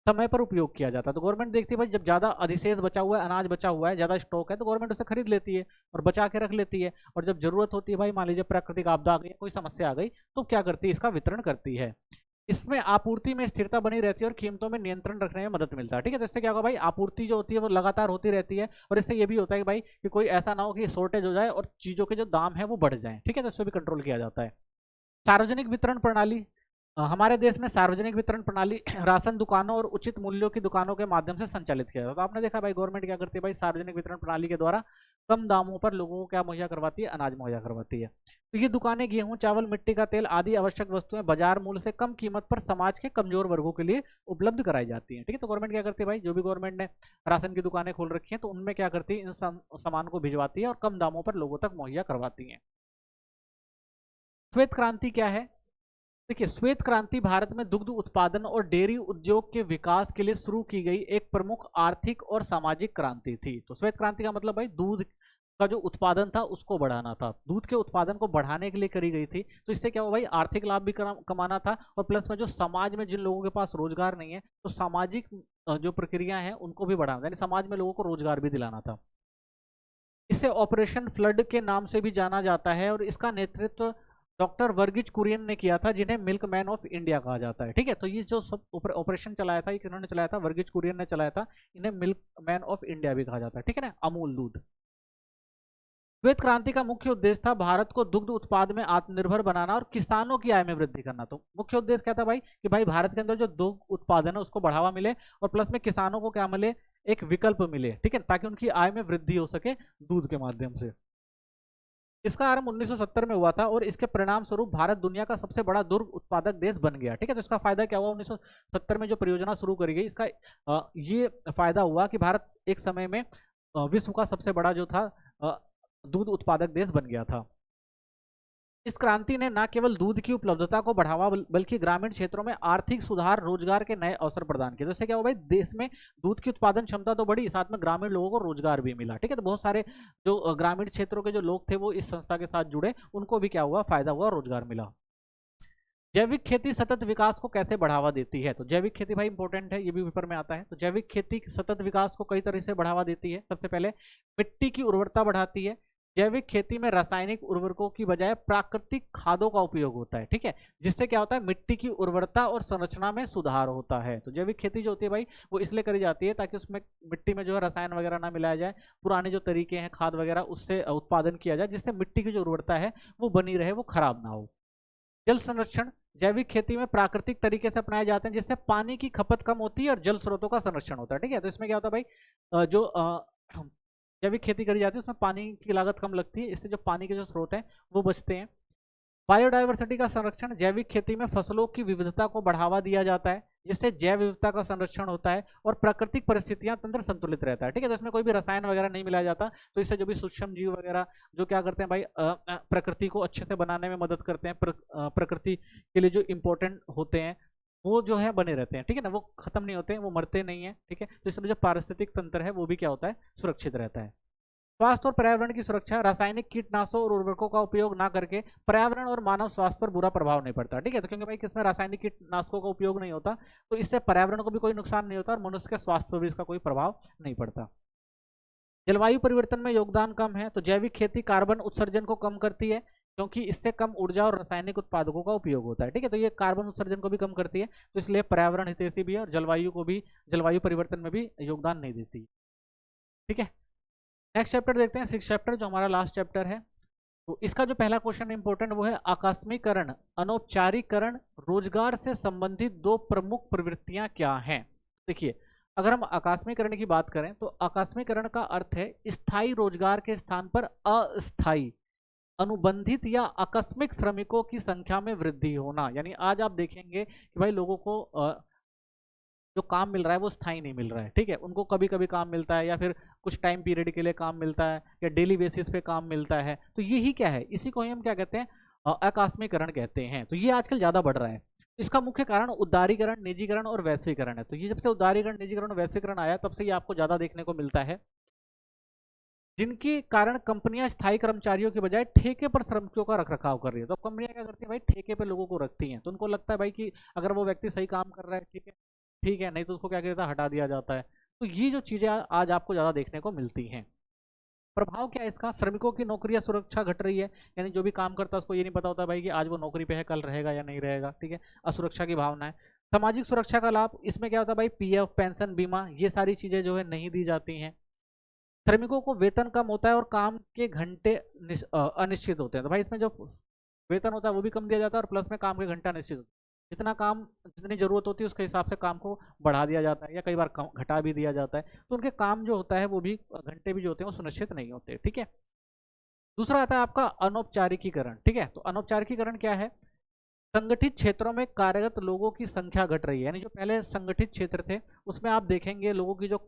S1: समय पर उपयोग किया जाता है। तो गवर्नमेंट देखती है भाई जब ज्यादा अधिशेष बचा हुआ है, अनाज बचा हुआ है, ज्यादा स्टॉक है, तो गवर्नमेंट उसे खरीद लेती है और बचा के रख लेती है, और जब जरूरत होती है भाई, मान लीजिए प्राकृतिक आपदा आ गई, कोई समस्या आ गई, तो क्या करती है, इसका वितरण करती है। इसमें आपूर्ति में स्थिरता बनी रहती है और कीमतों में नियंत्रण रखने में मदद मिलता है, ठीक है, तो इससे क्या होगा भाई, आपूर्ति जो होती है वो लगातार होती रहती है, और इससे ये भी होता है कि भाई कि कोई ऐसा ना हो कि शॉर्टेज हो जाए और चीजों के जो दाम है वो बढ़ जाए, ठीक है, तो इस पर भी कंट्रोल किया जाता है। सार्वजनिक वितरण प्रणाली। हमारे देश में सार्वजनिक वितरण प्रणाली राशन दुकानों और उचित मूल्यों की दुकानों के माध्यम से संचालित किया जाता है। तो आपने देखा भाई गवर्नमेंट क्या करती है भाई, सार्वजनिक वितरण प्रणाली के द्वारा कम दामों पर लोगों को क्या मुहैया करवाती है, अनाज मुहैया करवाती है। तो ये दुकानें गेहूं, चावल, मिट्टी का तेल आदि आवश्यक वस्तुएं बाजार मूल्य से कम कीमत पर समाज के कमजोर वर्गों के लिए उपलब्ध कराई जाती हैं, ठीक है, तो गवर्नमेंट क्या करती है भाई, जो भी गवर्नमेंट ने राशन की दुकानें खोल रखी हैं तो उनमें क्या करती है, इन सामान को भिजवाती है और कम दामों पर लोगों तक मुहैया करवाती है। श्वेत क्रांति क्या है, देखिए श्वेत क्रांति भारत में दुग्ध उत्पादन और डेयरी उद्योग के विकास के लिए शुरू की गई एक प्रमुख आर्थिक और सामाजिक क्रांति थी। तो श्वेत क्रांति का मतलब भाई दूध का जो उत्पादन था उसको बढ़ाना था, दूध के उत्पादन को बढ़ाने के लिए करी गई थी। तो इससे क्या हुआ भाई, आर्थिक लाभ भी कमाना था और प्लस में जो समाज में जिन लोगों के पास रोजगार नहीं है तो सामाजिक जो प्रक्रिया है उनको भी बढ़ाना, यानी समाज में लोगों को रोजगार भी दिलाना था। इसे ऑपरेशन फ्लड के नाम से भी जाना जाता है और इसका नेतृत्व डॉक्टर वर्गीज कुरियन ने किया था, जिन्हें मिल्क मैन ऑफ इंडिया कहा जाता है, ठीक है, तो ये जो सब ऑपरेशन चलाया था ये किन्होंने चलाया था, वर्गीज कुरियन ने चलाया था, इन्हें मिल्क मैन ऑफ इंडिया भी कहा जाता है, ठीक है ना, अमूल दूध। श्वेत क्रांति का मुख्य उद्देश्य था भारत को दुग्ध उत्पाद में आत्मनिर्भर बनाना और किसानों की आय में वृद्धि करना। तो मुख्य उद्देश्य क्या था भाई, कि भाई भारत के अंदर जो दुग्ध उत्पादन है उसको बढ़ावा मिले और प्लस में किसानों को क्या मिले, एक विकल्प मिले, ठीक है, ताकि उनकी आय में वृद्धि हो सके दूध के माध्यम से। इसका आरंभ 1970 में हुआ था और इसके परिणाम स्वरूप भारत दुनिया का सबसे बड़ा दुग्ध उत्पादक देश बन गया। ठीक है, तो इसका फायदा क्या हुआ, 1970 में जो परियोजना शुरू करी गई, इसका ये फायदा हुआ कि भारत एक समय में विश्व का सबसे बड़ा जो था दूध उत्पादक देश बन गया था। इस क्रांति ने न केवल दूध की उपलब्धता को बढ़ावा बल्कि ग्रामीण क्षेत्रों में आर्थिक सुधार, रोजगार के नए अवसर प्रदान किए। जैसे क्या हुआ भाई, देश में दूध की उत्पादन क्षमता तो बढ़ी, साथ में ग्रामीण लोगों को रोजगार भी मिला। ठीक है, तो बहुत सारे जो ग्रामीण क्षेत्रों के जो लोग थे वो इस संस्था के साथ जुड़े, उनको भी क्या हुआ, फायदा हुआ, रोजगार मिला। जैविक खेती सतत विकास को कैसे बढ़ावा देती है, तो जैविक खेती भाई इंपॉर्टेंट है, ये भी पेपर में आता है। तो जैविक खेती सतत विकास को कई तरह से बढ़ावा देती है। सबसे पहले मिट्टी की उर्वरता बढ़ाती है। जैविक खेती में रासायनिक उर्वरकों की बजाय प्राकृतिक खादों का उपयोग होता है। ठीक है, जिससे क्या होता है, मिट्टी की उर्वरता और संरचना में सुधार होता है। तो जैविक खेती जो होती है भाई, वो इसलिए करी जाती है ताकि उसमें मिट्टी में जो है रसायन वगैरह ना मिलाया जाए, पुराने जो तरीके हैं खाद वगैरह उससे उत्पादन किया जाए, जिससे मिट्टी की जो उर्वरता है वो बनी रहे, वो खराब ना हो। जल संरक्षण जैविक खेती में प्राकृतिक तरीके से अपनाए जाते हैं, जिससे पानी की खपत कम होती है और जल स्रोतों का संरक्षण होता है। ठीक है, तो इसमें क्या होता है भाई, जो जैविक खेती करी जाती है उसमें पानी की लागत कम लगती है, इससे जो पानी के जो स्रोत हैं वो बचते हैं। बायोडायवर्सिटी का संरक्षण जैविक खेती में फसलों की विविधता को बढ़ावा दिया जाता है, जिससे जैव विविधता का संरक्षण होता है और प्राकृतिक परिस्थितियां तंत्र संतुलित रहता है। ठीक है, तो इसमें कोई भी रसायन वगैरह नहीं मिलाया जाता, तो इससे जो भी सूक्ष्म जीव वगैरह जो क्या करते हैं भाई, प्रकृति को अच्छे से बनाने में मदद करते हैं, प्रकृति के लिए जो इंपॉर्टेंट होते हैं वो जो है बने रहते हैं। ठीक है ना, वो खत्म नहीं होते हैं, वो मरते नहीं है। ठीक है, तो इसमें जो पारिस्थितिक तंत्र है वो भी क्या होता है, सुरक्षित रहता है। स्वास्थ्य और पर्यावरण की सुरक्षा, रासायनिक कीटनाशकों और उर्वरकों का उपयोग ना करके पर्यावरण और मानव स्वास्थ्य पर बुरा प्रभाव नहीं पड़ता। ठीक है, तो क्योंकि भाई किसमें रासायनिक कीटनाशकों का उपयोग नहीं होता, तो इससे पर्यावरण को भी कोई नुकसान नहीं होता और मनुष्य के स्वास्थ्य पर भी इसका कोई प्रभाव नहीं पड़ता। जलवायु परिवर्तन में योगदान कम है, तो जैविक खेती कार्बन उत्सर्जन को कम करती है, क्योंकि इससे कम ऊर्जा और रासायनिक उत्पादकों का उपयोग होता है। ठीक है, तो ये कार्बन उत्सर्जन को भी कम करती है, तो इसलिए पर्यावरण हितैषी भी है और जलवायु को भी, जलवायु परिवर्तन में भी योगदान नहीं देती। ठीक है, नेक्स्ट चैप्टर देखते हैं, 6 चैप्टर जो हमारा लास्ट चैप्टर है। तो इसका जो पहला क्वेश्चन इंपॉर्टेंट वो है आकस्मिकरण, अनौपचारिकरण, रोजगार से संबंधित दो प्रमुख प्रवृत्तियां क्या हैं। देखिए, अगर हम आकस्मिकरण की बात करें तो आकस्मिकरण का अर्थ है स्थायी रोजगार के स्थान पर अस्थायी, अनुबंधित या आकस्मिक श्रमिकों की संख्या में वृद्धि होना। यानी आज आप देखेंगे कि भाई लोगों को जो काम मिल रहा है वो स्थायी नहीं मिल रहा है। ठीक है, उनको कभी कभी काम मिलता है या फिर कुछ टाइम पीरियड के लिए काम मिलता है या डेली बेसिस पे काम मिलता है। तो यही क्या है, इसी को ही हम क्या कहते हैं, आकस्मिकरण कहते हैं। तो ये आजकल ज़्यादा बढ़ रहा है। इसका मुख्य कारण उदारीकरण, निजीकरण और वैश्वीकरण है। तो ये जब से उदारीकरण, निजीकरण और वैश्वीकरण आया तब से ये आपको ज़्यादा देखने को मिलता है, जिनके कारण कंपनियां स्थायी कर्मचारियों के बजाय ठेके पर श्रमिकों का रखरखाव कर रही है। तो कंपनियां क्या करती है भाई, ठेके पे लोगों को रखती हैं। तो उनको लगता है भाई कि अगर वो व्यक्ति सही काम कर रहा है ठीक है, ठीक है, नहीं तो उसको क्या कहता है, हटा दिया जाता है। तो ये जो चीजें आज आपको ज़्यादा देखने को मिलती हैं। प्रभाव क्या है इसका, श्रमिकों की नौकरी या सुरक्षा घट रही है, यानी जो भी काम करता है उसको ये नहीं पता होता भाई कि आज वो नौकरी पे है, कल रहेगा या नहीं रहेगा। ठीक है, असुरक्षा की भावना है। सामाजिक सुरक्षा का लाभ, इसमें क्या होता है भाई, पीएफ, पेंशन, बीमा, ये सारी चीजें जो है नहीं दी जाती हैं। श्रमिकों को वेतन कम होता है और काम के घंटे अनिश्चित होते हैं। तो भाई इसमें जो वेतन होता है वो भी कम दिया जाता है और प्लस में काम के घंटे अनिश्चित होते हैं। जितना काम, जितनी जरूरत होती है उसके हिसाब से काम को बढ़ा दिया जाता है या कई बार घटा भी दिया जाता है। तो उनके काम जो होता है वो भी, घंटे भी जो होते हैं वो सुनिश्चित नहीं होते। ठीक है, दूसरा आता है आपका अनौपचारिकीकरण। ठीक है, तो अनौपचारिकीकरण क्या है, संगठित क्षेत्रों में कार्यरत लोगों की संख्या घट रही है। यानी जो पहले संगठित क्षेत्र थे उसमें आप देखेंगे लोगों की जो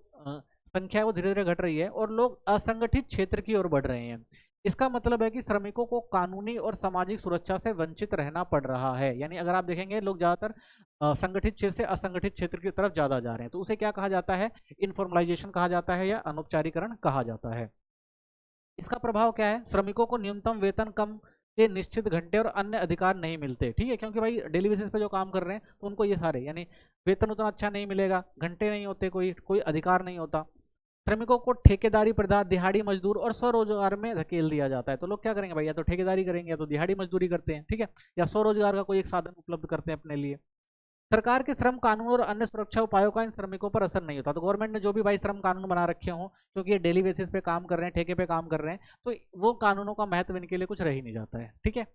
S1: संख्या है वो धीरे धीरे घट रही है और लोग असंगठित क्षेत्र की ओर बढ़ रहे हैं। इसका मतलब है कि श्रमिकों को कानूनी और सामाजिक सुरक्षा से वंचित रहना पड़ रहा है। यानी अगर आप देखेंगे लोग ज्यादातर संगठित क्षेत्र से असंगठित क्षेत्र की तरफ ज्यादा जा रहे हैं, तो उसे क्या कहा जाता है, इनफॉर्मलाइजेशन कहा जाता है या अनौपचारीकरण कहा जाता है। इसका प्रभाव क्या है, श्रमिकों को न्यूनतम वेतन, कम के निश्चित घंटे और अन्य अधिकार नहीं मिलते। ठीक है, क्योंकि भाई डेली बेसिस पे जो काम कर रहे हैं तो उनको ये सारे, यानी वेतन उतना अच्छा नहीं मिलेगा, घंटे नहीं होते, कोई अधिकार नहीं होता। श्रमिकों को ठेकेदारी प्रथा, दिहाड़ी मजदूर और स्वरोजगार में धकेल दिया जाता है। तो लोग क्या करेंगे भाई, या तो ठेकेदारी करेंगे या तो दिहाड़ी मजदूरी करते हैं। ठीक है, या स्वरोजगार का कोई एक साधन उपलब्ध करते हैं अपने लिए। सरकार के श्रम कानून और अन्य सुरक्षा उपायों का इन श्रमिकों पर असर नहीं होता। तो गवर्नमेंट ने जो भी भाई श्रम कानून बना रखे हों, क्योंकि ये डेली बेसिस पे काम कर रहे हैं, ठेके पे काम कर रहे हैं, तो वो कानूनों का महत्व इनके लिए कुछ रह ही नहीं जाता है। ठीक है,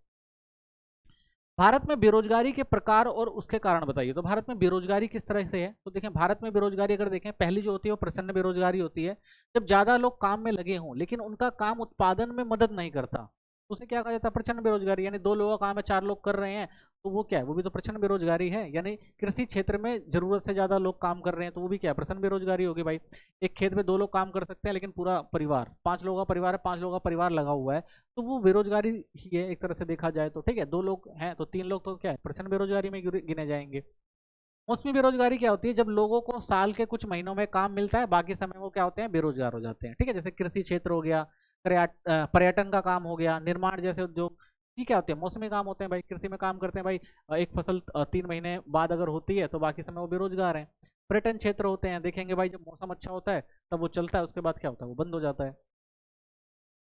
S1: भारत में बेरोजगारी के प्रकार और उसके कारण बताइए। तो भारत में बेरोजगारी किस तरह से है, तो देखें भारत में बेरोजगारी अगर देखें, पहली जो होती है वो प्रसन्न बेरोजगारी होती है, जब ज्यादा लोग काम में लगे हों लेकिन उनका काम उत्पादन में मदद नहीं करता, तो उसे क्या कहा जाता है, प्रचंड बेरोजगारी। यानी 2 लोगों का काम है, 4 लोग कर रहे हैं, तो वो क्या है, वो भी तो प्रचंड बेरोजगारी है। यानी कृषि क्षेत्र में जरूरत से ज्यादा लोग काम कर रहे हैं, तो वो भी क्या है, प्रचंड बेरोजगारी होगी भाई। एक खेत में 2 लोग काम कर सकते हैं, लेकिन पूरा परिवार, 5 लोगों का परिवार है, 5 लोगों का परिवार लगा हुआ है, तो वो बेरोजगारी ही है एक तरह से देखा जाए तो। ठीक है, 2 लोग हैं तो 3 लोग तो क्या है, प्रचंड बेरोजगारी में गिने जाएंगे। मौसमी बेरोजगारी क्या होती है, जब लोगों को साल के कुछ महीनों में काम मिलता है, बाकी समय वो क्या होते हैं, बेरोजगार हो जाते हैं। ठीक है, जैसे कृषि क्षेत्र हो गया, पर्यटन का काम हो गया, निर्माण जैसे उद्योग, ये क्या होते हैं, मौसमी काम होते हैं भाई। कृषि में काम करते हैं भाई, एक फसल 3 महीने बाद अगर होती है तो बाकी समय वो बेरोजगार हैं। पर्यटन क्षेत्र होते हैं, देखेंगे भाई जब मौसम अच्छा होता है तब वो चलता है, उसके बाद क्या होता है, वो बंद हो जाता है।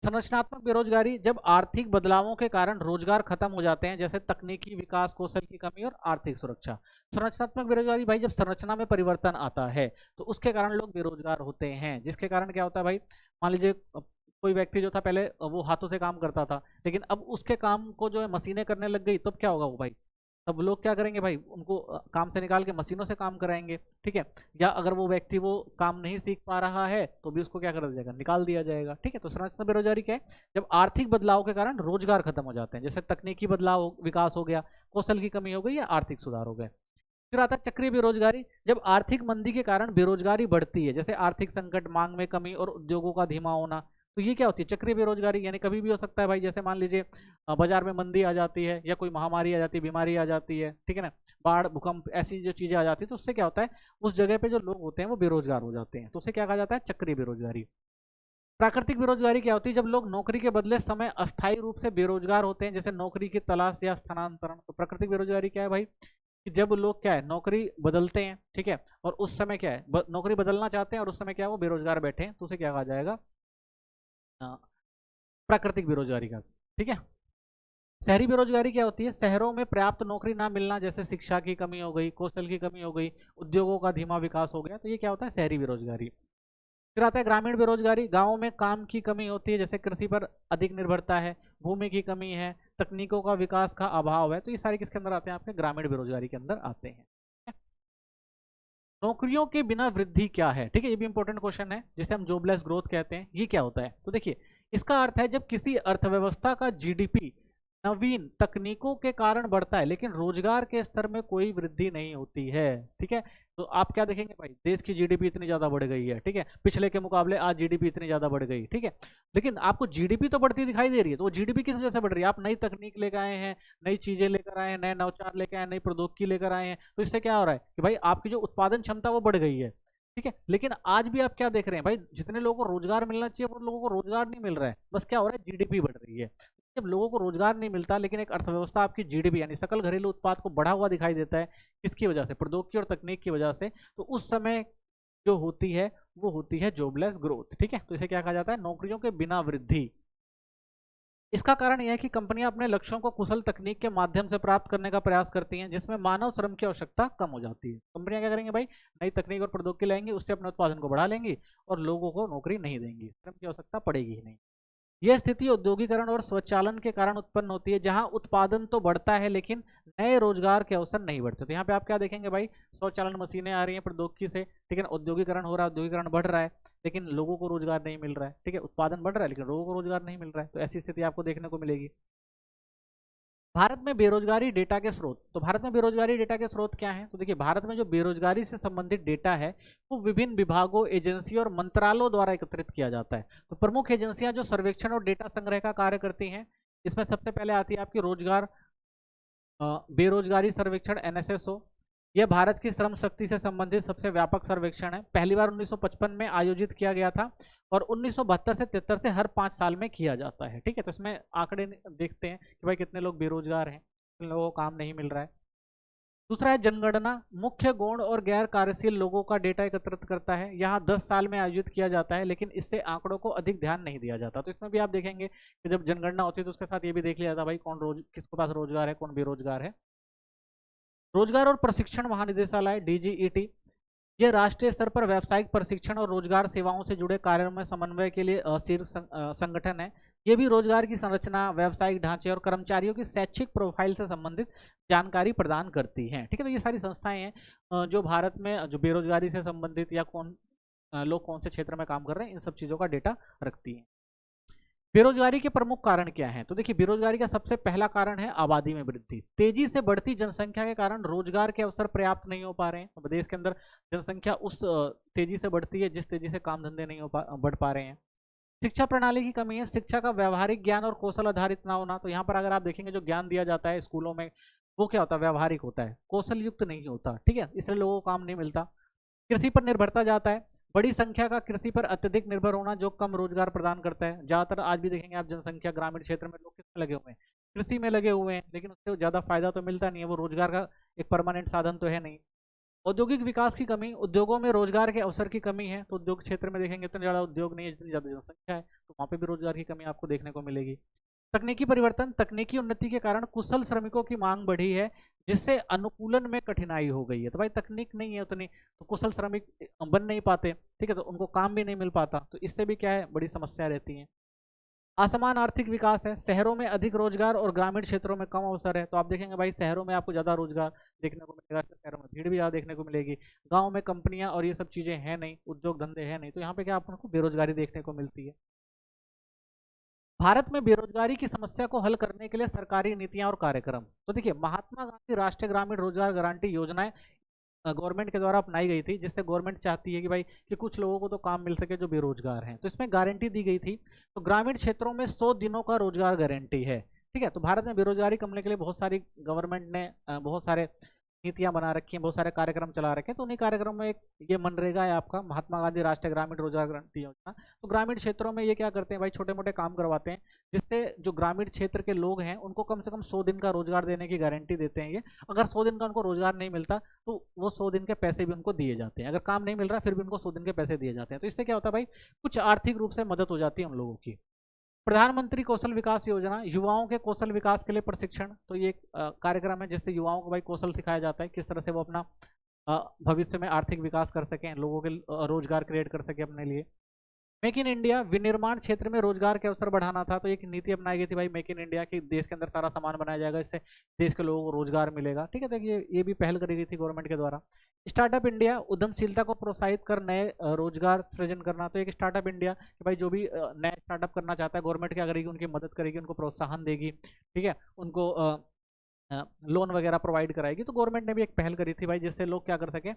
S1: संरचनात्मक बेरोजगारी, जब आर्थिक बदलावों के कारण रोजगार खत्म हो जाते हैं, जैसे तकनीकी विकास, कौशल की कमी और आर्थिक सुरक्षा। संरचनात्मक बेरोजगारी भाई, जब संरचना में परिवर्तन आता है तो उसके कारण लोग बेरोजगार होते हैं, जिसके कारण क्या होता है भाई, मान लीजिए कोई व्यक्ति जो था पहले वो हाथों से काम करता था, लेकिन अब उसके काम को जो है मशीनें करने लग गई, तब क्या होगा वो भाई, तब लोग क्या करेंगे भाई, उनको काम से निकाल के मशीनों से काम कराएंगे। ठीक है, या अगर वो व्यक्ति वो काम नहीं सीख पा रहा है तो भी उसको क्या कर दिया जाएगा, निकाल दिया जाएगा। ठीक है, तो संरचना बेरोजगारी क्या है, जब आर्थिक बदलाव के कारण रोजगार खत्म हो जाते हैं, जैसे तकनीकी बदलाव विकास हो गया, कौशल की कमी हो गई या आर्थिक सुधार हो गए। फिर आता है चक्रीय बेरोजगारी, जब आर्थिक मंदी के कारण बेरोजगारी बढ़ती है, जैसे आर्थिक संकट, मांग में कमी और उद्योगों का धीमा होना, तो ये क्या होती है, चक्रीय बेरोजगारी। यानी कभी भी हो सकता है भाई, जैसे मान लीजिए बाजार में मंदी आ जाती है, या कोई महामारी आ जाती है, बीमारी आ जाती है, ठीक है ना, बाढ़, भूकंप, ऐसी जो चीजें आ जाती है, तो उससे क्या होता है, उस जगह पे जो लोग होते हैं वो बेरोजगार हो जाते हैं, तो उसे क्या कहा जाता है, चक्रीय बेरोजगारी। प्राकृतिक बेरोजगारी क्या होती है, जब लोग नौकरी के बदले समय अस्थायी रूप से बेरोजगार होते हैं, जैसे नौकरी की तलाश या स्थानांतरण। तो प्राकृतिक बेरोजगारी क्या है भाई, कि जब लोग क्या है, नौकरी बदलते हैं, ठीक है, और उस समय क्या है, नौकरी बदलना चाहते हैं और उस समय क्या है, वो बेरोजगार बैठे हैं, तो उसे क्या कहा जाएगा, प्राकृतिक बेरोजगारी का। ठीक है, शहरी बेरोजगारी क्या होती है, शहरों में पर्याप्त नौकरी ना मिलना, जैसे शिक्षा की कमी हो गई, कौशल की कमी हो गई, उद्योगों का धीमा विकास हो गया, तो ये क्या होता है, शहरी बेरोजगारी। फिर आता है ग्रामीण बेरोजगारी, गांवों में काम की कमी होती है, जैसे कृषि पर अधिक निर्भरता है, भूमि की कमी है, तकनीकों का विकास का अभाव है, तो ये सारे किसके अंदर आते हैं, आपके ग्रामीण बेरोजगारी के अंदर आते हैं। नौकरियों के बिना वृद्धि क्या है, ठीक है, ये भी इंपॉर्टेंट क्वेश्चन है, जिसे हम जॉबलेस ग्रोथ कहते हैं। ये क्या होता है, तो देखिए, इसका अर्थ है जब किसी अर्थव्यवस्था का जीडीपी नवीन तकनीकों के कारण बढ़ता है, लेकिन रोजगार के स्तर में कोई वृद्धि नहीं होती है। ठीक है, तो आप क्या देखेंगे भाई, देश की जीडीपी इतनी ज्यादा बढ़ गई है, ठीक है, पिछले के मुकाबले आज जीडीपी इतनी ज्यादा बढ़ गई, ठीक है, लेकिन आपको जीडीपी तो बढ़ती दिखाई दे रही है, तो वो जीडीपी किस वजह से बढ़ रही है, आप नई तकनीक लेकर आए हैं, नई चीजें लेकर आए हैं, नए नवचार लेकर आए हैं, नई प्रौद्योगिकी लेकर आए हैं, तो इससे क्या हो रहा है कि भाई आपकी जो उत्पादन क्षमता वो बढ़ गई है। ठीक है, लेकिन आज भी आप क्या देख रहे हैं भाई, जितने लोगों को रोजगार मिलना चाहिए वो लोगों को रोजगार नहीं मिल रहा है, बस क्या हो रहा है, जीडीपी बढ़ रही है। जब लोगों को रोजगार नहीं मिलता, लेकिन एक अर्थव्यवस्था आपकी जीडीपी यानी सकल घरेलू उत्पाद को बढ़ा हुआ दिखाई देता है, किसकी वजह से, प्रौद्योगिकी और तकनीक की वजह से, तो उस समय जो होती है वो होती है जॉबलेस ग्रोथ। ठीक है, तो इसे क्या कहा जाता है, नौकरियों के बिना वृद्धि। इसका कारण यह है कि कंपनियां अपने लक्ष्यों को कुशल तकनीक के माध्यम से प्राप्त करने का प्रयास करती हैं, जिसमें मानव श्रम की आवश्यकता कम हो जाती है। कंपनियां क्या करेंगे भाई, नई तकनीक और प्रौद्योगिकी लाएंगी, उससे अपने उत्पादन को बढ़ा लेंगी और लोगों को नौकरी नहीं देंगी, श्रम की आवश्यकता पड़ेगी ही नहीं। यह स्थिति औद्योगिकरण और स्वचालन के कारण उत्पन्न होती है, जहां उत्पादन तो बढ़ता है लेकिन नए रोजगार के अवसर नहीं बढ़ते। तो यहाँ पे आप क्या देखेंगे भाई, स्वचालन मशीनें आ रही हैं प्रौद्योगिकी से, ठीक है, औद्योगिकरण हो रहा है, औद्योगिकरण बढ़ रहा है, लेकिन लोगों को रोजगार नहीं मिल रहा है। ठीक है, उत्पादन बढ़ रहा है लेकिन लोगों को रोजगार नहीं मिल रहा है, तो ऐसी स्थिति आपको देखने को मिलेगी। भारत में बेरोजगारी डेटा के स्रोत, तो भारत में बेरोजगारी डेटा के स्रोत क्या हैं, तो देखिए, भारत में जो बेरोजगारी से संबंधित डेटा है वो विभिन्न विभागों, एजेंसियों और मंत्रालयों द्वारा एकत्रित किया जाता है। तो प्रमुख एजेंसियां जो सर्वेक्षण और डेटा संग्रह का कार्य करती हैं, इसमें सबसे पहले आती है आपकी रोजगार बेरोजगारी सर्वेक्षण, एनएसएसओ। यह भारत की श्रम शक्ति से संबंधित सबसे व्यापक सर्वेक्षण है, पहली बार 1955 में आयोजित किया गया था और 1972 से 73 से हर 5 साल में किया जाता है। ठीक है, तो इसमें आंकड़े देखते हैं कि भाई कितने लोग बेरोजगार हैं, कितने लोगों को काम नहीं मिल रहा है। दूसरा है जनगणना, मुख्य गौण और गैर कार्यशील लोगों का डेटा एकत्रित करता है, यहाँ 10 साल में आयोजित किया जाता है, लेकिन इससे आंकड़ों को अधिक ध्यान नहीं दिया जाता। तो इसमें भी आप देखेंगे कि जब जनगणना होती है तो उसके साथ ये भी देख लिया जाता है भाई कौन किसके पास रोजगार है, कौन बेरोजगार है। रोजगार और प्रशिक्षण महानिदेशालय, डीजीईटी, यह राष्ट्रीय स्तर पर व्यावसायिक प्रशिक्षण और रोजगार सेवाओं से जुड़े कार्यों में समन्वय के लिए शीर्ष संगठन है। ये भी रोजगार की संरचना, व्यावसायिक ढांचे और कर्मचारियों की शैक्षिक प्रोफाइल से संबंधित जानकारी प्रदान करती हैं। ठीक है, तो ये सारी संस्थाएं हैं जो भारत में जो बेरोजगारी से संबंधित या लोग कौन से क्षेत्र में काम कर रहे हैं, इन सब चीज़ों का डेटा रखती हैं। बेरोजगारी के प्रमुख कारण क्या हैं? तो देखिए, बेरोजगारी का सबसे पहला कारण है आबादी में वृद्धि। तेजी से बढ़ती जनसंख्या के कारण रोजगार के अवसर पर्याप्त नहीं हो पा रहे हैं। अब देश के अंदर जनसंख्या उस तेजी से बढ़ती है जिस तेजी से काम धंधे नहीं बढ़ पा रहे हैं। शिक्षा प्रणाली की कमी है, शिक्षा का व्यवहारिक ज्ञान और कौशल आधारित ना होना। तो यहाँ पर अगर आप देखेंगे, जो ज्ञान दिया जाता है स्कूलों में, वो क्या होता है? व्यवहारिक होता है, कौशल युक्त नहीं होता। ठीक है, इसलिए लोगों को काम नहीं मिलता। कृषि पर निर्भरता जाता है, बड़ी संख्या का कृषि पर अत्यधिक निर्भर होना जो कम रोजगार प्रदान करता है। ज्यादातर आज भी देखेंगे आप, जनसंख्या ग्रामीण क्षेत्र में लोग किसमें लगे हुए हैं? कृषि में लगे हुए हैं, लेकिन उससे ज्यादा फायदा तो मिलता नहीं है, वो रोजगार का एक परमानेंट साधन तो है नहीं। औद्योगिक विकास की कमी, उद्योगों में रोजगार के अवसर की कमी है। तो उद्योग क्षेत्र में देखेंगे इतने ज्यादा उद्योग नहीं है जितनी ज्यादा जनसंख्या है, तो वहां पे भी रोजगार की कमी आपको देखने को मिलेगी। तकनीकी परिवर्तन, तकनीकी उन्नति के कारण कुशल श्रमिकों की मांग बढ़ी है, जिससे अनुकूलन में कठिनाई हो गई है। तो भाई तकनीक नहीं है उतनी, तो कुशल श्रमिक बन नहीं पाते। ठीक है, तो उनको काम भी नहीं मिल पाता, तो इससे भी क्या है, बड़ी समस्या रहती है। असमान आर्थिक विकास है, शहरों में अधिक रोजगार और ग्रामीण क्षेत्रों में कम अवसर है। तो आप देखेंगे भाई, शहरों में आपको ज्यादा रोजगार देखने को मिलेगा, शहरों में भीड़ भी ज्यादा देखने को मिलेगी। गाँव में कंपनियां और ये सब चीजें हैं नहीं, उद्योग धंधे हैं नहीं, तो यहाँ पे क्या आपको बेरोजगारी देखने को मिलती है। भारत में बेरोजगारी की समस्या को हल करने के लिए सरकारी नीतियां और कार्यक्रम, तो देखिए, महात्मा गांधी राष्ट्रीय ग्रामीण रोजगार गारंटी योजनाएं गवर्नमेंट के द्वारा अपनाई गई थी, जिससे गवर्नमेंट चाहती है कि भाई कि कुछ लोगों को तो काम मिल सके जो बेरोजगार हैं। तो इसमें गारंटी दी गई थी, तो ग्रामीण क्षेत्रों में 100 दिनों का रोजगार गारंटी है। ठीक है, तो भारत में बेरोजगारी कम करने के लिए बहुत सारी गवर्नमेंट ने बहुत सारे नीतियां बना रखी हैं, बहुत सारे कार्यक्रम चला रखे हैं। तो उन्हीं कार्यक्रम में एक ये मनरेगा है आपका, महात्मा गांधी राष्ट्रीय ग्रामीण रोजगार गारंटी योजना। तो ग्रामीण क्षेत्रों में ये क्या करते हैं भाई, छोटे मोटे काम करवाते हैं, जिससे जो ग्रामीण क्षेत्र के लोग हैं उनको कम से कम 100 दिन का रोजगार देने की गारंटी देते हैं ये। अगर 100 दिन का उनको रोजगार नहीं मिलता तो वो 100 दिन के पैसे भी उनको दिए जाते हैं। अगर काम नहीं मिल रहा फिर भी उनको 100 दिन के पैसे दिए जाते हैं। तो इससे क्या होता है भाई, कुछ आर्थिक रूप से मदद हो जाती है उन लोगों की। प्रधानमंत्री कौशल विकास योजना, युवाओं के कौशल विकास के लिए प्रशिक्षण। तो ये एक कार्यक्रम है जिससे युवाओं को भाई कौशल सिखाया जाता है, किस तरह से वो अपना भविष्य में आर्थिक विकास कर सकें, लोगों के रोजगार क्रिएट कर सके अपने लिए। मेक इन इंडिया, विनिर्माण क्षेत्र में रोजगार के अवसर बढ़ाना था। तो एक नीति अपनाई गई थी भाई, मेक इन इंडिया की, देश के अंदर सारा सामान बनाया जाएगा, इससे देश के लोगों को रोजगार मिलेगा। ठीक है, देखिए ये भी पहल करी गई थी गवर्नमेंट के द्वारा। स्टार्टअप इंडिया, उद्यमशीलता को प्रोत्साहित कर नए रोजगार सृजन करना। तो एक स्टार्टअप इंडिया कि भाई जो भी नया स्टार्टअप करना चाहता है, गवर्नमेंट क्या करेगी, उनकी मदद करेगी, उनको प्रोत्साहन देगी। ठीक है, उनको लोन वगैरह प्रोवाइड कराएगी। तो गवर्नमेंट ने भी एक पहल करी थी भाई, जिससे लोग क्या कर सके,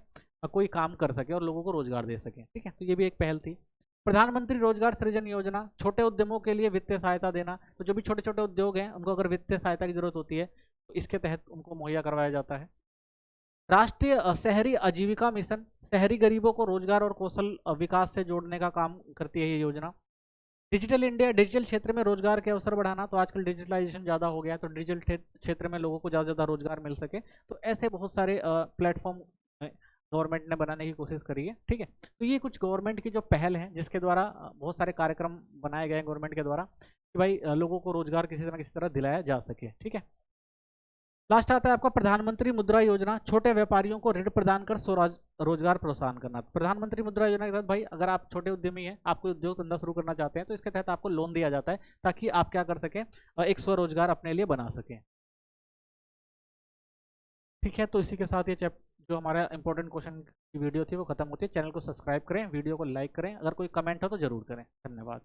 S1: कोई काम कर सके और लोगों को रोजगार दे सके। ठीक है, तो ये भी एक पहल थी। प्रधानमंत्री रोजगार सृजन योजना, छोटे उद्यमों के लिए वित्तीय सहायता देना। तो जो भी छोटे छोटे उद्योग हैं उनको अगर वित्तीय सहायता की जरूरत होती है तो इसके तहत उनको मुहैया करवाया जाता है। राष्ट्रीय शहरी आजीविका मिशन, शहरी गरीबों को रोजगार और कौशल विकास से जोड़ने का काम करती है ये योजना। डिजिटल इंडिया, डिजिटल क्षेत्र में रोजगार के अवसर बढ़ाना। तो आजकल डिजिटलाइजेशन ज़्यादा हो गया है, तो डिजिटल क्षेत्र में लोगों को ज़्यादा से ज़्यादा रोजगार मिल सके। तो ऐसे बहुत सारे प्लेटफॉर्म गवर्नमेंट ने बनाने की कोशिश करी है। ठीक है, तो ये कुछ गवर्नमेंट की जो पहल है, जिसके द्वारा बहुत सारे कार्यक्रम बनाए गए हैं गवर्नमेंट के द्वारा कि भाई लोगों को रोजगार किसी न किसी तरह दिलाया जा सके। ठीक है, लास्ट आता है आपका प्रधानमंत्री मुद्रा योजना, छोटे व्यापारियों को ऋण प्रदान कर रोजगार प्रोत्साहन करना। प्रधानमंत्री मुद्रा योजना के तहत भाई, अगर आप छोटे उद्यमी हैं, आप कोई उद्योग धंधा शुरू करना चाहते हैं, तो इसके तहत आपको लोन दिया जाता है ताकि आप क्या कर सकें, एक स्वरोजगार अपने लिए बना सकें। ठीक है, तो इसी के साथ ये जो हमारा इंपॉर्टेंट क्वेश्चन की वीडियो थी वो खत्म होती है। चैनल को सब्सक्राइब करें, वीडियो को लाइक करें, अगर कोई कमेंट हो तो जरूर करें। धन्यवाद।